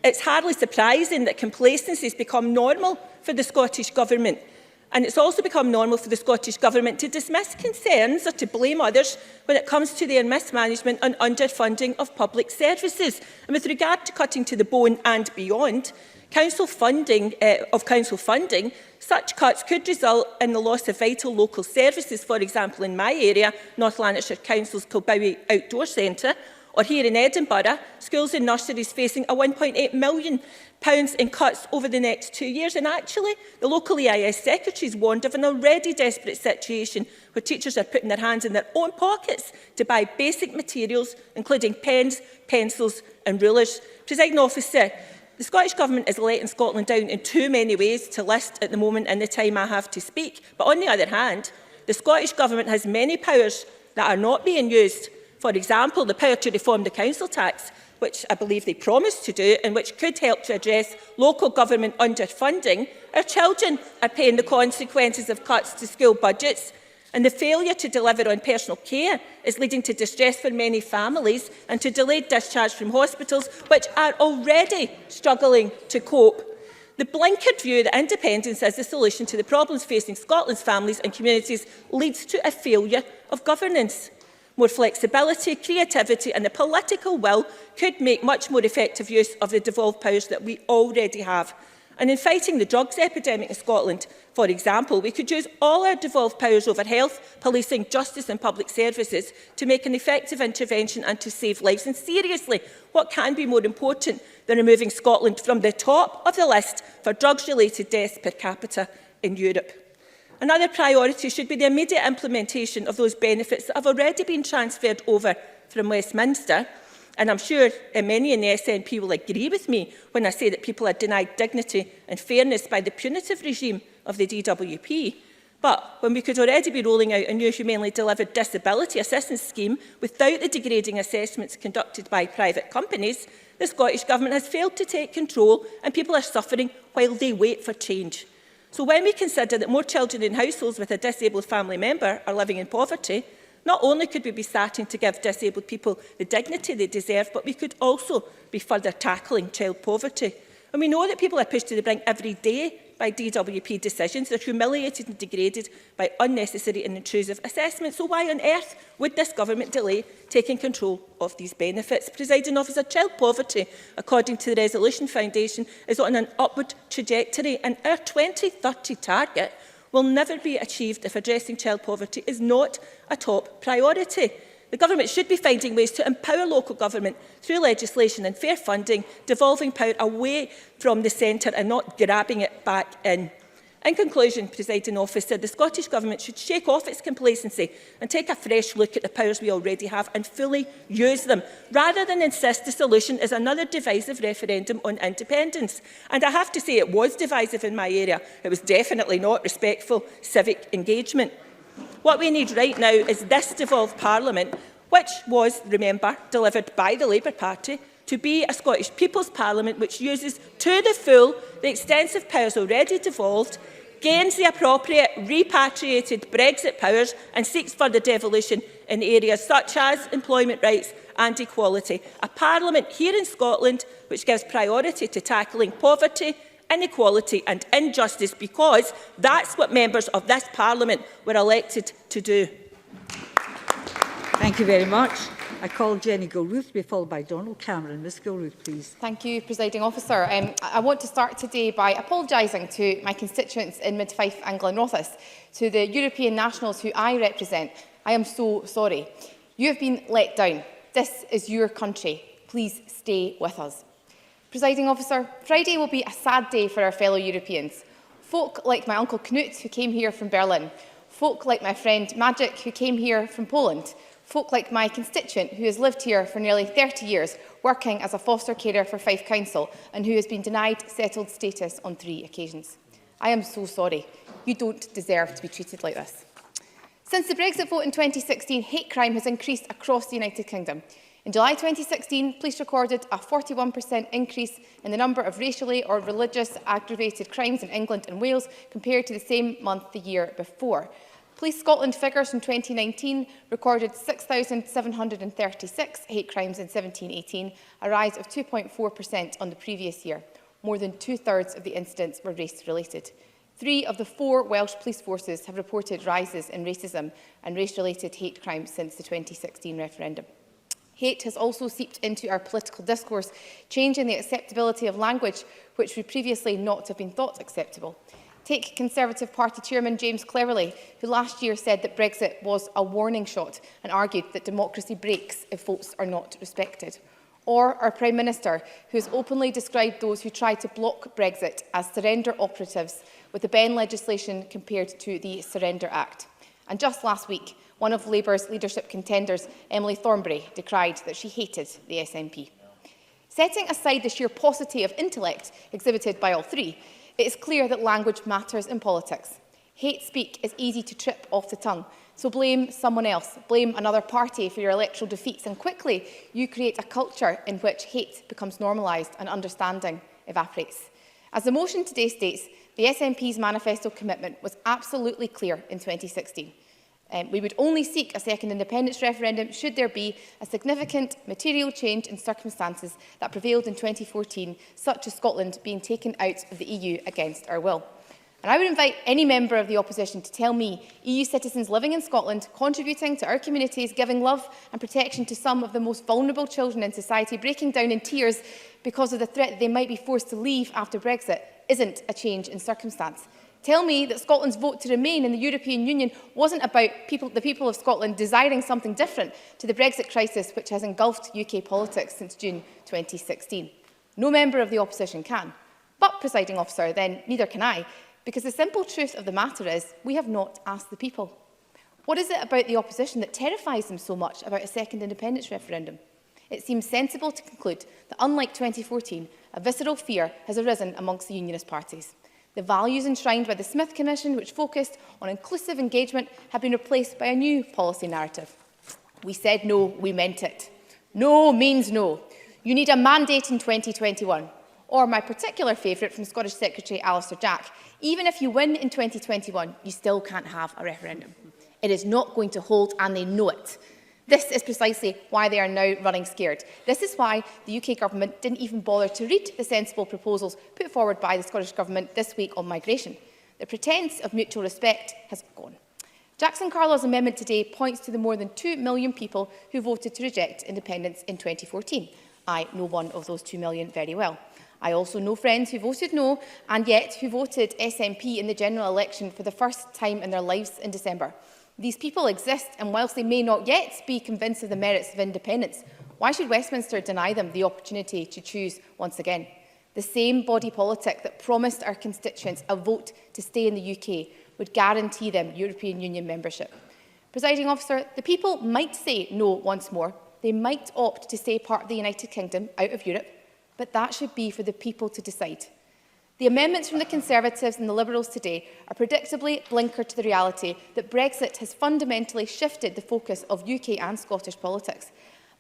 it's hardly surprising that complacency has become normal for the Scottish Government. And it's also become normal for the Scottish Government to dismiss concerns or to blame others when it comes to their mismanagement and underfunding of public services. And with regard to cutting to the bone and beyond, council funding, such cuts could result in the loss of vital local services. For example, in my area, North Lanarkshire Council's Kilbowie Outdoor Centre, or here in Edinburgh, schools and nurseries facing a £1.8 million in cuts over the next 2 years. And actually, the local EIS secretaries warned of an already desperate situation where teachers are putting their hands in their own pockets to buy basic materials, including pens, pencils and rulers. Presiding Officer, the Scottish Government is letting Scotland down in too many ways to list at the moment in the time I have to speak. But on the other hand, the Scottish Government has many powers that are not being used. For example, the power to reform the council tax, which I believe they promised to do and which could help to address local government underfunding. Our children are paying the consequences of cuts to school budgets, and the failure to deliver on personal care is leading to distress for many families and to delayed discharge from hospitals, which are already struggling to cope. The blinkered view that independence is the solution to the problems facing Scotland's families and communities leads to a failure of governance. More flexibility, creativity and the political will could make much more effective use of the devolved powers that we already have. And in fighting the drugs epidemic in Scotland, for example, we could use all our devolved powers over health, policing, justice and public services to make an effective intervention and to save lives. And seriously, what can be more important than removing Scotland from the top of the list for drugs-related deaths per capita in Europe? Another priority should be the immediate implementation of those benefits that have already been transferred over from Westminster. And I'm sure many in the SNP will agree with me when I say that people are denied dignity and fairness by the punitive regime of the DWP. But when we could already be rolling out a new humanely delivered disability assistance scheme without the degrading assessments conducted by private companies, the Scottish Government has failed to take control and people are suffering while they wait for change. So when we consider that more children in households with a disabled family member are living in poverty, not only could we be starting to give disabled people the dignity they deserve, but we could also be further tackling child poverty. And we know that people are pushed to the brink every day by DWP decisions. They're humiliated and degraded by unnecessary and intrusive assessments. So why on earth would this government delay taking control of these benefits? Presiding Officer, child poverty, according to the Resolution Foundation, is on an upward trajectory, and our 2030 target will never be achieved if addressing child poverty is not a top priority. The government should be finding ways to empower local government through legislation and fair funding, devolving power away from the centre and not grabbing it back in. In conclusion, Presiding Officer, the Scottish Government should shake off its complacency and take a fresh look at the powers we already have and fully use them, rather than insist the solution is another divisive referendum on independence. And I have to say it was divisive in my area. It was definitely not respectful civic engagement. What we need right now is this devolved Parliament, which was, remember, delivered by the Labour Party, to be a Scottish People's Parliament which uses to the full the extensive powers already devolved, gains the appropriate repatriated Brexit powers and seeks further devolution in areas such as employment rights and equality. A Parliament here in Scotland which gives priority to tackling poverty, inequality and injustice, because that's what members of this Parliament were elected to do. Thank you very much. I call Jenny Gilruth to be followed by Donald Cameron. Ms Gilruth, please. Thank you, Presiding Officer. I want to start today by apologising to my constituents in Mid-Fife and Glenrothes, to the European nationals who I represent. I am so sorry. You have been let down. This is your country. Please stay with us. Presiding Officer, Friday will be a sad day for our fellow Europeans. Folk like my uncle Knut, who came here from Berlin. Folk like my friend Magic, who came here from Poland. Folk like my constituent, who has lived here for nearly 30 years, working as a foster carer for Fife Council, and who has been denied settled status on 3 occasions. I am so sorry. You don't deserve to be treated like this. Since the Brexit vote in 2016, hate crime has increased across the United Kingdom. In July 2016, police recorded a 41% increase in the number of racially or religious aggravated crimes in England and Wales compared to the same month the year before. Police Scotland figures from 2019 recorded 6,736 hate crimes in 17-18, a rise of 2.4% on the previous year. More than 2/3 of the incidents were race-related. 3 of the 4 Welsh police forces have reported rises in racism and race-related hate crimes since the 2016 referendum. Hate has also seeped into our political discourse, changing the acceptability of language which would previously not have been thought acceptable. Take Conservative Party Chairman James Cleverly, who last year said that Brexit was a warning shot and argued that democracy breaks if votes are not respected. Or our Prime Minister, who has openly described those who tried to block Brexit as surrender operatives, with the Benn legislation compared to the Surrender Act. And just last week, one of Labour's leadership contenders, Emily Thornberry, decried that she hated the SNP. Setting aside the sheer paucity of intellect exhibited by all three, it is clear that language matters in politics. Hate speak is easy to trip off the tongue, so blame someone else, blame another party for your electoral defeats, and quickly you create a culture in which hate becomes normalised and understanding evaporates. As the motion today states, the SNP's manifesto commitment was absolutely clear in 2016. We would only seek a second independence referendum should there be a significant material change in circumstances that prevailed in 2014, such as Scotland being taken out of the EU against our will. And I would invite any member of the opposition to tell me EU citizens living in Scotland, contributing to our communities, giving love and protection to some of the most vulnerable children in society, breaking down in tears because of the threat that they might be forced to leave after Brexit, isn't a change in circumstance. Tell me that Scotland's vote to remain in the European Union wasn't about the people of Scotland desiring something different to the Brexit crisis which has engulfed UK politics since June 2016. No member of the opposition can. But, Presiding Officer, then neither can I, Because the simple truth of the matter is, we have not asked the people. What is it about the opposition that terrifies them so much about a second independence referendum? It seems sensible to conclude that, unlike 2014, a visceral fear has arisen amongst the unionist parties. The values enshrined by the Smith Commission, which focused on inclusive engagement, have been replaced by a new policy narrative. We said no, we meant it. No means no. You need a mandate in 2021. Or my particular favourite from Scottish Secretary Alison, even if you win in 2021, you still can't have a referendum. It is not going to hold, and they know it. This is precisely why they are now running scared. This is why the UK Government didn't even bother to read the sensible proposals put forward by the Scottish Government this week on migration. The pretence of mutual respect has gone. Jackson Carlaw's amendment today points to the more than 2 million people who voted to reject independence in 2014. I know one of those 2 million very well. I also know friends who voted no and yet who voted SNP in the general election for the first time in their lives in December. These people exist, and whilst they may not yet be convinced of the merits of independence, why should Westminster deny them the opportunity to choose once again? The same body politic that promised our constituents a vote to stay in the UK would guarantee them European Union membership. Presiding Officer, the people might say no once more. They might opt to stay part of the United Kingdom out of Europe, but that should be for the people to decide. The amendments from the Conservatives and the Liberals today are predictably blinkered to the reality that Brexit has fundamentally shifted the focus of UK and Scottish politics.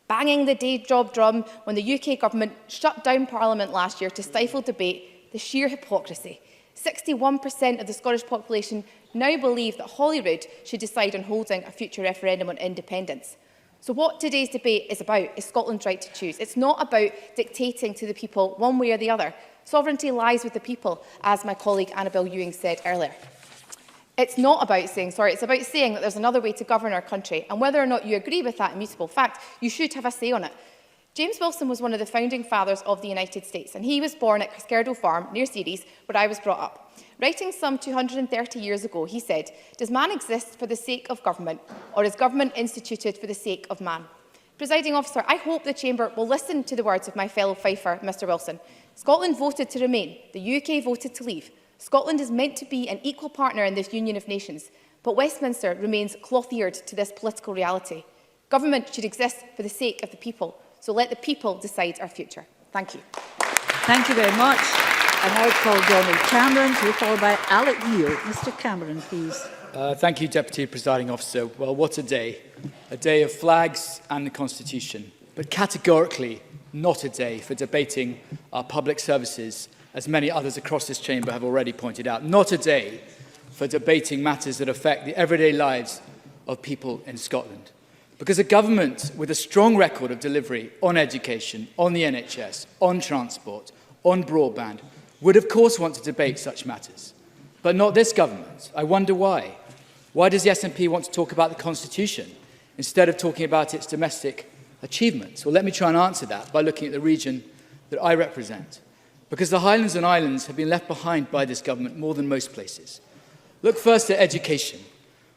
Banging the day job drum when the UK Government shut down Parliament last year to stifle debate, the sheer hypocrisy. 61% of the Scottish population now believe that Holyrood should decide on holding a future referendum on independence. So what today's debate is about is Scotland's right to choose. It's not about dictating to the people one way or the other. Sovereignty lies with the people, as my colleague Annabel Ewing said earlier. It's about saying that there's another way to govern our country, and whether or not you agree with that immutable fact, you should have a say on it. James Wilson was one of the founding fathers of the United States, and he was born at Cascardo Farm, near Ceres, where I was brought up. Writing some 230 years ago, he said, "Does man exist for the sake of government, or is government instituted for the sake of man?" Presiding Officer, I hope the Chamber will listen to the words of my fellow Fifer, Mr Wilson. Scotland voted to remain. The UK voted to leave. Scotland is meant to be an equal partner in this union of nations, but Westminster remains cloth-eared to this political reality. Government should exist for the sake of the people, so let the people decide our future. Thank you. Thank you very much. I now call Donald Cameron to be followed by Alec Neil. Mr Cameron, please. Thank you, Deputy Presiding Officer. Well, what a day. A day of flags and the Constitution, but categorically not a day for debating our public services, as many others across this chamber have already pointed out. Not a day for debating matters that affect the everyday lives of people in Scotland. Because a government with a strong record of delivery on education, on the NHS, on transport, on broadband, would of course want to debate such matters. But not this government. I wonder why. Why does the SNP want to talk about the Constitution instead of talking about its domestic achievements? Well, let me try and answer that by looking at the region that I represent. Because the Highlands and Islands have been left behind by this government more than most places. Look first at education.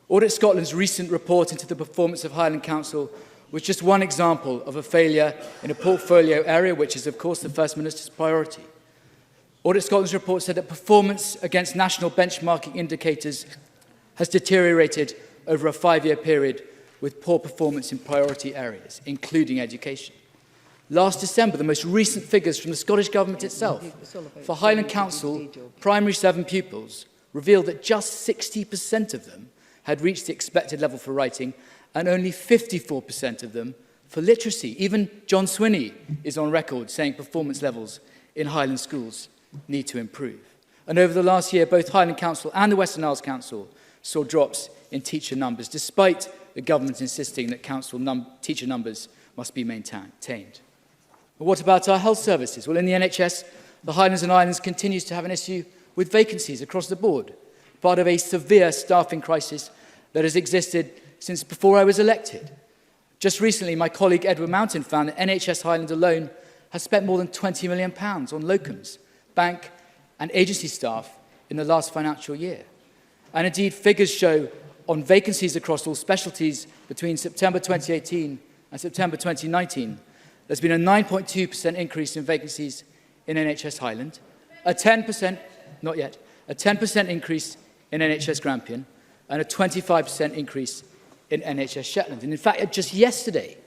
Audit Scotland's recent report into the performance of Highland Council was just one example of a failure in a portfolio area which is, of course, the First Minister's priority. Audit Scotland's report said that performance against national benchmarking indicators has deteriorated over a 5-year period with poor performance in priority areas, including education. Last December, the most recent figures from the Scottish Government itself for Highland Council primary 7 pupils revealed that just 60% of them had reached the expected level for writing and only 54% of them for literacy. Even John Swinney is on record saying performance levels in Highland schools need to improve. And over the last year, both Highland Council and the Western Isles Council saw drops in teacher numbers, despite the government insisting that council teacher numbers must be maintained. But what about our health services? Well, in the NHS, the Highlands and Islands continues to have an issue with vacancies across the board, part of a severe staffing crisis that has existed since before I was elected. Just recently, my colleague Edward Mountain found that NHS Highland alone has spent more than £20 million on locums, bank and agency staff in the last financial year. And indeed, figures show on vacancies across all specialties between September 2018 and September 2019, there's been a 9.2% increase in vacancies in NHS Highland, a 10%, not yet, a a 10% increase in NHS Grampian and a 25% increase in NHS Shetland. And in fact, just yesterday,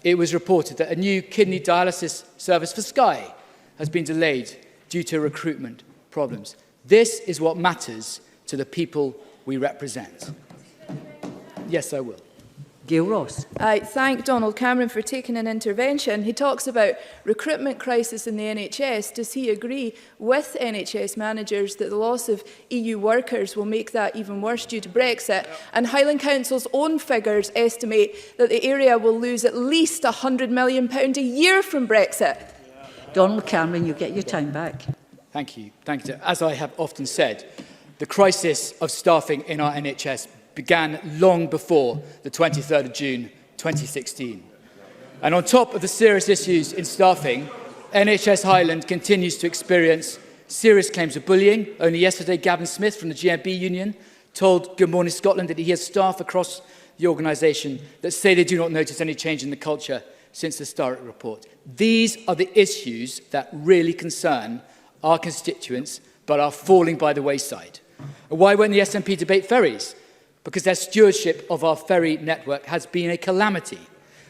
it was reported that a new kidney dialysis service for Skye has been delayed due to recruitment problems. This is what matters to the people we represent. Yes, I will. Gail Ross. I thank Donald Cameron for taking an intervention. He talks about recruitment crisis in the NHS. Does he agree with NHS managers that the loss of EU workers will make that even worse due to Brexit? And Highland Council's own figures estimate that the area will lose at least £100 million a year from Brexit. Donald Cameron, you get your time back. Thank you. Thank you. As I have often said, the crisis of staffing in our NHS began long before the 23rd of June 2016. And on top of the serious issues in staffing, NHS Highland continues to experience serious claims of bullying. Only yesterday, Gavin Smith from the GMB union told Good Morning Scotland that he has staff across the organisation that say they do not notice any change in the culture since the Starrett report. These are the issues that really concern our constituents but are falling by the wayside. And why won't the SNP debate ferries? Because their stewardship of our ferry network has been a calamity.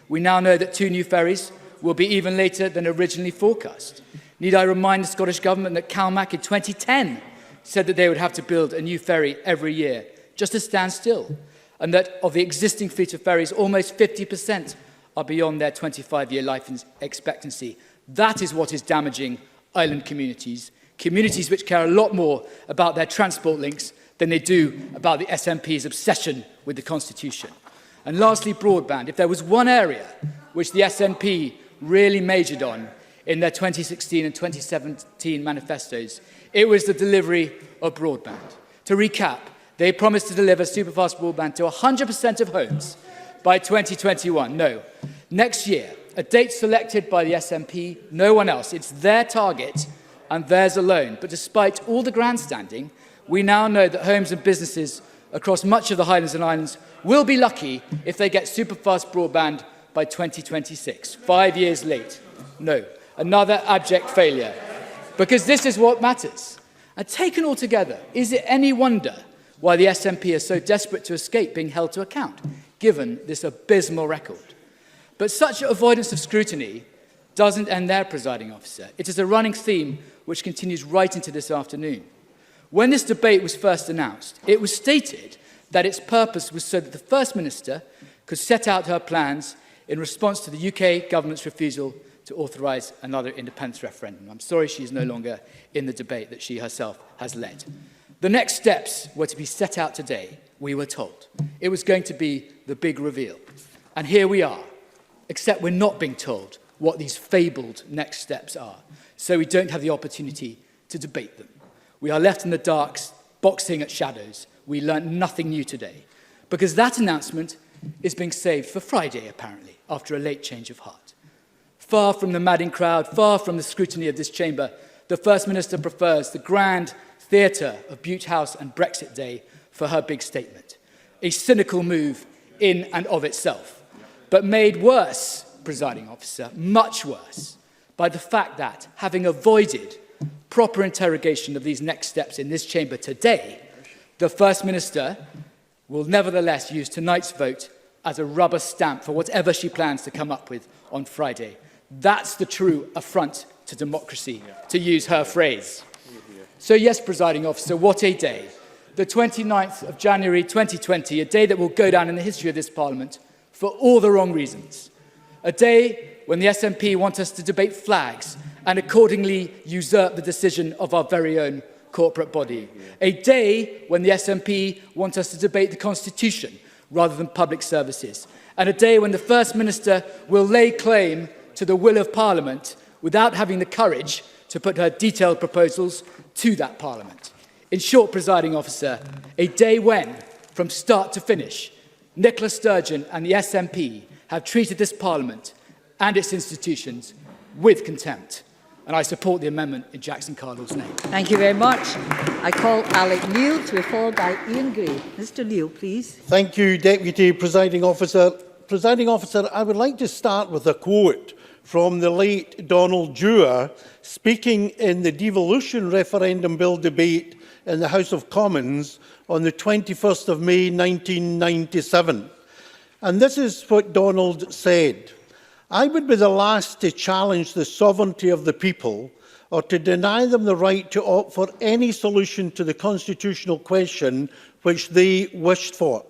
We now know that 2 new ferries will be even later than originally forecast. Need I remind the Scottish Government that CalMac in 2010 said that they would have to build a new ferry every year, just to stand still, and that of the existing fleet of ferries, almost 50% are beyond their 25-year life expectancy. That is what is damaging island communities, communities which care a lot more about their transport links than they do about the SNP's obsession with the Constitution. And lastly, broadband. If there was one area which the SNP really majored on in their 2016 and 2017 manifestos, it was the delivery of broadband. To recap, they promised to deliver superfast broadband to 100% of homes by 2021. No, next year, a date selected by the SNP, no one else. It's their target and theirs alone. But despite all the grandstanding, we now know that homes and businesses across much of the Highlands and Islands will be lucky if they get superfast broadband by 2026, 5 years late. No, another abject failure. Because this is what matters. And taken all together, is it any wonder why the SNP is so desperate to escape being held to account, given this abysmal record? But such avoidance of scrutiny doesn't end there, presiding officer. It is a running theme which continues right into this afternoon. When this debate was first announced, it was stated that its purpose was so that the First Minister could set out her plans in response to the UK government's refusal to authorise another independence referendum. I'm sorry she is no longer in the debate that she herself has led. The next steps were to be set out today, we were told. It was going to be the big reveal. And here we are, except we're not being told what these fabled next steps are, so we don't have the opportunity to debate them. We are left in the dark, boxing at shadows. We learnt nothing new today, because that announcement is being saved for Friday, apparently, after a late change of heart. Far from the madding crowd, far from the scrutiny of this chamber, the First Minister prefers the grand theatre of Bute House and Brexit Day for her big statement. A cynical move in and of itself, but made worse, presiding officer, much worse, by the fact that, having avoided proper interrogation of these next steps in this chamber today, the First Minister will nevertheless use tonight's vote as a rubber stamp for whatever she plans to come up with on Friday. That's the true affront to democracy, to use her phrase. So yes, presiding officer, what a day. The 29th of January 2020, a day that will go down in the history of this Parliament for all the wrong reasons. A day when the SNP want us to debate flags and accordingly usurp the decision of our very own corporate body. A day when the SNP want us to debate the Constitution rather than public services. And a day when the First Minister will lay claim to the will of Parliament without having the courage to put her detailed proposals to that Parliament. In short, presiding officer, a day when, from start to finish, Nicola Sturgeon and the SNP have treated this Parliament and its institutions with contempt. And I support the amendment in Jackson Carlo's name. Thank you very much. I call Alec Neil to be followed by Ian Gray. Mr Neil, please. Thank you, Deputy Presiding Officer. Presiding Officer, I would like to start with a quote from the late Donald Dewar, speaking in the devolution referendum bill debate in the House of Commons on the 21st of May 1997. And this is what Donald said: "I would be the last to challenge the sovereignty of the people or to deny them the right to opt for any solution to the constitutional question which they wished for.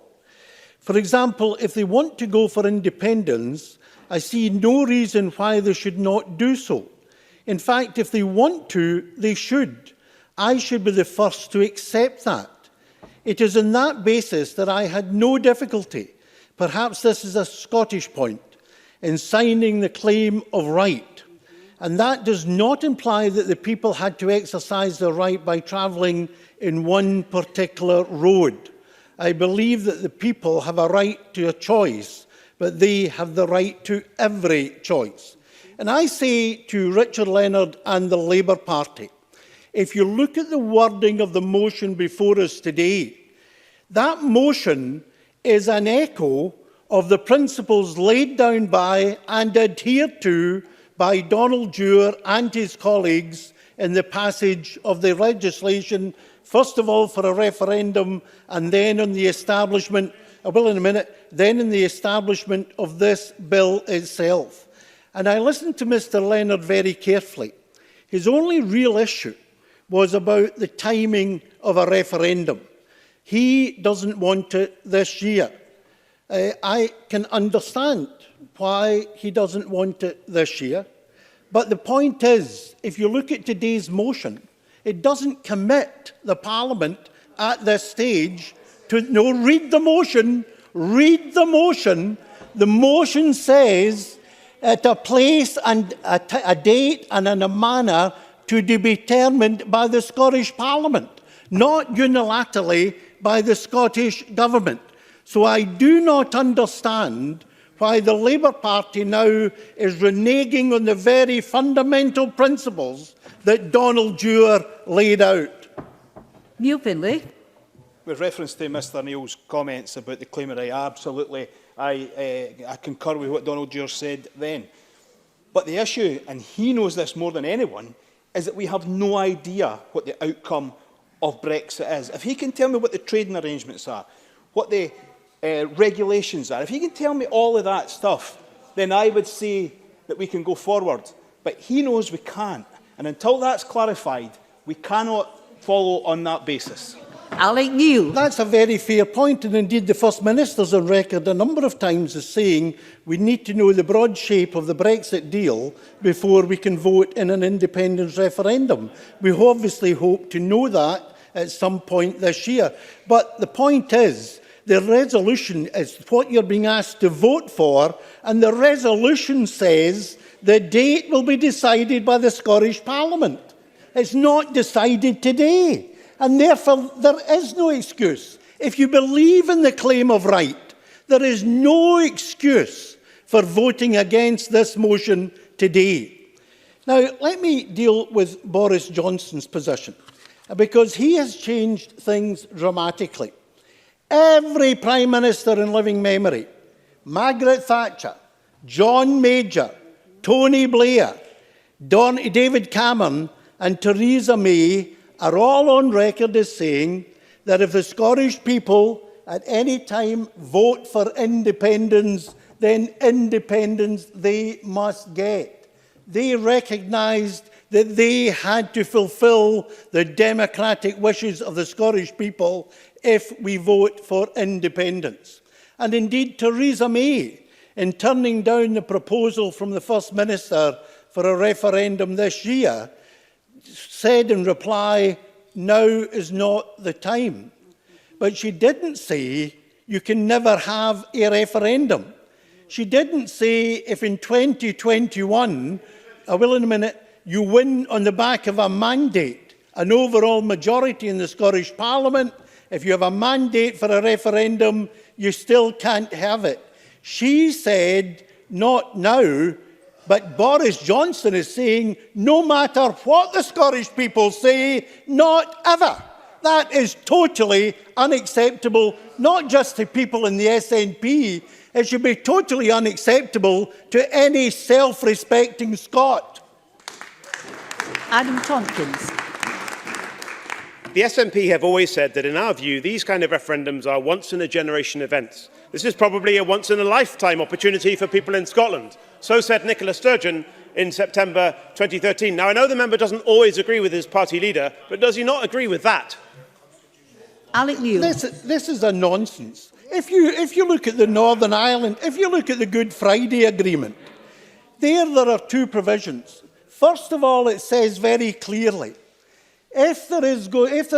For example, if they want to go for independence, I see no reason why they should not do so. In fact, if they want to, they should. I should be the first to accept that. It is on that basis that I had no difficulty, perhaps this is a Scottish point, in signing the claim of right. And that does not imply that the people had to exercise their right by travelling in one particular road. I believe that the people have a right to a choice, but they have the right to every choice." And I say to Richard Leonard and the Labour Party, if you look at the wording of the motion before us today, that motion is an echo of the principles laid down by and adhered to by Donald Dewar and his colleagues in the passage of the legislation, first of all for a referendum and then on the establishment, then in the establishment of this bill itself. And I listened to Mr Leonard very carefully. His only real issue was about the timing of a referendum. He doesn't want it this year. I can understand why he doesn't want it this year. But the point is, if you look at today's motion, it doesn't commit the Parliament at this stage to... No, read the motion. Read the motion. The motion says at a place and a date and in a manner to be determined by the Scottish Parliament, not unilaterally by the Scottish Government. So I do not understand why the Labour Party now is reneging on the very fundamental principles that Donald Dewar laid out. Neil Findlay. With reference to Mr Neil's comments about the claim of right, absolutely, I concur with what Donald Dewar said then. But the issue, and he knows this more than anyone, is that we have no idea what the outcome of Brexit is. If he can tell me what the trading arrangements are, what the regulations are, if he can tell me all of that stuff, then I would say that we can go forward. But he knows we can't. And until that's clarified, we cannot follow on that basis. Alec Neil. That's a very fair point, and indeed the First Minister's on record a number of times as saying we need to know the broad shape of the Brexit deal before we can vote in an independence referendum. We obviously hope to know that at some point this year. But the point is, the resolution is what you're being asked to vote for, and the resolution says the date will be decided by the Scottish Parliament. It's not decided today. And therefore, there is no excuse. If you believe in the claim of right, there is no excuse for voting against this motion today. Now, let me deal with Boris Johnson's position, because he has changed things dramatically. Every Prime Minister in living memory, Margaret Thatcher, John Major, Tony Blair, David Cameron and Theresa May are all on record as saying that if the Scottish people at any time vote for independence, then independence they must get. They recognised that they had to fulfil the democratic wishes of the Scottish people if we vote for independence. And indeed, Theresa May, in turning down the proposal from the First Minister for a referendum this year, said in reply, now is not the time. But she didn't say you can never have a referendum. She didn't say if in 2021, you win on the back of a mandate, an overall majority in the Scottish Parliament, if you have a mandate for a referendum, you still can't have it. She said, not now. But Boris Johnson is saying, no matter what the Scottish people say, not ever. That is totally unacceptable, not just to people in the SNP. It should be totally unacceptable to any self-respecting Scot. Adam Tompkins. The SNP have always said that, in our view, these kind of referendums are once-in-a-generation events. This is probably a once-in-a-lifetime opportunity for people in Scotland. So said Nicola Sturgeon in September 2013. Now, I know the member doesn't always agree with his party leader, but does he not agree with that? This is a nonsense. If you look at the Northern Ireland, if you look at the Good Friday Agreement, there are two provisions. First of all, it says very clearly, if there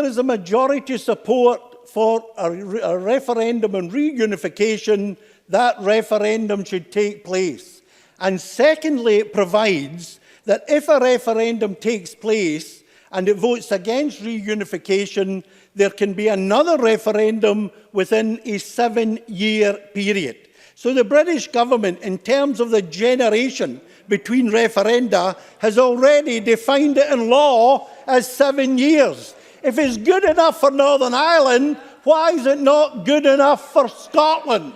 is a majority support for a referendum on reunification, that referendum should take place. And secondly, it provides that if a referendum takes place and it votes against reunification, there can be another referendum within a 7-year period. So the British government, in terms of the generation between referenda, has already defined it in law as 7 years. If it's good enough for Northern Ireland, why is it not good enough for Scotland?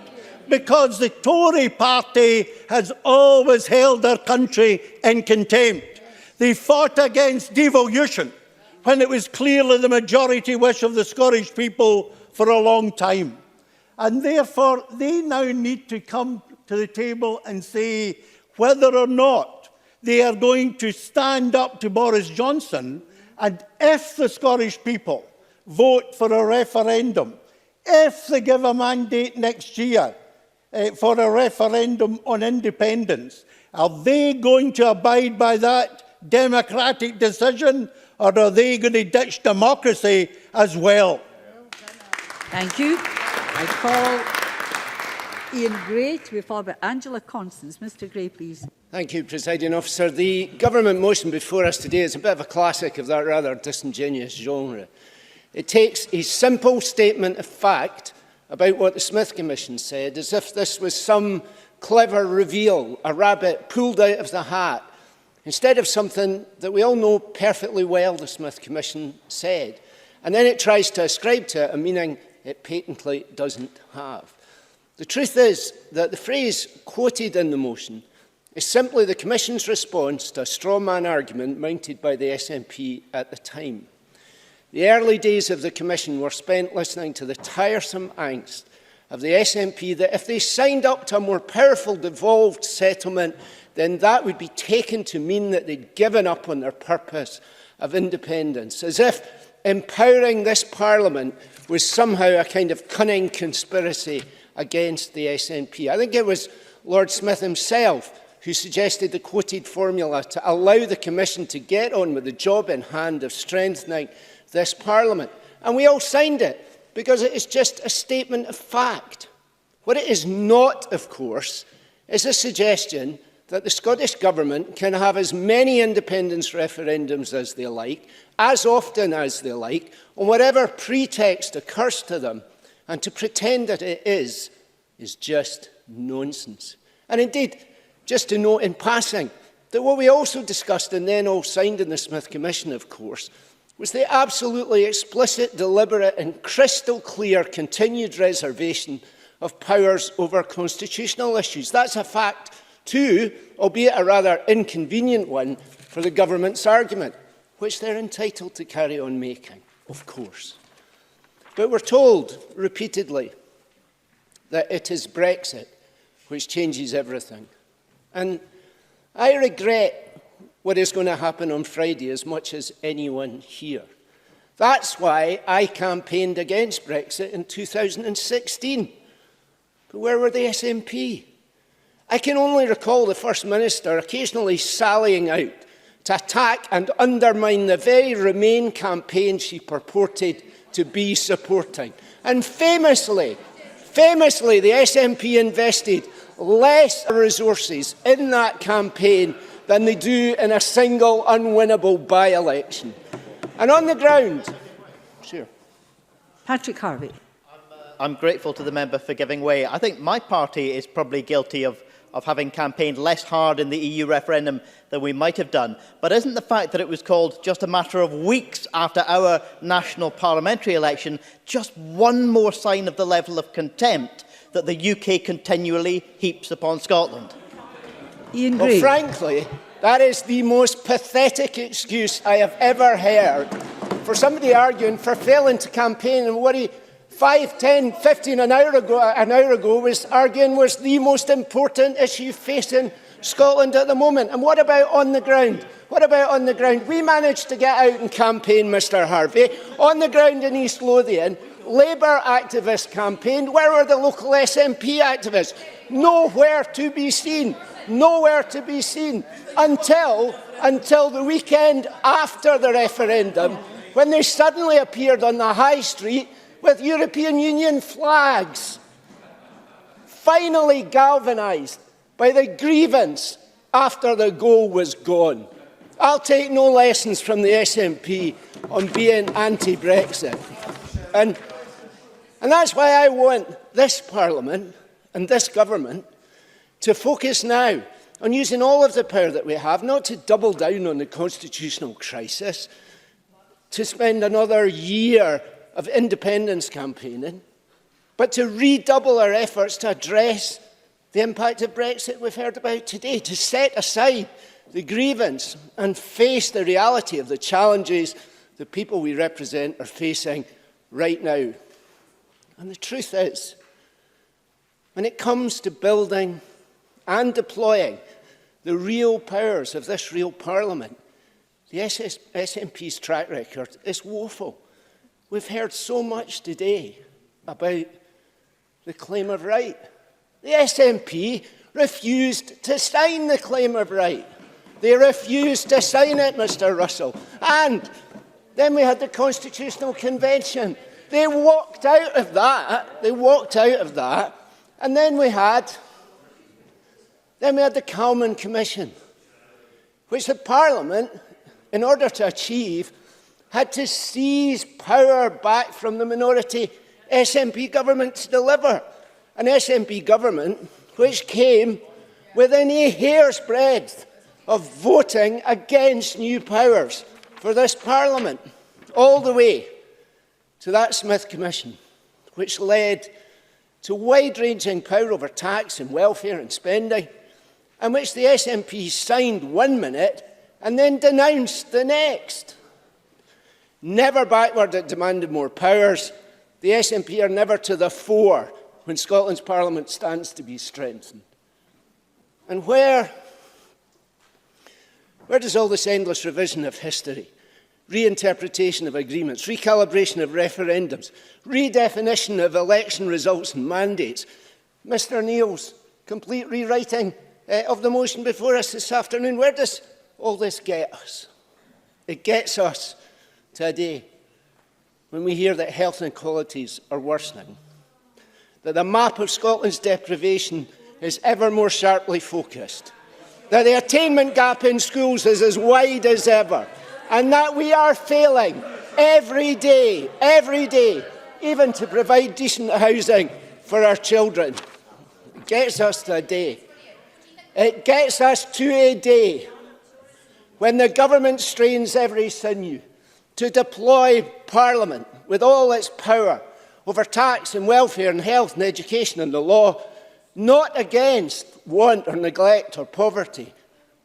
Because the Tory party has always held their country in contempt. They fought against devolution when it was clearly the majority wish of the Scottish people for a long time. And therefore, they now need to come to the table and say whether or not they are going to stand up to Boris Johnson, and if the Scottish people vote for a referendum, if they give a mandate next year for a referendum on independence, are they going to abide by that democratic decision, or are they going to ditch democracy as well? Thank you. I call Ian Gray to be followed by Angela Constance. Mr Gray, please. Thank you, Presiding Officer. The government motion before us today is a bit of a classic of that rather disingenuous genre. It takes a simple statement of fact about what the Smith Commission said as if this was some clever reveal, a rabbit pulled out of the hat, instead of something that we all know perfectly well the Smith Commission said. And then it tries to ascribe to it a meaning it patently doesn't have. The truth is that the phrase quoted in the motion is simply the Commission's response to a straw man argument mounted by the SNP at the time. The early days of the Commission were spent listening to the tiresome angst of the SNP that if they signed up to a more powerful devolved settlement, then that would be taken to mean that they'd given up on their purpose of independence, as if empowering this Parliament was somehow a kind of cunning conspiracy against the SNP. I think it was Lord Smith himself who suggested the quoted formula to allow the Commission to get on with the job in hand of strengthening this Parliament. And we all signed it because it is just a statement of fact. What it is not, of course, is a suggestion that the Scottish Government can have as many independence referendums as they like, as often as they like, on whatever pretext occurs to them, and to pretend that it is just nonsense. And indeed, just to note in passing, that what we also discussed and then all signed in the Smith Commission, of course, was the absolutely explicit, deliberate and crystal clear continued reservation of powers over constitutional issues. That's a fact too, albeit a rather inconvenient one for the government's argument, which they're entitled to carry on making, of course. But we're told repeatedly that it is Brexit which changes everything. And I regret what is going to happen on Friday as much as anyone here. That's why I campaigned against Brexit in 2016. But where were the SNP? I can only recall the First Minister occasionally sallying out to attack and undermine the very Remain campaign she purported to be supporting. And famously, the SNP invested less resources in that campaign than they do in a single unwinnable by-election. And on the ground, sure. Patrick Harvie. I'm grateful to the member for giving way. I think my party is probably guilty of having campaigned less hard in the EU referendum than we might have done. But isn't the fact that it was called just a matter of weeks after our national parliamentary election just one more sign of the level of contempt that the UK continually heaps upon Scotland? Ian Gray. Well, frankly, that is the most pathetic excuse I have ever heard for somebody arguing for failing to campaign and what he 5, 10, 15 an hour ago was arguing was the most important issue facing Scotland at the moment. And what about on the ground? What about on the ground? We managed to get out and campaign, Mr Harvie. On the ground in East Lothian, Labour activists campaigned. Where were the local SNP activists? Nowhere to be seen. Nowhere to be seen until the weekend after the referendum, when they suddenly appeared on the high street with European Union flags, finally galvanised by the grievance after the goal was gone. I'll take no lessons from the SNP on being anti-Brexit. And that's why I want this Parliament and this government to focus now on using all of the power that we have, not to double down on the constitutional crisis, to spend another year of independence campaigning, but to redouble our efforts to address the impact of Brexit we've heard about today, to set aside the grievance and face the reality of the challenges the people we represent are facing right now. And the truth is, when it comes to building and deploying the real powers of this real Parliament, the SNP's track record is woeful. We've heard so much today about the claim of right. The SNP refused to sign the claim of right. They refused to sign it, Mr Russell. And then we had the Constitutional Convention. They walked out of that. They walked out of that. And then we had the Calman Commission, which the Parliament, in order to achieve, had to seize power back from the minority SNP government to deliver. An SNP government which came within a hair's breadth of voting against new powers for this Parliament, all the way to that Smith Commission, which led to wide-ranging power over tax and welfare and spending, and which the SNP signed one minute and then denounced the next. Never backward at demanding more powers, the SNP are never to the fore when Scotland's Parliament stands to be strengthened. And where does all this endless revision of history, reinterpretation of agreements, recalibration of referendums, redefinition of election results and mandates, Mr Neil's complete rewriting of the motion before us this afternoon, where does all this get us? It gets us to a day when we hear that health inequalities are worsening, that the map of Scotland's deprivation is ever more sharply focused, that the attainment gap in schools is as wide as ever, and that we are failing every day, even to provide decent housing for our children. It gets us to a day. It gets us to a day when the government strains every sinew to deploy Parliament with all its power over tax and welfare and health and education and the law, not against want or neglect or poverty,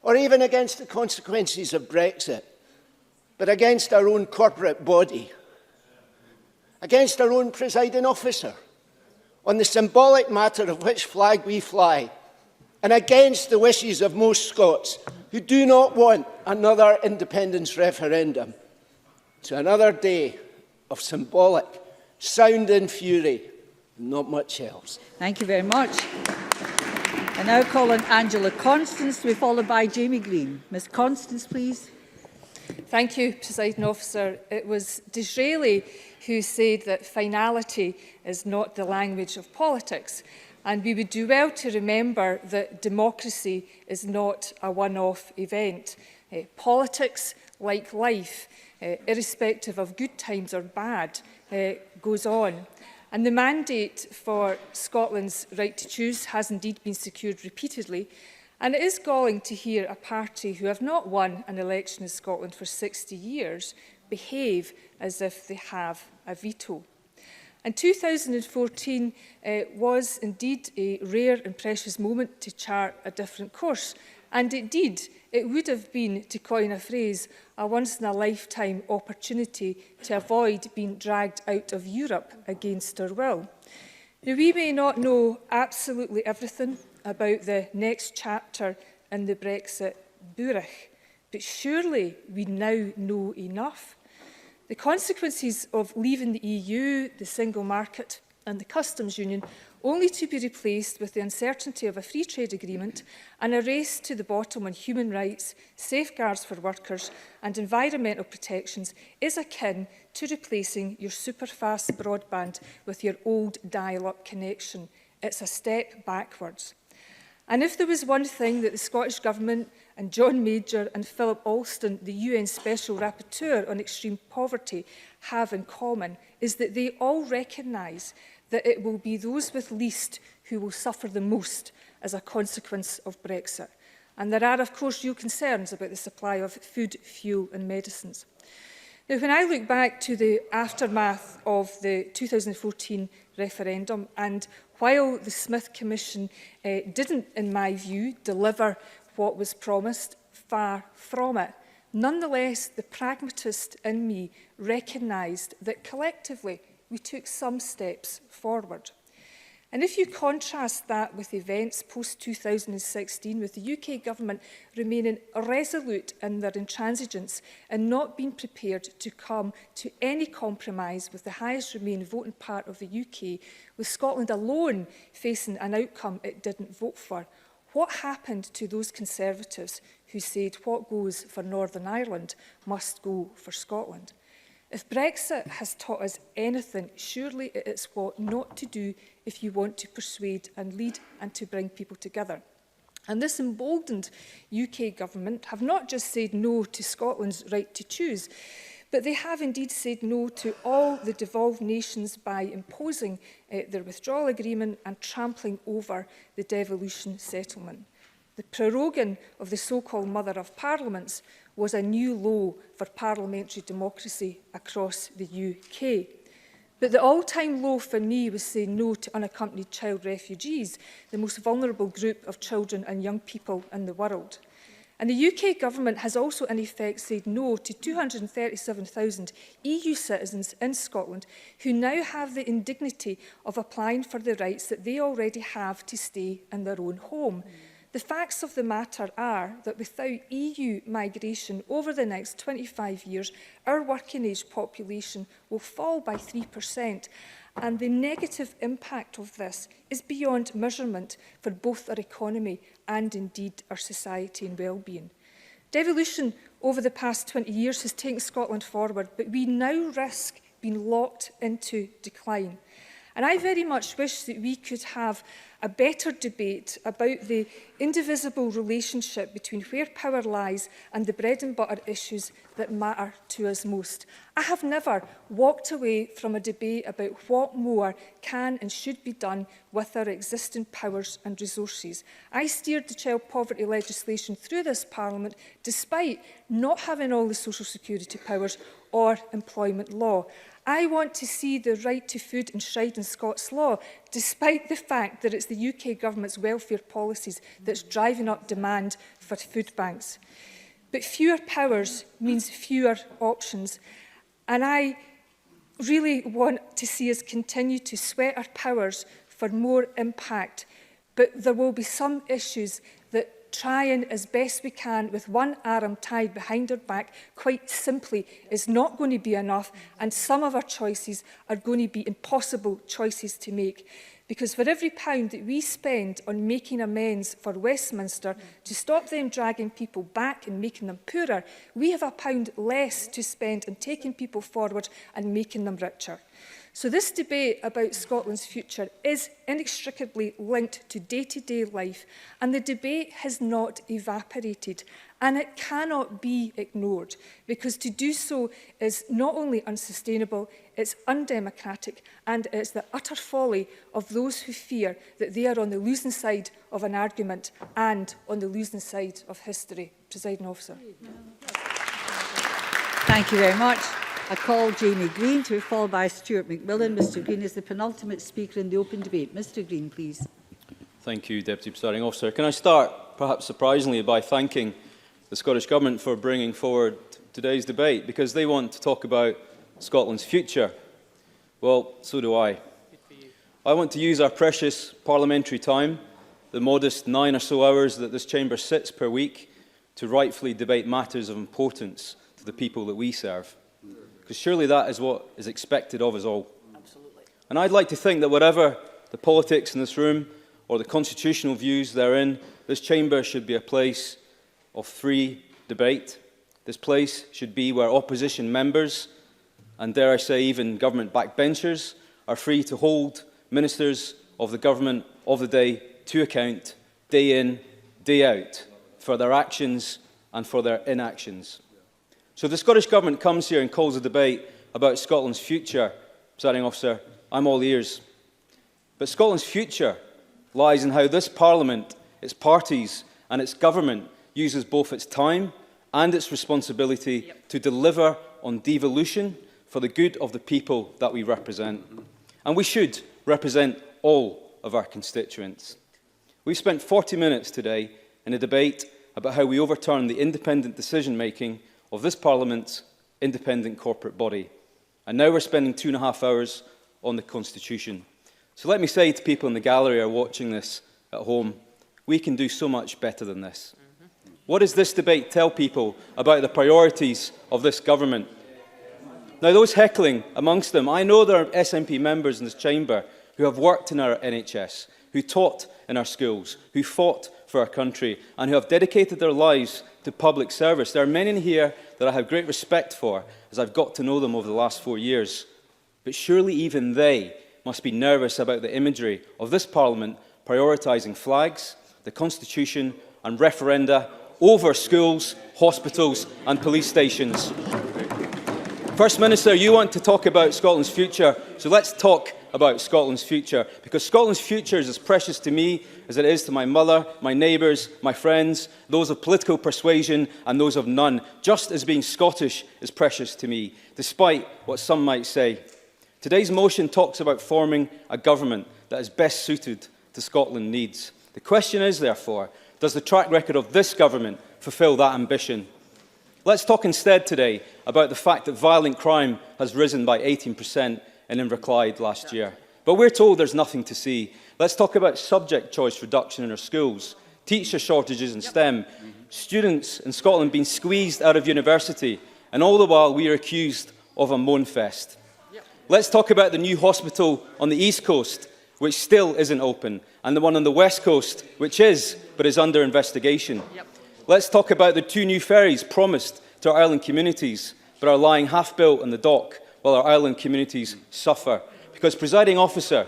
or even against the consequences of Brexit, but against our own corporate body, against our own presiding officer, on the symbolic matter of which flag we fly, and against the wishes of most Scots who do not want another independence referendum, to another day of symbolic sound and fury, and not much else. Thank you very much. I now call on Angela Constance to be followed by Jamie Green. Ms Constance, please. Thank you, Presiding Officer. It was Disraeli who said that finality is not the language of politics. And we would do well to remember that democracy is not a one-off event. Politics, like life, irrespective of good times or bad, goes on. And the mandate for Scotland's right to choose has indeed been secured repeatedly. And it is galling to hear a party who have not won an election in Scotland for 60 years behave as if they have a veto. And 2014 was indeed a rare and precious moment to chart a different course And indeed, it would have been, to coin a phrase, a once-in-a-lifetime opportunity to avoid being dragged out of Europe against our will. Now, we may not know absolutely everything about the next chapter in the Brexit Burech, but surely we now know enough. The consequences of leaving the EU, the single market and the customs union, only to be replaced with the uncertainty of a free trade agreement and a race to the bottom on human rights, safeguards for workers and environmental protections, is akin to replacing your super-fast broadband with your old dial-up connection. It's a step backwards. And if there was one thing that the Scottish Government and John Major and Philip Alston, the UN Special Rapporteur on Extreme Poverty, have in common, is that they all recognise that it will be those with least who will suffer the most as a consequence of Brexit. And there are, of course, real concerns about the supply of food, fuel and medicines. Now, when I look back to the aftermath of the 2014 referendum, and while the Smith Commission didn't, in my view, deliver what was promised, far from it, nonetheless, the pragmatist in me recognised that collectively we took some steps forward. And if you contrast that with events post-2016, with the UK Government remaining resolute in their intransigence and not being prepared to come to any compromise with the highest Remain voting part of the UK, with Scotland alone facing an outcome it didn't vote for, what happened to those Conservatives who said what goes for Northern Ireland must go for Scotland? If Brexit has taught us anything, surely it is what not to do if you want to persuade and lead and to bring people together. And this emboldened UK Government have not just said no to Scotland's right to choose, but they have indeed said no to all the devolved nations by imposing their withdrawal agreement and trampling over the devolution settlement. The proroguing of the so-called Mother of Parliaments was a new low for parliamentary democracy across the UK. But the all-time low for me was saying no to unaccompanied child refugees, the most vulnerable group of children and young people in the world. And the UK Government has also in effect said no to 237,000 EU citizens in Scotland who now have the indignity of applying for the rights that they already have to stay in their own home. The facts of the matter are that without EU migration over the next 25 years, our working age population will fall by 3%, and the negative impact of this is beyond measurement for both our economy and indeed our society and well-being. Devolution over the past 20 years has taken Scotland forward, but we now risk being locked into decline. And I very much wish that we could have a better debate about the indivisible relationship between where power lies and the bread and butter issues that matter to us most. I have never walked away from a debate about what more can and should be done with our existing powers and resources. I steered the child poverty legislation through this Parliament despite not having all the social security powers or employment law. I want to see the right to food enshrined in Scots law, despite the fact that it's the UK Government's welfare policies that's driving up demand for food banks. But fewer powers means fewer options, and I really want to see us continue to sweat our powers for more impact. But there will be some issues that trying as best we can with one arm tied behind our back quite simply is not going to be enough, and some of our choices are going to be impossible choices to make. Because for every pound that we spend on making amends for Westminster to stop them dragging people back and making them poorer, we have a pound less to spend on taking people forward and making them richer. So this debate about Scotland's future is inextricably linked to day-to-day life, and the debate has not evaporated, and it cannot be ignored, because to do so is not only unsustainable, it's undemocratic, and it's the utter folly of those who fear that they are on the losing side of an argument and on the losing side of history. Presiding Officer. Thank you very much. I call Jamie Green to be followed by Stuart McMillan. Mr Green is the penultimate speaker in the open debate. Mr Green, please. Thank you, Deputy Presiding Officer. Can I start perhaps surprisingly, by thanking the Scottish Government for bringing forward today's debate, because they want to talk about Scotland's future. Well, so do I. I want to use our precious parliamentary time, the modest 9 or so hours that this chamber sits per week, to rightfully debate matters of importance to the people that we serve. Because surely that is what is expected of us all. Absolutely. And I'd like to think that whatever the politics in this room or the constitutional views therein, this chamber should be a place of free debate. This place should be where opposition members, and dare I say even government backbenchers, are free to hold ministers of the government of the day to account, day in, day out, for their actions and for their inactions. So if the Scottish Government comes here and calls a debate about Scotland's future, Presiding Officer, I'm all ears. But Scotland's future lies in how this Parliament, its parties and its government uses both its time and its responsibility to deliver on devolution for the good of the people that we represent. And we should represent all of our constituents. We've spent 40 minutes today in a debate about how we overturn the independent decision-making of this Parliament's independent corporate body. And now we're spending 2.5 hours on the Constitution. So let me say to people in the gallery who are watching this at home, we can do so much better than this. What does this debate tell people about the priorities of this government? Now, those heckling amongst them, I know there are SNP members in this chamber who have worked in our NHS, who taught in our schools, who fought for our country, and who have dedicated their lives to public service. There are many in here that I have great respect for, as I've got to know them over the last 4 years. But surely even they must be nervous about the imagery of this Parliament prioritising flags, the Constitution and referenda over schools, hospitals and police stations. First Minister, you want to talk about Scotland's future, so let's talk about Scotland's future, because Scotland's future is as precious to me as it is to my mother, my neighbours, my friends, those of political persuasion and those of none, just as being Scottish is precious to me, despite what some might say. Today's motion talks about forming a government that is best suited to Scotland's needs. The question is, therefore, does the track record of this government fulfil that ambition? Let's talk instead today about the fact that violent crime has risen by 18% in Inverclyde last year. But we're told there's nothing to see. Let's talk about subject choice reduction in our schools, teacher shortages in STEM, students in Scotland being squeezed out of university, and all the while we are accused of a moan fest. Let's talk about the new hospital on the East Coast, which still isn't open, and the one on the West Coast, which is, but is under investigation. Let's talk about the 2 new ferries promised to our island communities, but are lying half-built on the dock while our island communities suffer. Because, Presiding Officer,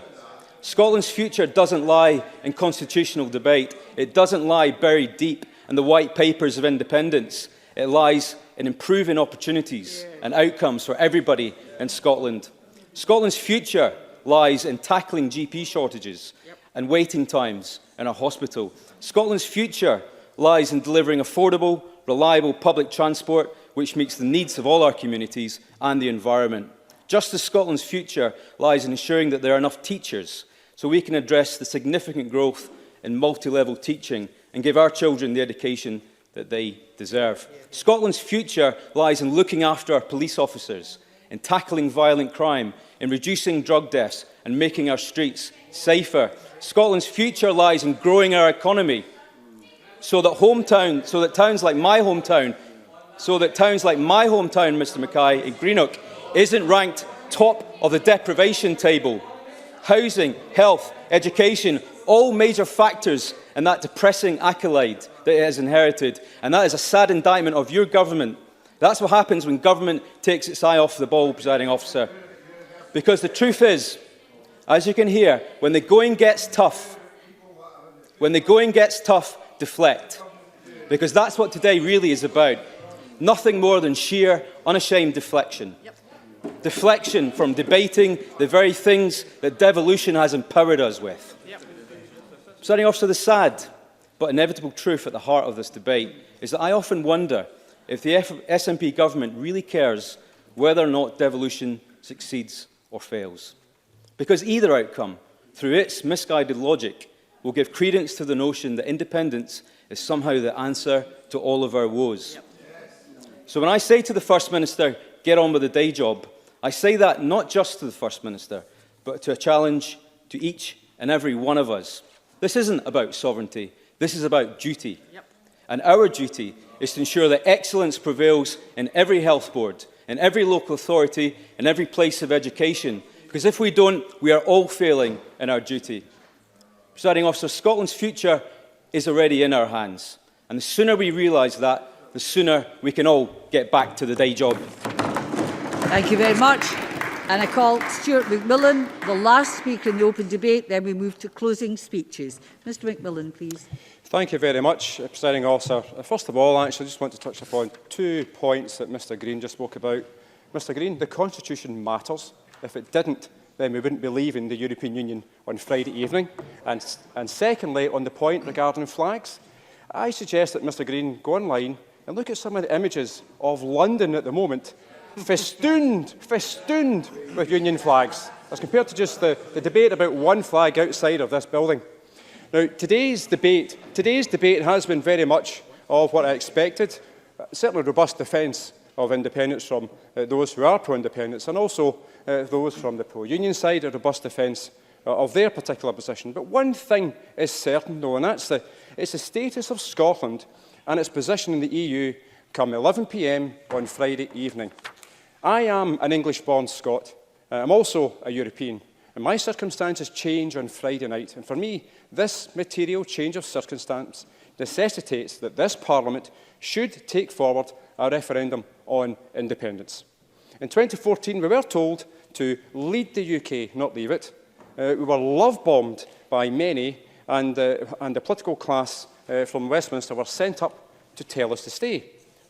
Scotland's future doesn't lie in constitutional debate. It doesn't lie buried deep in the white papers of independence. It lies in improving opportunities and outcomes for everybody in Scotland. Scotland's future lies in tackling GP shortages and waiting times in our hospital. Scotland's future lies in delivering affordable, reliable public transport which meets the needs of all our communities and the environment. Just as Scotland's future lies in ensuring that there are enough teachers so we can address the significant growth in multi-level teaching and give our children the education that they deserve. Scotland's future lies in looking after our police officers, in tackling violent crime, in reducing drug deaths and making our streets safer. Scotland's future lies in growing our economy so that towns like my hometown, Mr Mackay, in Greenock, isn't ranked top of the deprivation table. Housing, health, education, all major factors in that depressing accolade that it has inherited. And that is a sad indictment of your government. That's what happens when government takes its eye off the ball, Presiding Officer. Because the truth is, as you can hear, when the going gets tough, deflect. Because that's what today really is about. Nothing more than sheer, unashamed deflection. Deflection from debating the very things that devolution has empowered us with. Presiding Officer, the sad but inevitable truth at the heart of this debate is that I often wonder if the SNP government really cares whether or not devolution succeeds or fails. Because either outcome, through its misguided logic, will give credence to the notion that independence is somehow the answer to all of our woes. So when I say to the First Minister, get on with the day job, I say that not just to the First Minister, but to a challenge to each and every one of us. This isn't about sovereignty, this is about duty. And our duty is to ensure that excellence prevails in every health board, in every local authority, in every place of education. Because if we don't, we are all failing in our duty. Presiding Officer, Scotland's future is already in our hands. And the sooner we realise that, the sooner we can all get back to the day job. Thank you very much. And I call Stuart McMillan, the last speaker in the open debate. Then we move to closing speeches. Mr McMillan, please. Thank you very much, Presiding Officer. First of all, actually, I just want to touch upon 2 points that Mr Green just spoke about. Mr Green, the Constitution matters. If it didn't, then we wouldn't be leaving the European Union on Friday evening. And secondly, on the point regarding flags, I suggest that Mr Green go online and look at some of the images of London at the moment, festooned with Union flags, as compared to just the debate about one flag outside of this building. Now, today's debate has been very much of what I expected, certainly robust defence of independence from those who are pro-independence, and also those from the pro-union side, a robust defence of their particular position. But one thing is certain, though, and that's it's the status of Scotland and its position in the EU come 11 p.m. on Friday evening. I am an English-born Scot. I'm also a European. And my circumstances change on Friday night. And for me, this material change of circumstance necessitates that this Parliament should take forward a referendum on independence. In 2014, we were told to lead the UK, not leave it. We were love-bombed by many, and the political class from Westminster were sent up to tell us to stay.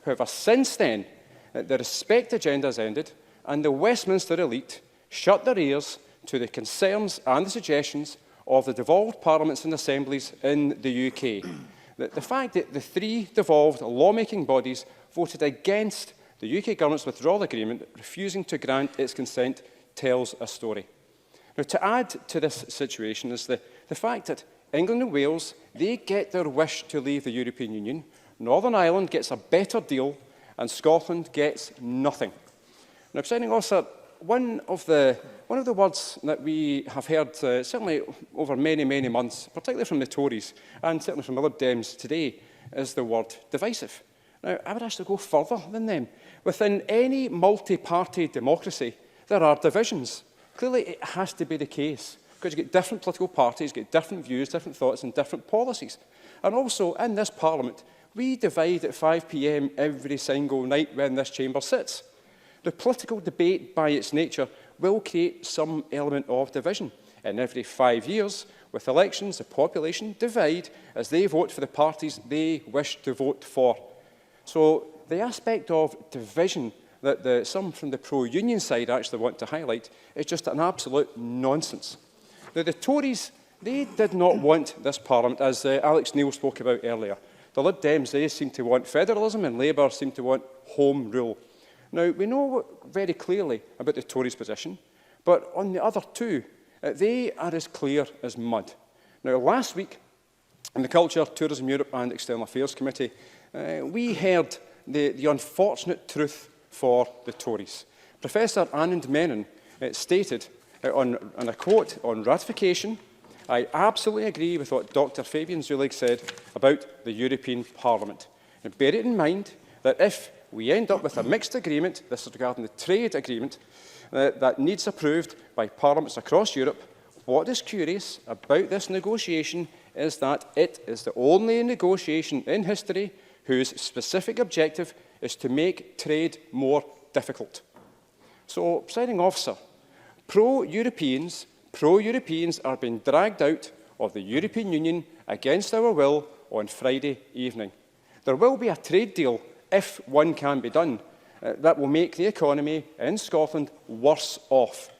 However, since then, the respect agenda has ended, and the Westminster elite shut their ears to the concerns and the suggestions of the devolved parliaments and assemblies in the UK. The fact that the 3 devolved lawmaking bodies voted against the UK government's withdrawal agreement, refusing to grant its consent, tells a story. Now, to add to this situation is the fact that England and Wales, they get their wish to leave the European Union, Northern Ireland gets a better deal, and Scotland gets nothing. Now, Presiding Officer, one of the words that we have heard certainly over many, many months, particularly from the Tories and certainly from the Lib Dems today, is the word divisive. Now, I would actually go further than them. Within any multi-party democracy, there are divisions. Clearly, it has to be the case, because you get different political parties, you get different views, different thoughts and different policies. And also, in this Parliament, we divide at 5 p.m. every single night when this chamber sits. The political debate, by its nature, will create some element of division. And every 5 years, with elections, the population divide as they vote for the parties they wish to vote for. So the aspect of division that some from the pro-union side actually want to highlight is just an absolute nonsense. Now, the Tories, they did not want this Parliament, as Alex Neil spoke about earlier. The Lib Dems, they seem to want federalism, and Labour seem to want home rule. Now, we know very clearly about the Tories' position, but on the other 2, they are as clear as mud. Now, last week, in the Culture, Tourism Europe and External Affairs Committee, we heard the unfortunate truth for the Tories. Professor Anand Menon stated, and I quote, "On ratification, I absolutely agree with what Dr Fabian Zulig said about the European Parliament. And bear it in mind that if we end up with a mixed agreement, this is regarding the trade agreement, that needs approved by parliaments across Europe, what is curious about this negotiation is that it is the only negotiation in history whose specific objective is to make trade more difficult." So, Presiding Officer, pro-Europeans are being dragged out of the European Union against our will on Friday evening. There will be a trade deal, if one can be done, that will make the economy in Scotland worse off.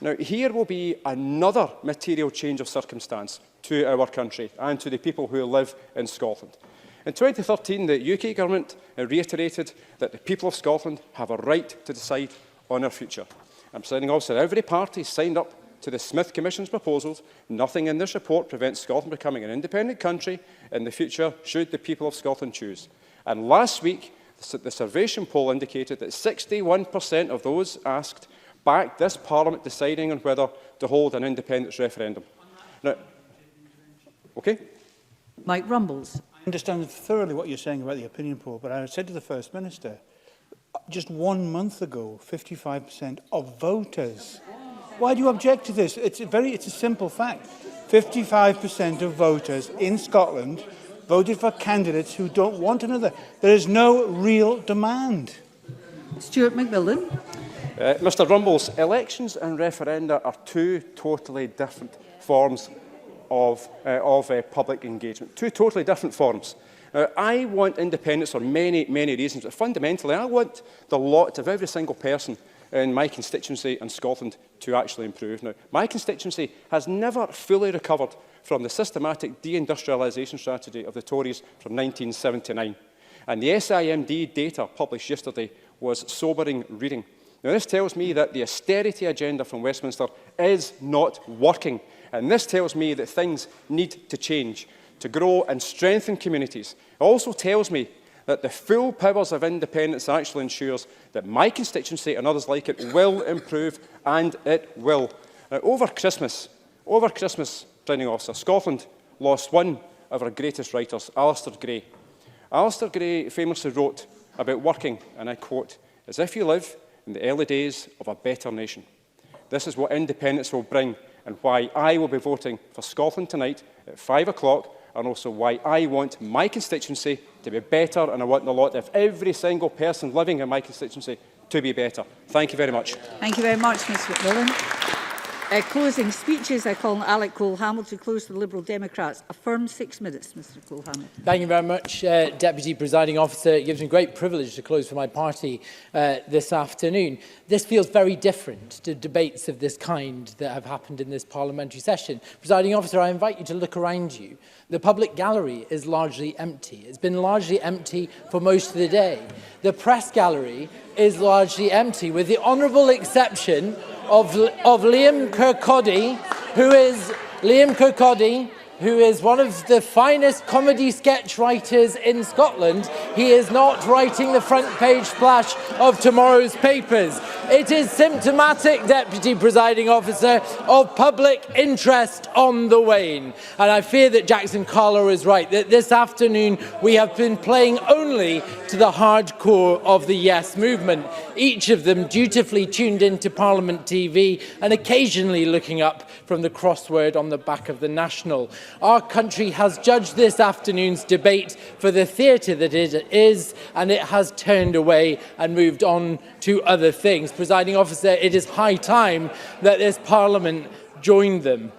Now, here will be another material change of circumstance to our country and to the people who live in Scotland. In 2013, the UK government reiterated that the people of Scotland have a right to decide on our future. And, Presiding Officer, every party signed up to the Smith Commission's proposals, nothing in this report prevents Scotland becoming an independent country in the future, should the people of Scotland choose. And last week, the Survation poll indicated that 61% of those asked backed this Parliament deciding on whether to hold an independence referendum. Now, okay? Mike Rumbles. I understand thoroughly what you're saying about the opinion poll, but I said to the First Minister, just 1 month ago, 55% of voters. Why do you object to this? It's a simple fact. 55% of voters in Scotland voted for candidates who don't want another. There is no real demand. Stuart McMillan. Mr Rumbles, elections and referenda are two totally different forms of public engagement. Two totally different forms. I want independence for many, many reasons, but fundamentally I want the lot of every single person in my constituency and Scotland to actually improve. Now, my constituency has never fully recovered from the systematic deindustrialisation strategy of the Tories from 1979. And the SIMD data published yesterday was sobering reading. Now, this tells me that the austerity agenda from Westminster is not working. And this tells me that things need to change to grow and strengthen communities. It also tells me that the full powers of independence actually ensures that my constituency and others like it will improve, and it will. Now, over Christmas, Presiding Officer, Scotland lost one of our greatest writers, Alistair Gray. Alistair Gray famously wrote about working, and I quote, "as if you live in the early days of a better nation." This is what independence will bring, and why I will be voting for Scotland tonight at 5 o'clock, and also why I want my constituency to be better, and I want the lot of every single person living in my constituency to be better. Thank you very much. Thank you very much, Mr McMillan. Closing speeches. I call on Alec Cole-Hamilton to close the Liberal Democrats. A firm 6 minutes, Mr Cole-Hamilton. Thank you very much, Deputy Presiding Officer. It gives me great privilege to close for my party this afternoon. This feels very different to debates of this kind that have happened in this parliamentary session. Presiding Officer, I invite you to look around you. The public gallery is largely empty. It's been largely empty for most of the day. The press gallery is largely empty, with the honourable exception of Liam Kirkcaldy, who is one of the finest comedy sketch writers in Scotland. He is not writing the front page splash of tomorrow's papers. It is symptomatic, Deputy Presiding Officer, of public interest on the wane. And I fear that Jackson Carlo is right, that this afternoon we have been playing only to the hardcore of the Yes movement, each of them dutifully tuned into Parliament TV and occasionally looking up from the crossword on the back of the National. Our country has judged this afternoon's debate for the theatre that it is, and it has turned away and moved on to other things. Presiding Officer, it is high time that this Parliament joined them.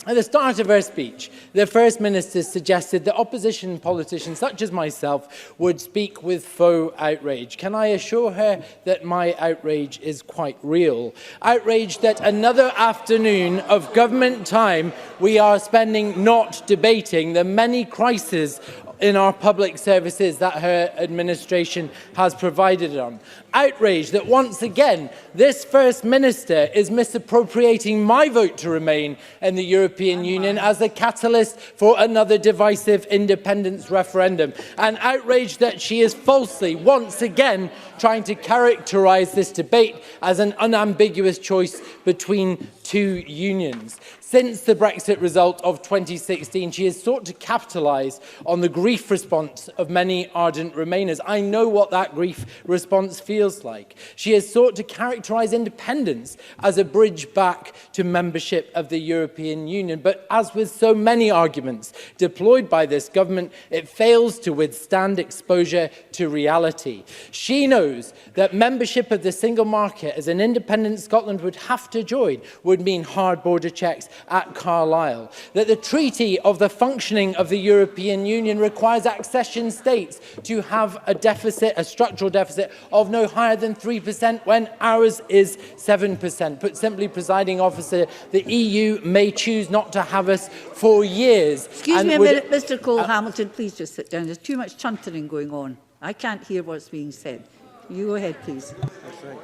At the start of her speech, the First Minister suggested that opposition politicians such as myself would speak with faux outrage. Can I assure her that my outrage is quite real? Outrage that another afternoon of government time we are spending not debating the many crises in our public services that her administration has provided on. Outrage that once again this First Minister is misappropriating my vote to remain in the European Union as a catalyst for another divisive independence referendum. And outrage that she is falsely once again trying to characterise this debate as an unambiguous choice between two unions. Since the Brexit result of 2016, she has sought to capitalise on the grief response of many ardent Remainers. I know what that grief response feels like. She has sought to characterise independence as a bridge back to membership of the European Union. But as with so many arguments deployed by this government, it fails to withstand exposure to reality. She knows that membership of the single market, as an independent Scotland would have to join, would mean hard border checks at Carlisle, that the treaty of the functioning of the European Union requires accession states to have a deficit, a structural deficit of no higher than 3% when ours is 7%. Put simply, Presiding Officer, the EU may choose not to have us for years. Excuse me a minute, Mr Cole-Hamilton, please just sit down. There's too much chuntering going on. I can't hear what's being said. You go ahead, please. That's right.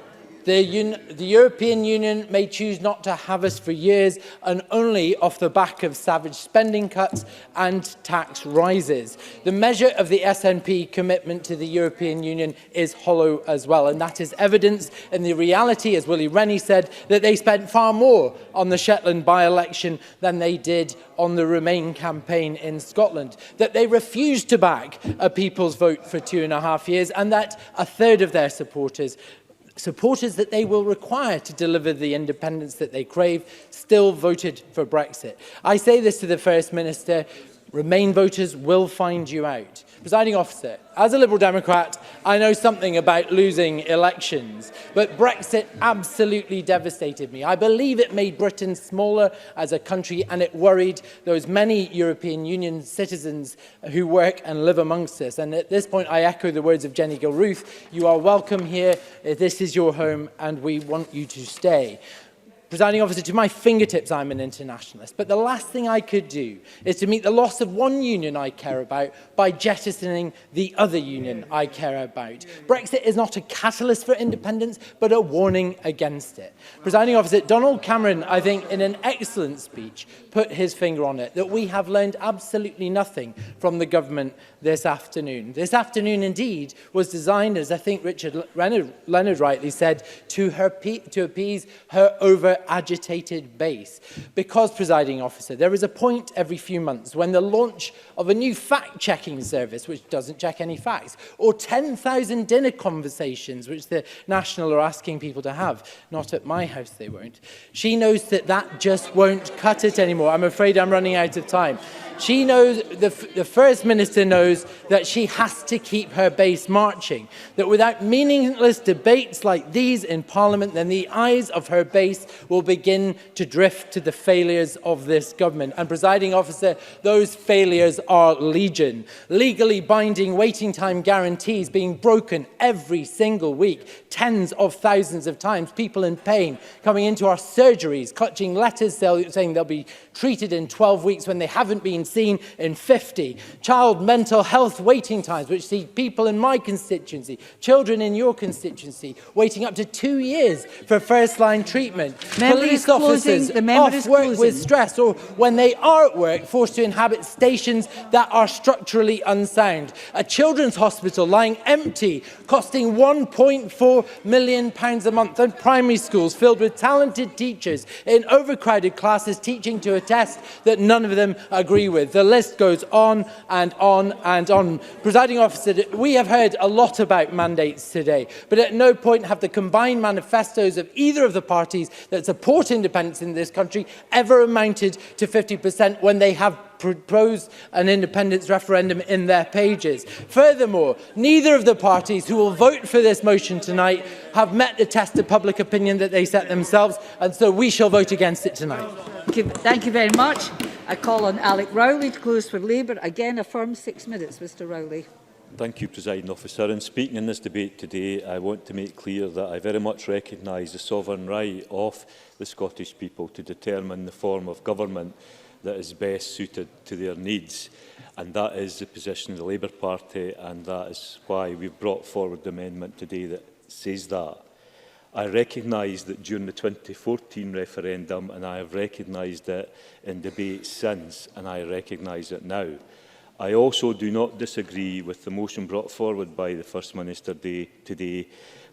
The European Union may choose not to have us for years and only off the back of savage spending cuts and tax rises. The measure of the SNP commitment to the European Union is hollow as well, and that is evidenced in the reality, as Willie Rennie said, that they spent far more on the Shetland by-election than they did on the Remain campaign in Scotland, that they refused to back a people's vote for 2.5 years, and that a third of their supporters that they will require to deliver the independence that they crave, still voted for Brexit. I say this to the First Minister: Remain voters will find you out. Presiding Officer, as a Liberal Democrat, I know something about losing elections, but Brexit absolutely devastated me. I believe it made Britain smaller as a country, and it worried those many European Union citizens who work and live amongst us. And at this point, I echo the words of Jenny Gilruth: you are welcome here, this is your home, and we want you to stay. Presiding Officer, to my fingertips, I'm an internationalist, but the last thing I could do is to meet the loss of one union I care about by jettisoning the other union I care about. Brexit is not a catalyst for independence, but a warning against it. Presiding Officer, Donald Cameron, I think, in an excellent speech, put his finger on it, that we have learned absolutely nothing from the government this afternoon. This afternoon, indeed, was designed, as I think Richard Leonard rightly said, to appease her over-agitated base. Because, Presiding Officer, there is a point every few months when the launch of a new fact-checking service, which doesn't check any facts, or 10,000 dinner conversations, which the National are asking people to have. Not at my house, they won't. She knows that that just won't cut it anymore. I'm afraid I'm running out of time. She knows, the First Minister knows that she has to keep her base marching, that without meaningless debates like these in Parliament, then the eyes of her base will begin to drift to the failures of this government. And, Presiding Officer, those failures are legion. Legally binding waiting time guarantees being broken every single week, tens of thousands of times, people in pain coming into our surgeries, clutching letters saying they'll be treated in 12 weeks when they haven't been seen in 50. Child mental health waiting times, which see people in my constituency, children in your constituency, waiting up to 2 years for first-line treatment. Police officers off work with stress, or when they are at work, forced to inhabit stations that are structurally unsound. A children's hospital lying empty, costing £1.4 million a month, and primary schools filled with talented teachers in overcrowded classes teaching to a test that none of them agree with. The list goes on and on and on. Presiding Officer, we have heard a lot about mandates today, but at no point have the combined manifestos of either of the parties that support independence in this country ever amounted to 50% when they have proposed an independence referendum in their pages. Furthermore, neither of the parties who will vote for this motion tonight have met the test of public opinion that they set themselves, and so we shall vote against it tonight. Thank you very much. I call on Alec Rowley to close for Labour. Again, a firm 6 minutes, Mr Rowley. Thank you, Presiding Officer. In speaking in this debate today, I want to make clear that I very much recognise the sovereign right of the Scottish people to determine the form of government that is best suited to their needs. And that is the position of the Labour Party, and that is why we've brought forward the amendment today that says that. I recognise that during the 2014 referendum, and I have recognised it in debates since, and I recognise it now. I also do not disagree with the motion brought forward by the First Minister today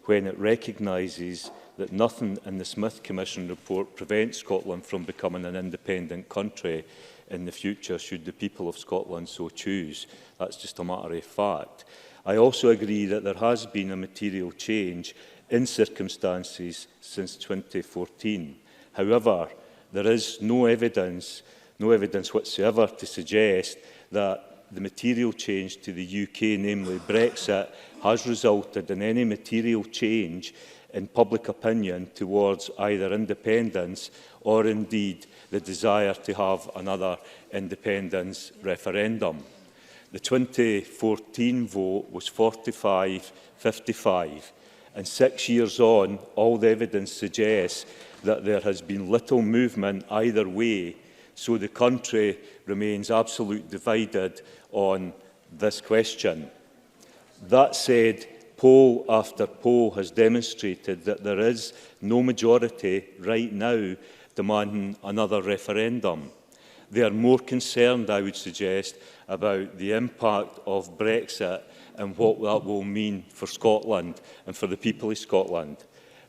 when it recognises that nothing in the Smith Commission report prevents Scotland from becoming an independent country in the future should the people of Scotland so choose. That's just a matter of fact. I also agree that there has been a material change in circumstances since 2014. However, there is no evidence whatsoever to suggest that the material change to the UK, namely Brexit, has resulted in any material change in public opinion towards either independence or indeed the desire to have another independence referendum. The 2014 vote was 45-55. And 6 years on, all the evidence suggests that there has been little movement either way, so the country remains absolutely divided on this question. That said, poll after poll has demonstrated that there is no majority right now demanding another referendum. They are more concerned, I would suggest, about the impact of Brexit and what that will mean for Scotland and for the people of Scotland.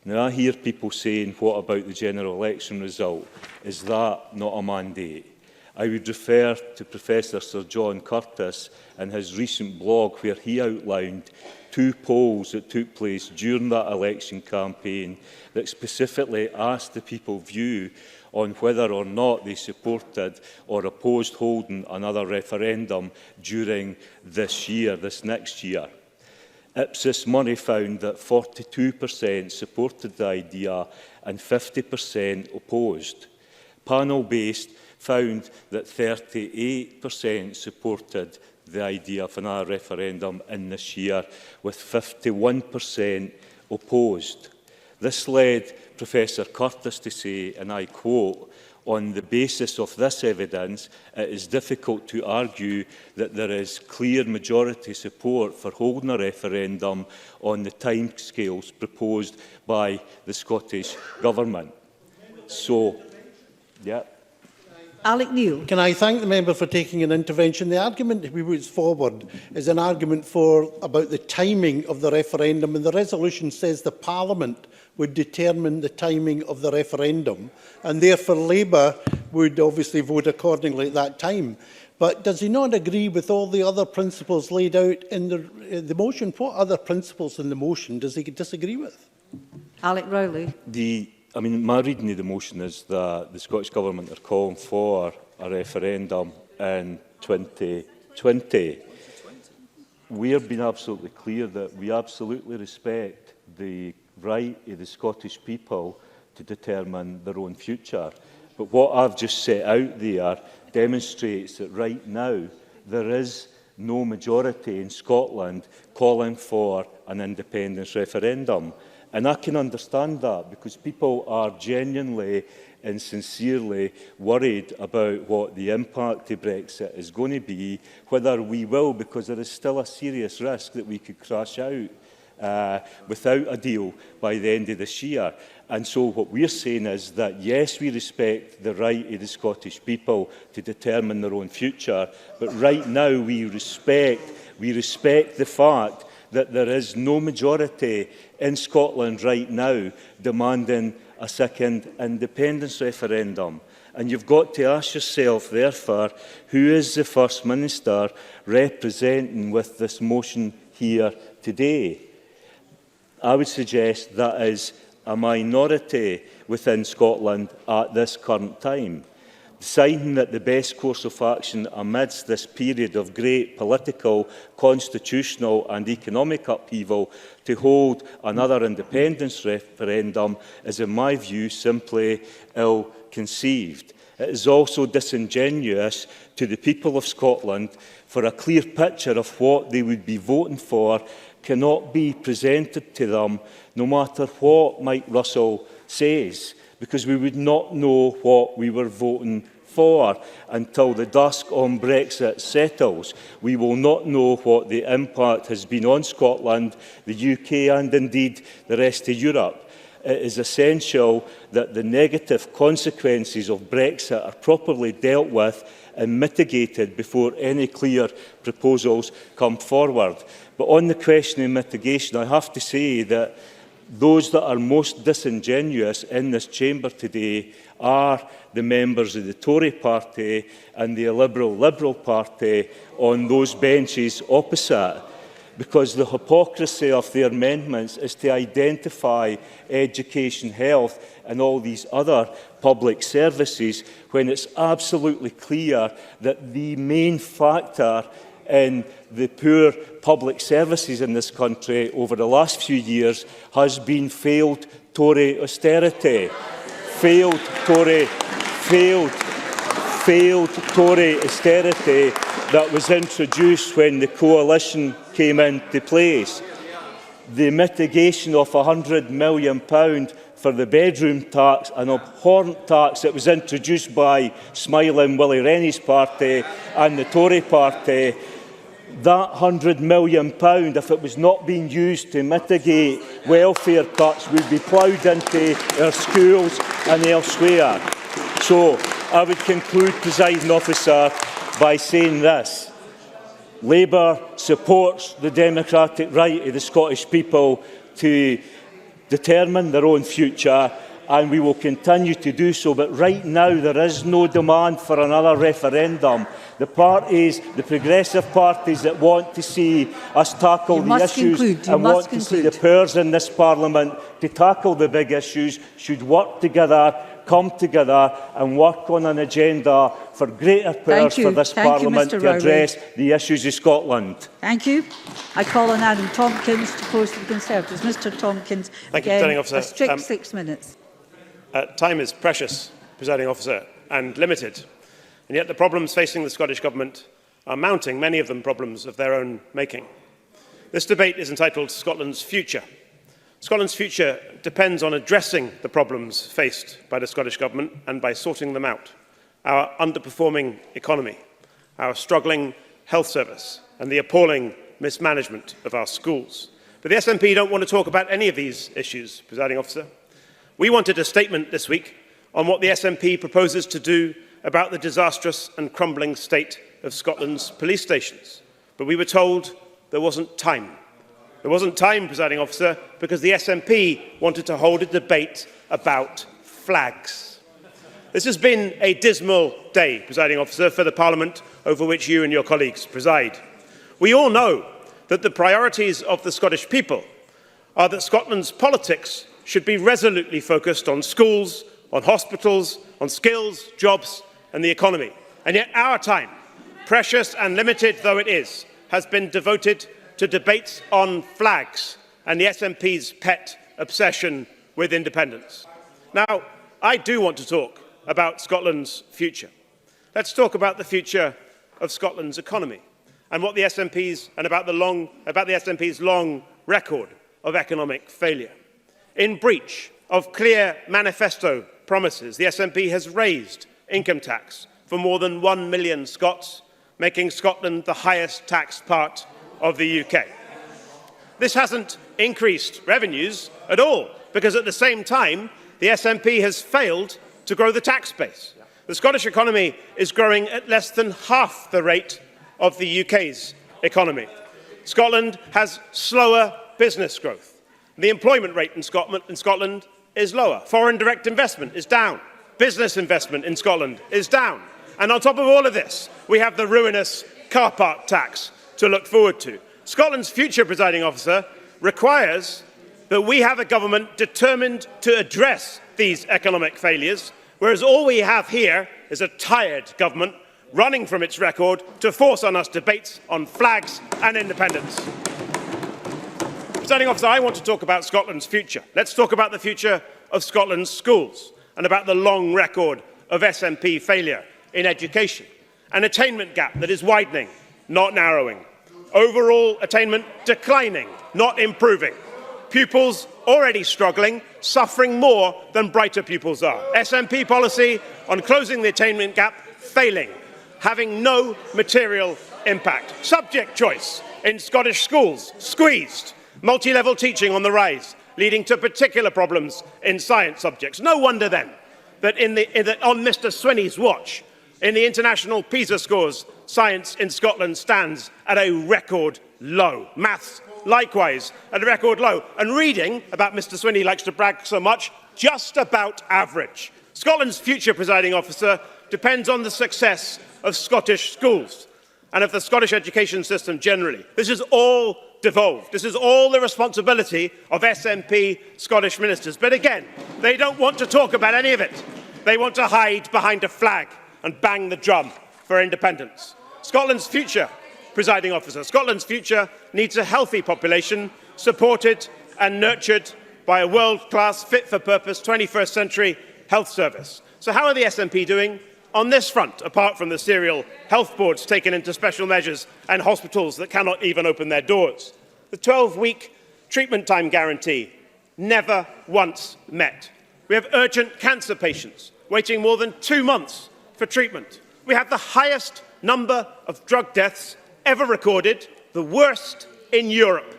Now, I hear people saying, what about the general election result? Is that not a mandate? I would refer to Professor Sir John Curtis and his recent blog where he outlined 2 polls that took place during that election campaign that specifically asked the people's view on whether or not they supported or opposed holding another referendum during this year, this next year. Ipsos Murray found that 42% supported the idea and 50% opposed. Panel-based found that 38% supported the idea of another referendum in this year, with 51% opposed. This led Professor Curtis to say, and I quote, "On the basis of this evidence, it is difficult to argue that there is clear majority support for holding a referendum on the timescales proposed by the Scottish Government." So, yeah. Alec Neil. Can I thank the member for taking an intervention? The argument we put forward is an argument about the timing of the referendum, and the resolution says the Parliament would determine the timing of the referendum, and therefore Labour would obviously vote accordingly at that time. But does he not agree with all the other principles laid out in the motion? What other principles in the motion does he disagree with? Alec Rowley. My reading of the motion is that the Scottish Government are calling for a referendum in 2020. We have been absolutely clear that we absolutely respect the right of the Scottish people to determine their own future. But what I've just set out there demonstrates that right now there is no majority in Scotland calling for an independence referendum. And I can understand that because people are genuinely and sincerely worried about what the impact of Brexit is going to be, whether we will, because there is still a serious risk that we could crash out without a deal by the end of this year. And so what we're saying is that, yes, we respect the right of the Scottish people to determine their own future, but right now we respect the fact that there is no majority in Scotland right now demanding a second independence referendum. And you've got to ask yourself, therefore, who is the First Minister representing with this motion here today? I would suggest that is a minority within Scotland at this current time. Deciding that the best course of action amidst this period of great political, constitutional and economic upheaval to hold another independence referendum is, in my view, simply ill-conceived. It is also disingenuous to the people of Scotland for a clear picture of what they would be voting for cannot be presented to them, no matter what Mike Russell says, because we would not know what we were voting for until the dusk on Brexit settles. We will not know what the impact has been on Scotland, the UK and indeed the rest of Europe. It is essential that the negative consequences of Brexit are properly dealt with and mitigated before any clear proposals come forward. But on the question of mitigation, I have to say that those that are most disingenuous in this chamber today are the members of the Tory party and the Liberal Party on those benches opposite, because the hypocrisy of their amendments is to identify education, health and all these other public services when it's absolutely clear that the main factor in the poor public services in this country over the last few years has been failed Tory austerity. Failed Tory austerity that was introduced when the coalition came into place. The mitigation of £100 million for the bedroom tax, an abhorrent tax that was introduced by smiling Willie Rennie's party and the Tory party. that £100 million, if it was not being used to mitigate welfare cuts, would be ploughed into our schools and elsewhere. So I would conclude, Presiding Officer, by saying this. Labour supports the democratic right of the Scottish people to determine their own future, and we will continue to do so. But right now there is no demand for another referendum. The parties, the progressive parties that want to see us tackle the issues and want to see the powers in this Parliament to tackle the big issues should work together, come together and work on an agenda for greater powers for this Parliament to address the issues of Scotland. Thank you. I call on Adam Tompkins to close the Conservatives. Mr Tompkins, Thank you, Presiding Officer. A strict 6 minutes. Time is precious, Presiding Officer, and limited. And yet the problems facing the Scottish Government are mounting, many of them problems of their own making. This debate is entitled Scotland's Future. Scotland's future depends on addressing the problems faced by the Scottish Government and by sorting them out. Our underperforming economy, our struggling health service, and the appalling mismanagement of our schools. But the SNP don't want to talk about any of these issues, Presiding Officer. We wanted a statement this week on what the SNP proposes to do about the disastrous and crumbling state of Scotland's police stations. But we were told there wasn't time. There wasn't time, Presiding Officer, because the SNP wanted to hold a debate about flags. This has been a dismal day, Presiding Officer, for the Parliament over which you and your colleagues preside. We all know that the priorities of the Scottish people are that Scotland's politics should be resolutely focused on schools, on hospitals, on skills, jobs and the economy. And yet our time, precious and limited though it is, has been devoted to debates on flags and the SNP's pet obsession with independence. Now, I do want to talk about Scotland's future. Let's talk about the future of Scotland's economy and what the SNP's and about the SNP's long record of economic failure. In breach of clear manifesto promises, the SNP has raised income tax for more than 1 million Scots, making Scotland the highest taxed part of the UK. This hasn't increased revenues at all, because at the same time, the SNP has failed to grow the tax base. The Scottish economy is growing at less than half the rate of the UK's economy. Scotland has slower business growth. The employment rate in Scotland is lower. Foreign direct investment is down. Business investment in Scotland is down. And on top of all of this, we have the ruinous car park tax to look forward to. Scotland's future, Presiding Officer, requires that we have a government determined to address these economic failures, whereas all we have here is a tired government running from its record to force on us debates on flags and independence. Presiding Officer, I want to talk about Scotland's future. Let's talk about the future of Scotland's schools and about the long record of SNP failure in education. An attainment gap that is widening, not narrowing. Overall attainment declining, not improving. Pupils already struggling, suffering more than brighter pupils are. SNP policy on closing the attainment gap failing, having no material impact. Subject choice in Scottish schools squeezed. Multi-level teaching on the rise, leading to particular problems in science subjects. No wonder then that on Mr Swinney's watch, in the international PISA scores, science in Scotland stands at a record low. Maths, likewise, at a record low. And reading, about Mr Swinney likes to brag so much, just about average. Scotland's future, Presiding Officer, depends on the success of Scottish schools and of the Scottish education system generally. This is all devolved. This is all the responsibility of SNP Scottish ministers. But again, they don't want to talk about any of it. They want to hide behind a flag and bang the drum for independence. Scotland's future, Presiding Officer, Scotland's future needs a healthy population supported and nurtured by a world-class, fit-for-purpose 21st century health service. So how are the SNP doing on this front, apart from the serial health boards taken into special measures and hospitals that cannot even open their doors? The 12-week treatment time guarantee never once met. We have urgent cancer patients waiting more than 2 months for treatment. We have the highest number of drug deaths ever recorded, the worst in Europe.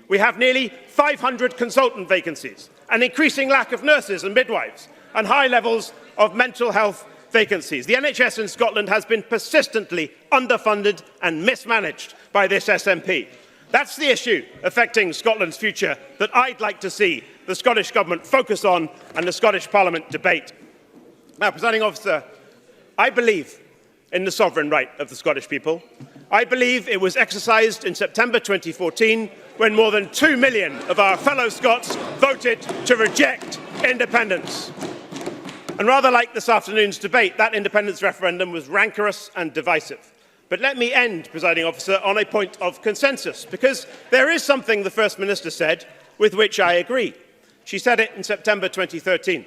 We have nearly 500 consultant vacancies, an increasing lack of nurses and midwives, and high levels of mental health vacancies. The NHS in Scotland has been persistently underfunded and mismanaged by this SNP. That's the issue affecting Scotland's future that I'd like to see the Scottish Government focus on and the Scottish Parliament debate. Now, Presiding Officer, I believe in the sovereign right of the Scottish people. I believe it was exercised in September 2014 when more than 2 million of our fellow Scots voted to reject independence. And rather like this afternoon's debate, that independence referendum was rancorous and divisive. But let me end, Presiding Officer, on a point of consensus, because there is something the First Minister said with which I agree. She said it in September 2013.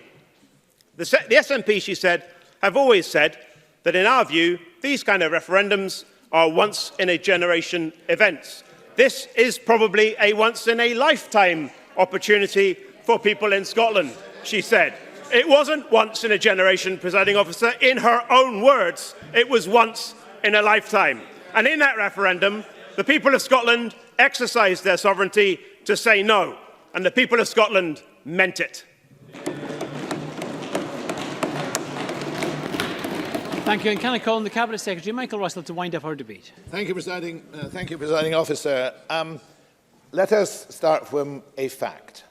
The SNP, she said, have always said that in our view, these kind of referendums are once-in-a-generation events. This is probably a once-in-a-lifetime opportunity for people in Scotland, she said. It wasn't once in a generation, Presiding Officer. In her own words, it was once in a lifetime. And in that referendum, the people of Scotland exercised their sovereignty to say no. And the people of Scotland meant it. Thank you. And can I call on the Cabinet Secretary, Michael Russell, to wind up our debate? Thank you, Presiding Officer. Let us start from a fact.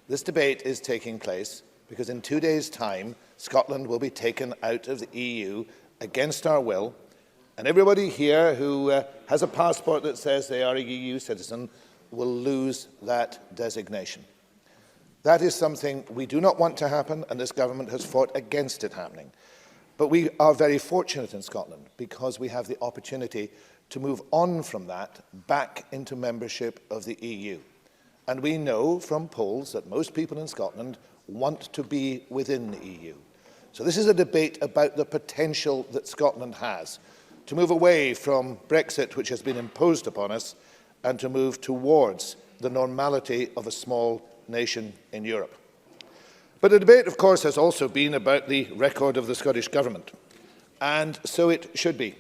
This debate is taking place because in 2 days' time, Scotland will be taken out of the EU against our will, and everybody here who has a passport that says they are a EU citizen will lose that designation. That is something we do not want to happen, and this government has fought against it happening. But we are very fortunate in Scotland because we have the opportunity to move on from that back into membership of the EU. And we know from polls that most people in Scotland want to be within the EU. So this is a debate about the potential that Scotland has to move away from Brexit, which has been imposed upon us, and to move towards the normality of a small nation in Europe. But the debate, of course, has also been about the record of the Scottish Government, and so it should be.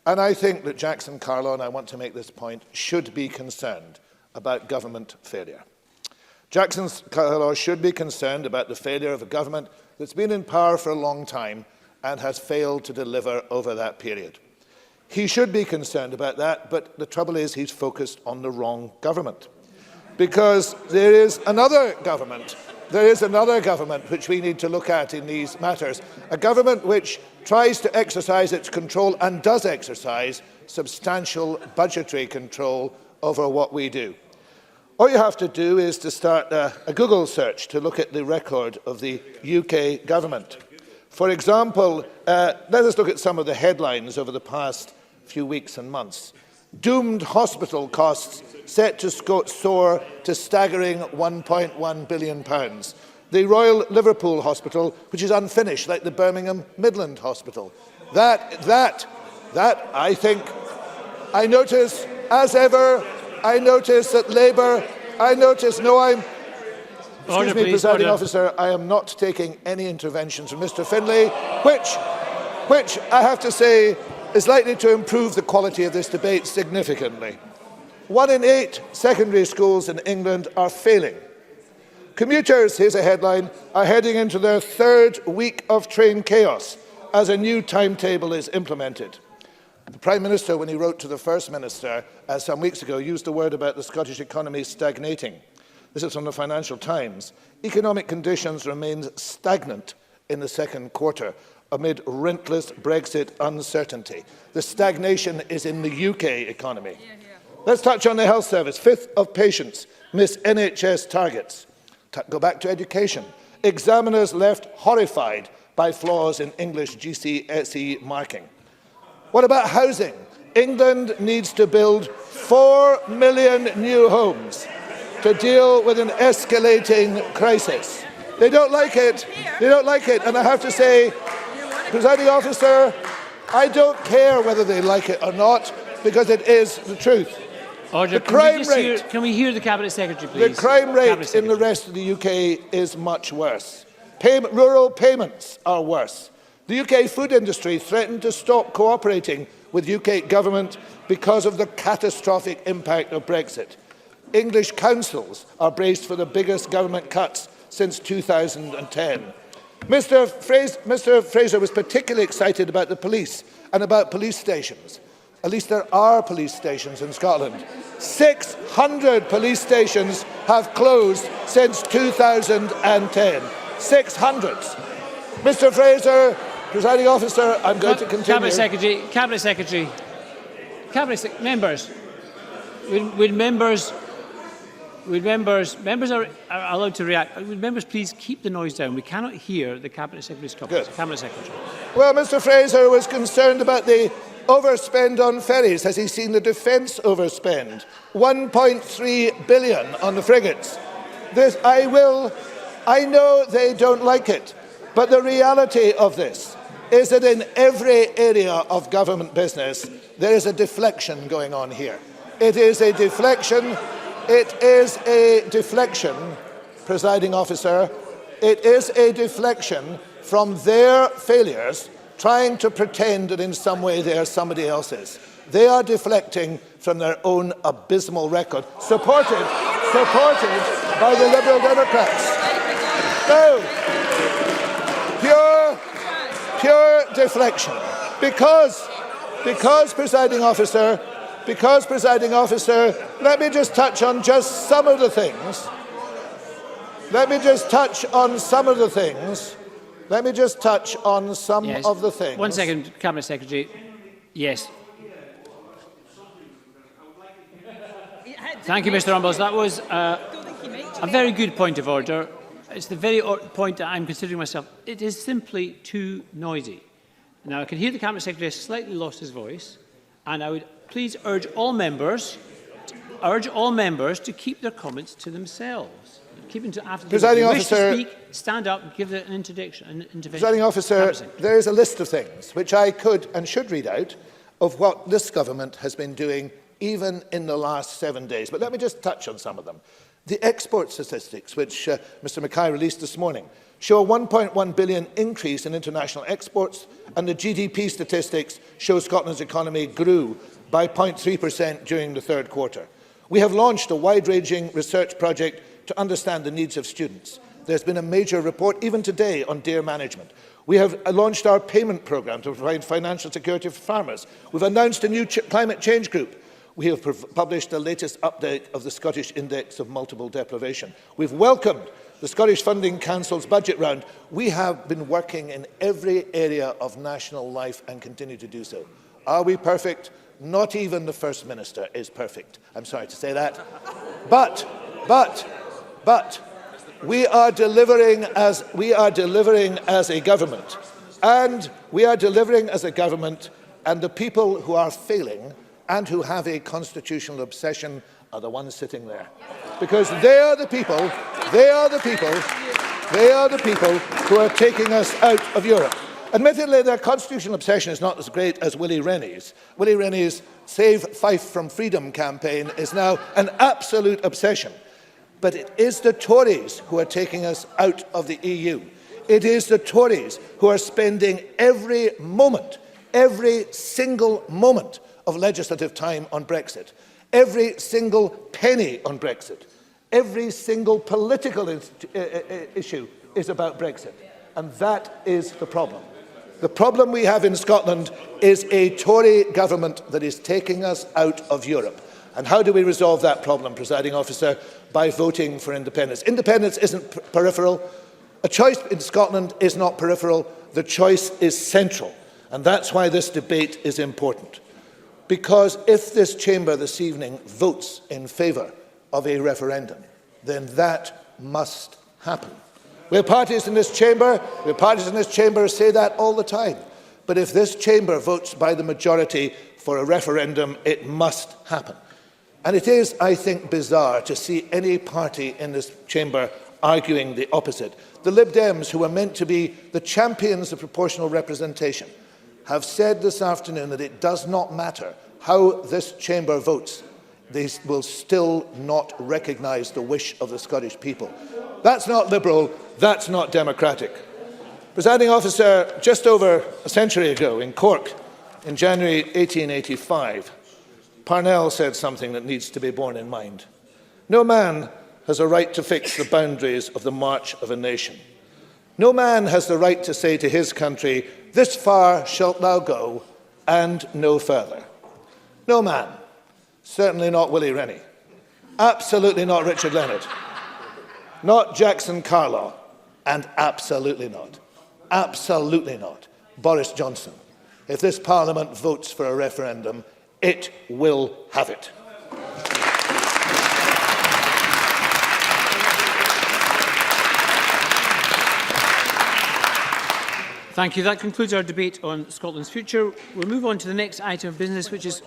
And I think that Jackson Carlow, and I want to make this point, should be concerned about government failure. Jackson Carlow should be concerned about the failure of a government that's been in power for a long time and has failed to deliver over that period. He should be concerned about that, but the trouble is he's focused on the wrong government. Because there is another government which we need to look at in these matters, a government which tries to exercise its control and does exercise substantial budgetary control over what we do. All you have to do is to start a Google search to look at the record of the UK government. For example, let us look at some of the headlines over the past few weeks and months. Doomed hospital costs set to soar to staggering £1.1 billion. The Royal Liverpool Hospital, which is unfinished, like the Birmingham Midland Hospital. That I think, I notice, as ever, I notice that Labour, excuse me, Presiding Officer, I am not taking any interventions from Mr Finlay, which I have to say is likely to improve the quality of this debate significantly. 1 in 8 secondary schools in England are failing. Commuters, here's a headline, are heading into their 3rd week of train chaos as a new timetable is implemented. The Prime Minister, when he wrote to the First Minister some weeks ago, used the word about the Scottish economy stagnating. This is from the Financial Times. Economic conditions remained stagnant in the 2nd quarter amid relentless Brexit uncertainty. The stagnation is in the UK economy. Let's touch on the health service. 1/5 of patients miss NHS targets. Go back to education. Examiners left horrified by flaws in English GCSE marking. What about housing? England needs to build 4 million new homes to deal with an escalating crisis. They don't like it. They don't like it. And I have to say, Presiding Officer, I don't care whether they like it or not, because it is the truth. Order. The crime rate. Can we hear the Cabinet Secretary, please? The crime rate in the rest of the UK is much worse. Rural payments are worse. The UK food industry threatened to stop cooperating with UK government because of the catastrophic impact of Brexit. English councils are braced for the biggest government cuts since 2010. Mr Fraser was particularly excited about the police and about police stations. At least there are police stations in Scotland. 600 police stations have closed since 2010. 600. Mr Fraser, presiding officer, I'm going to continue. Cabinet Secretary, members, members are allowed to react. Would members please keep the noise down? We cannot hear the Cabinet Secretary's comments. Cabinet Secretary. Well, Mr Fraser was concerned about the overspend on ferries. Has he seen the defence overspend? 1.3 billion on the frigates. I know they don't like it, but the reality of this is that in every area of government business, there is a deflection going on here. It is a deflection. It is a deflection, presiding officer. It is a deflection from their failures, trying to pretend that in some way they are somebody else's. They are deflecting from their own abysmal record, supported by the Liberal Democrats. No, pure deflection. Because, presiding officer, let me just touch on just some of the things. Let me just touch on some of the things. One second, Cabinet Secretary. Yes. Thank you, Mr Rumbles. That was a very good point of order. It's the very point that I'm considering myself. It is simply too noisy. Now, I can hear the Cabinet Secretary has slightly lost his voice, and I would please urge all members to keep their comments to themselves. Keep them to after. Presiding officer, officer, speak, stand up and give an intervention. Presiding officer, there is a list of things which I could and should read out of what this government has been doing even in the last 7 days. But let me just touch on some of them. The export statistics, which Mr Mackay released this morning, show a 1.1 billion increase in international exports, and the GDP statistics show Scotland's economy grew by 0.3% during the third quarter. We have launched a wide-ranging research project to understand the needs of students. There's been a major report, even today, on deer management. We have launched our payment programme to provide financial security for farmers. We've announced a new climate change group. We have published the latest update of the Scottish Index of Multiple Deprivation. We've welcomed the Scottish Funding Council's budget round. We have been working in every area of national life and continue to do so. Are we perfect? Not even the First Minister is perfect. I'm sorry to say that. But we are delivering as a government. And we are delivering as a government, and the people who are failing and who have a constitutional obsession are the ones sitting there. Because they are the people who are taking us out of Europe. Admittedly, their constitutional obsession is not as great as Willie Rennie's. Willie Rennie's Save Fife from Freedom campaign is now an absolute obsession. But it is the Tories who are taking us out of the EU. It is the Tories who are spending every single moment of legislative time on Brexit, every single penny on Brexit, every single political issue is about Brexit. And that is the problem. The problem we have in Scotland is a Tory government that is taking us out of Europe. And how do we resolve that problem, presiding officer? By voting for independence. Independence isn't peripheral. A choice in Scotland is not peripheral. The choice is central. And that's why this debate is important. Because if this chamber this evening votes in favour of a referendum, then that must happen. We have parties in this chamber who say that all the time. But if this chamber votes by the majority for a referendum, it must happen. And it is, I think, bizarre to see any party in this chamber arguing the opposite. The Lib Dems, who are meant to be the champions of proportional representation, have said this afternoon that it does not matter how this chamber votes. They will still not recognise the wish of the Scottish people. That's not liberal, that's not democratic. Presiding officer, just over a century ago in Cork, in January 1885, Parnell said something that needs to be borne in mind. No man has a right to fix the boundaries of the march of a nation. No man has the right to say to his country, "This far shalt thou go, and no further." No man. Certainly not Willie Rennie. Absolutely not Richard Leonard. Not Jackson Carlaw. And absolutely not Boris Johnson. If this Parliament votes for a referendum, it will have it. Thank you. That concludes our debate on Scotland's future. We'll move on to the next item of business, which is...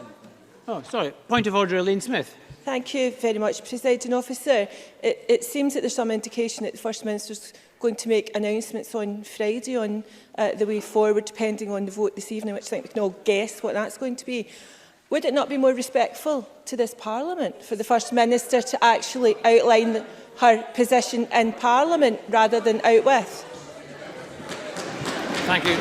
Oh, sorry. Point of order, Elaine Smith. Thank you very much, Presiding Officer. It seems that there's some indication that the First Minister's going to make announcements on Friday on the way forward, depending on the vote this evening, which I think we can all guess what that's going to be. Would it not be more respectful to this Parliament for the First Minister to actually outline her position in Parliament rather than out with? Thank you.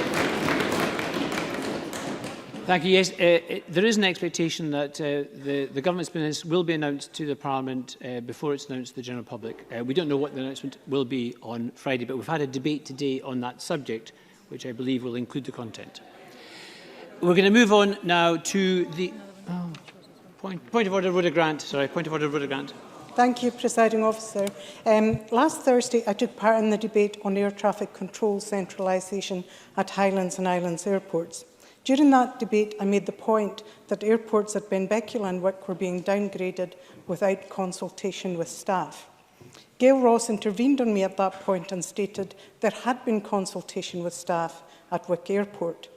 Thank you. Yes, there is an expectation that the government's business will be announced to the Parliament before it's announced to the general public. We don't know what the announcement will be on Friday, but we've had a debate today on that subject, which I believe will include the content. We're going to move on now to the point of order, Rhoda Grant. Sorry, point of order, Rhoda Grant. Thank you, Presiding Officer. Last Thursday, I took part in the debate on air traffic control centralisation at Highlands and Islands airports. During that debate, I made the point that airports at Benbecula and Wick were being downgraded without consultation with staff. Gail Ross intervened on me at that point and stated there had been consultation with staff at Wick Airport.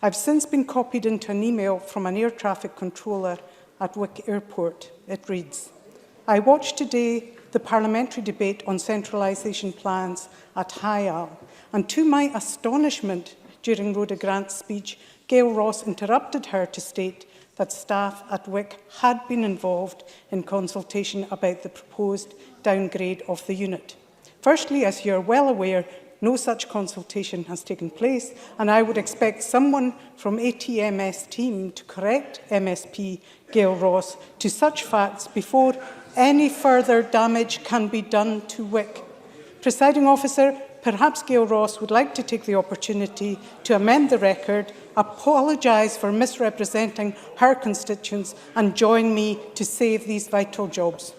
I've since been copied into an email from an air traffic controller at Wick Airport. It reads, "I watched today the parliamentary debate on centralisation plans at High Isle, and to my astonishment, during Rhoda Grant's speech, Gail Ross interrupted her to state that staff at Wick had been involved in consultation about the proposed downgrade of the unit. Firstly, as you are well aware, no such consultation has taken place, and I would expect someone from ATMS team to correct MSP Gail Ross to such facts before any further damage can be done to Wick. Presiding Officer, perhaps Gail Ross would like to take the opportunity to amend the record, apologise for misrepresenting her constituents and join me to save these vital jobs.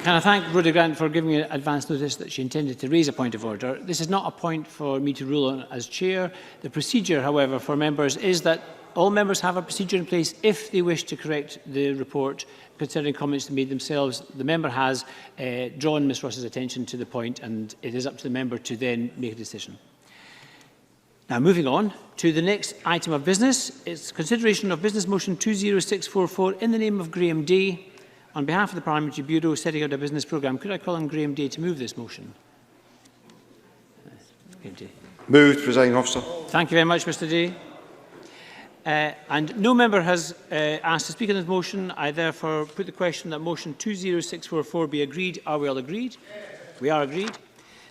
Can I thank Rhoda Grant for giving me advance notice that she intended to raise a point of order. This is not a point for me to rule on as chair. The procedure, however, for members is that all members have a procedure in place if they wish to correct the report concerning comments they made themselves. The member has drawn Ms Ross's attention to the point, and it is up to the member to then make a decision. Now, moving on to the next item of business. It's consideration of Business Motion 20644 in the name of Graham Day. On behalf of the Parliamentary Bureau setting out a business programme, could I call on Graham Day to move this motion? Moved, Presiding Officer. Thank you very much, Mr Day. And no member has asked to speak on this motion. I therefore put the question that motion 20644 be agreed. Are we all agreed? We are agreed.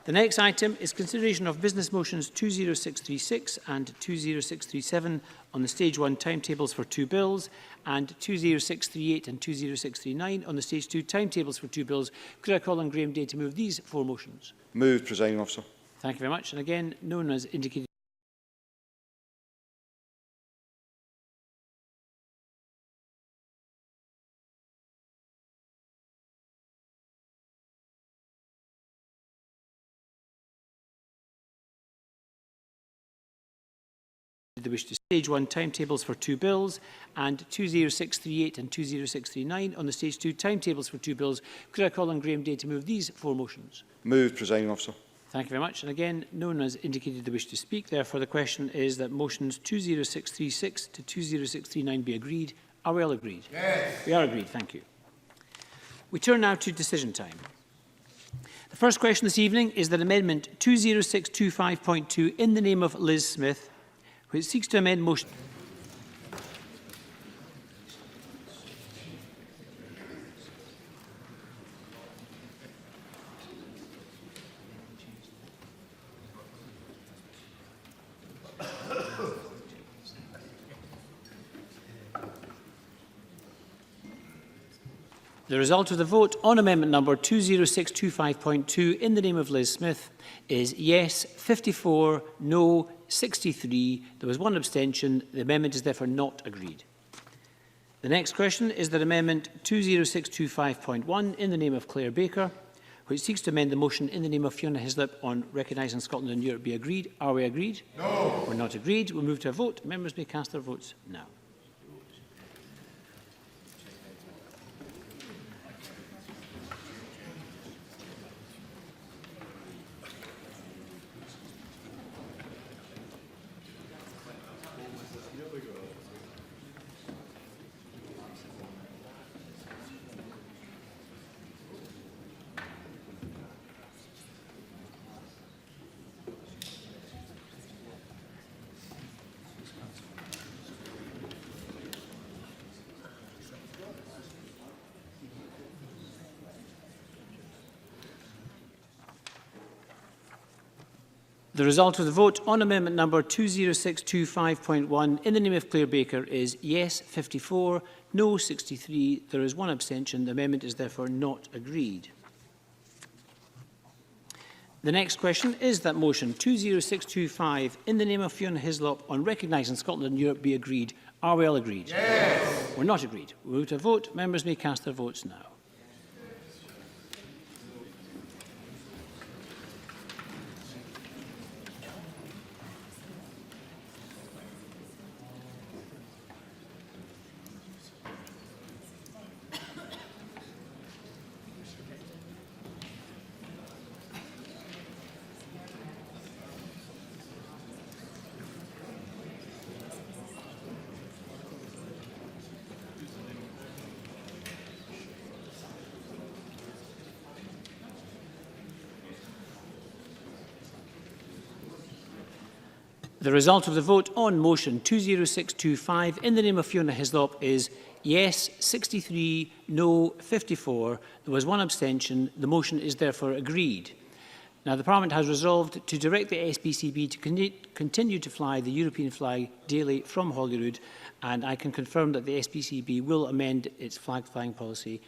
The next item is consideration of business motions 20636 and 20637 on the stage 1 timetables for 2 bills and 20638 and 20639 on the stage 2 timetables for 2 bills. Could I call on Graham Day to move these 4 motions? Moved, Presiding Officer. Thank you very much. And again, no one has indicated the wish to stage 1 timetables for 2 bills and 20638 and 20639 on the stage 2 timetables for 2 bills. Could I call on Graham Day to move these 4 motions? Moved, Presiding Officer. Thank you very much. And again, no one has indicated the wish to speak. Therefore, the question is that motions 20636 to 20639 be agreed. Are we all agreed? Yes. We are agreed. Thank you. We turn now to decision time. The first question this evening is that Amendment 20625.2 in the name of Liz Smith, which seeks to amend motion. The result of the vote on amendment number 20625.2 in the name of Liz Smith is yes 54, no 63. There was one abstention. The amendment is therefore not agreed. The next question is that amendment 20625.1 in the name of Clare Baker, which seeks to amend the motion in the name of Fiona Hyslop on recognising Scotland and Europe be agreed. Are we agreed? No. We're not agreed. We'll move to a vote. Members may cast their votes now. The result of the vote on amendment number 20625.1 in the name of Clare Baker is yes 54, no 63. There is one abstention. The amendment is therefore not agreed. The next question is that motion 20625 in the name of Fiona Hyslop on recognising Scotland and Europe be agreed. Are we all agreed? Yes. We're not agreed. We'll move to a vote. Members may cast their votes now. The result of the vote on motion 20625 in the name of Fiona Hyslop is yes 63, no 54. There was one abstention. The motion is therefore agreed. Now, the Parliament has resolved to direct the SPCB to continue to fly the European flag daily from Holyrood, and I can confirm that the SPCB will amend its flag flying policy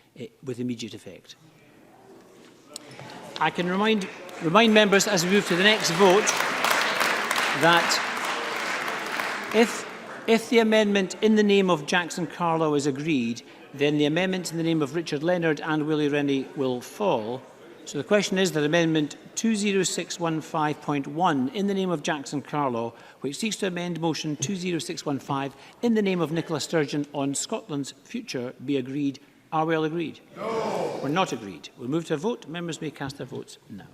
with immediate effect. I can remind members as we move to the next vote that if the amendment in the name of Jackson Carlow is agreed, then the amendment in the name of Richard Leonard and Willie Rennie will fall. So the question is that amendment 20615.1 in the name of Jackson Carlow, which seeks to amend motion 20615 in the name of Nicola Sturgeon on Scotland's future, be agreed. Are we all agreed? No. We're not agreed. We'll move to a vote. Members may cast their votes now.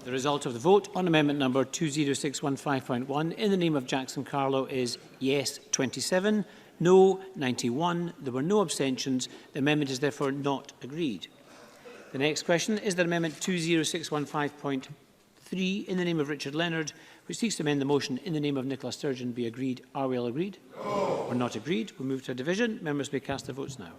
The result of the vote on amendment number 20615.1 in the name of Jackson Carlow is yes 27, no 91. There were no abstentions. The amendment is therefore not agreed. The next question is that amendment 20615.3 in the name of Richard Leonard, which seeks to amend the motion in the name of Nicola Sturgeon, be agreed. Are we all agreed? No. We're not agreed. We'll move to a division. Members may cast their votes now.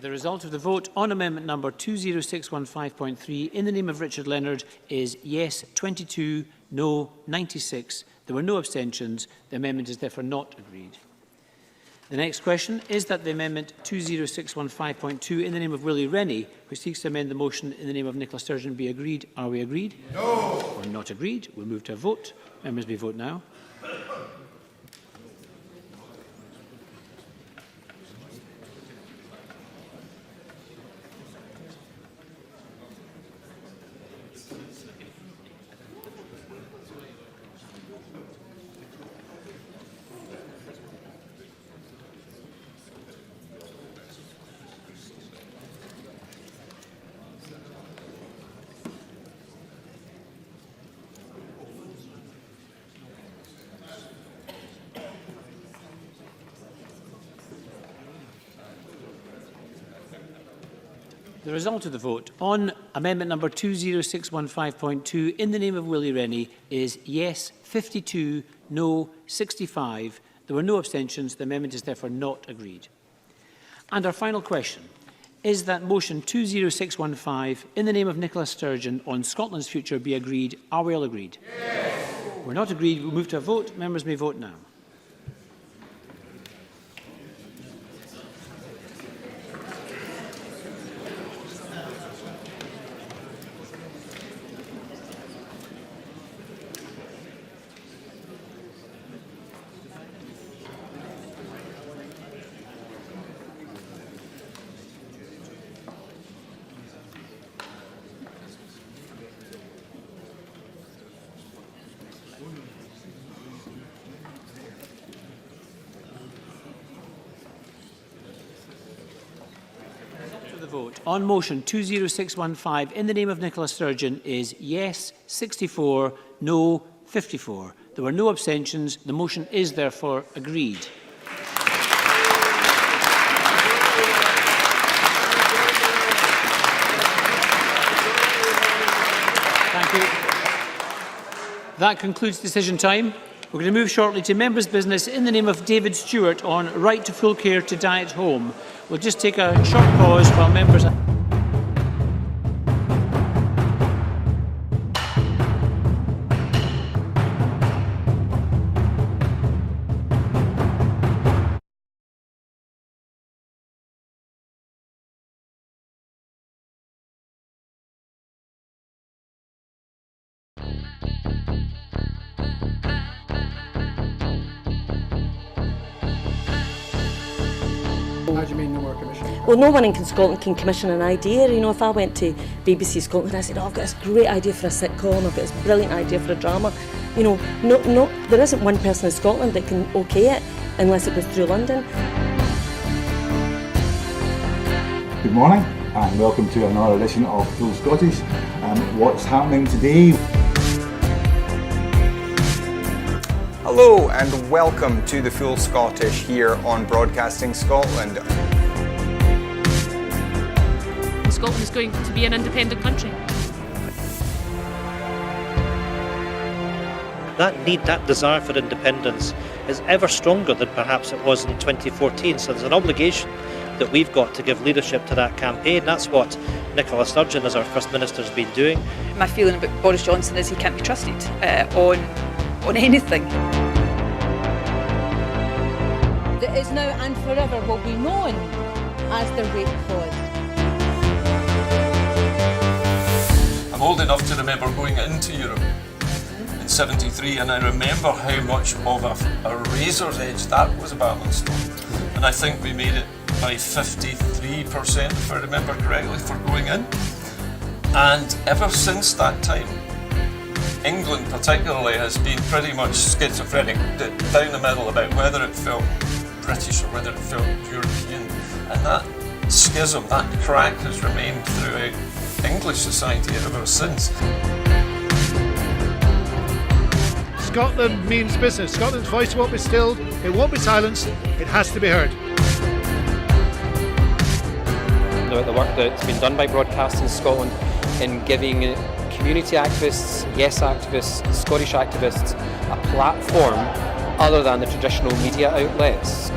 The result of the vote on amendment number 20615.3 in the name of Richard Leonard is yes 22, no 96. There were no abstentions. The amendment is therefore not agreed. The next question is that the amendment 20615.2 in the name of Willie Rennie, which seeks to amend the motion in the name of Nicola Sturgeon, be agreed. Are we agreed? No. Or not agreed? We'll move to a vote. Members may vote now. The result of the vote on amendment number 20615.2 in the name of Willie Rennie is yes 52, no 65. There were no abstentions. The amendment is therefore not agreed. And our final question is that motion 20615 in the name of Nicola Sturgeon on Scotland's future be agreed. Are we all agreed? Yes. We're not agreed. We'll move to a vote. Members may vote now. Vote on motion 20615 in the name of Nicola Sturgeon is yes 64, no 54. There were no abstentions. The motion is therefore agreed. Thank you. That concludes decision time. We're going to move shortly to members' business in the name of David Stewart on right to full care to die at home. We'll just take a short pause while members... How do you mean no more commission? Well, no one in Scotland can commission an idea. You know, if I went to BBC Scotland and I said, oh, I've got this great idea for a sitcom, I've got this brilliant idea for a drama, you know, there isn't one person in Scotland that can okay it unless it goes through London. Good morning and welcome to another edition of Full Scottish. What's happening today? Hello and welcome to the Full Scottish here on Broadcasting Scotland. Scotland is going to be an independent country. That need, that desire for independence is ever stronger than perhaps it was in 2014. So there's an obligation that we've got to give leadership to that campaign. That's what Nicola Sturgeon, as our First Minister, has been doing. My feeling about Boris Johnson is he can't be trusted on anything. That is now and forever will be known as the rape clause. I'm old enough to remember going into Europe in '73, and I remember how much of a razor's edge that was a balanced stone. And I think we made it by 53%, if I remember correctly, for going in. And ever since that time, England particularly has been pretty much schizophrenic, down the middle about whether it felt British or whether it felt European. And that schism, that crack has remained throughout English society ever since. Scotland means business. Scotland's voice won't be stilled, it won't be silenced, it has to be heard. About the work that's been done by Broadcasting Scotland in giving community activists, yes activists, Scottish activists a platform other than the traditional media outlets.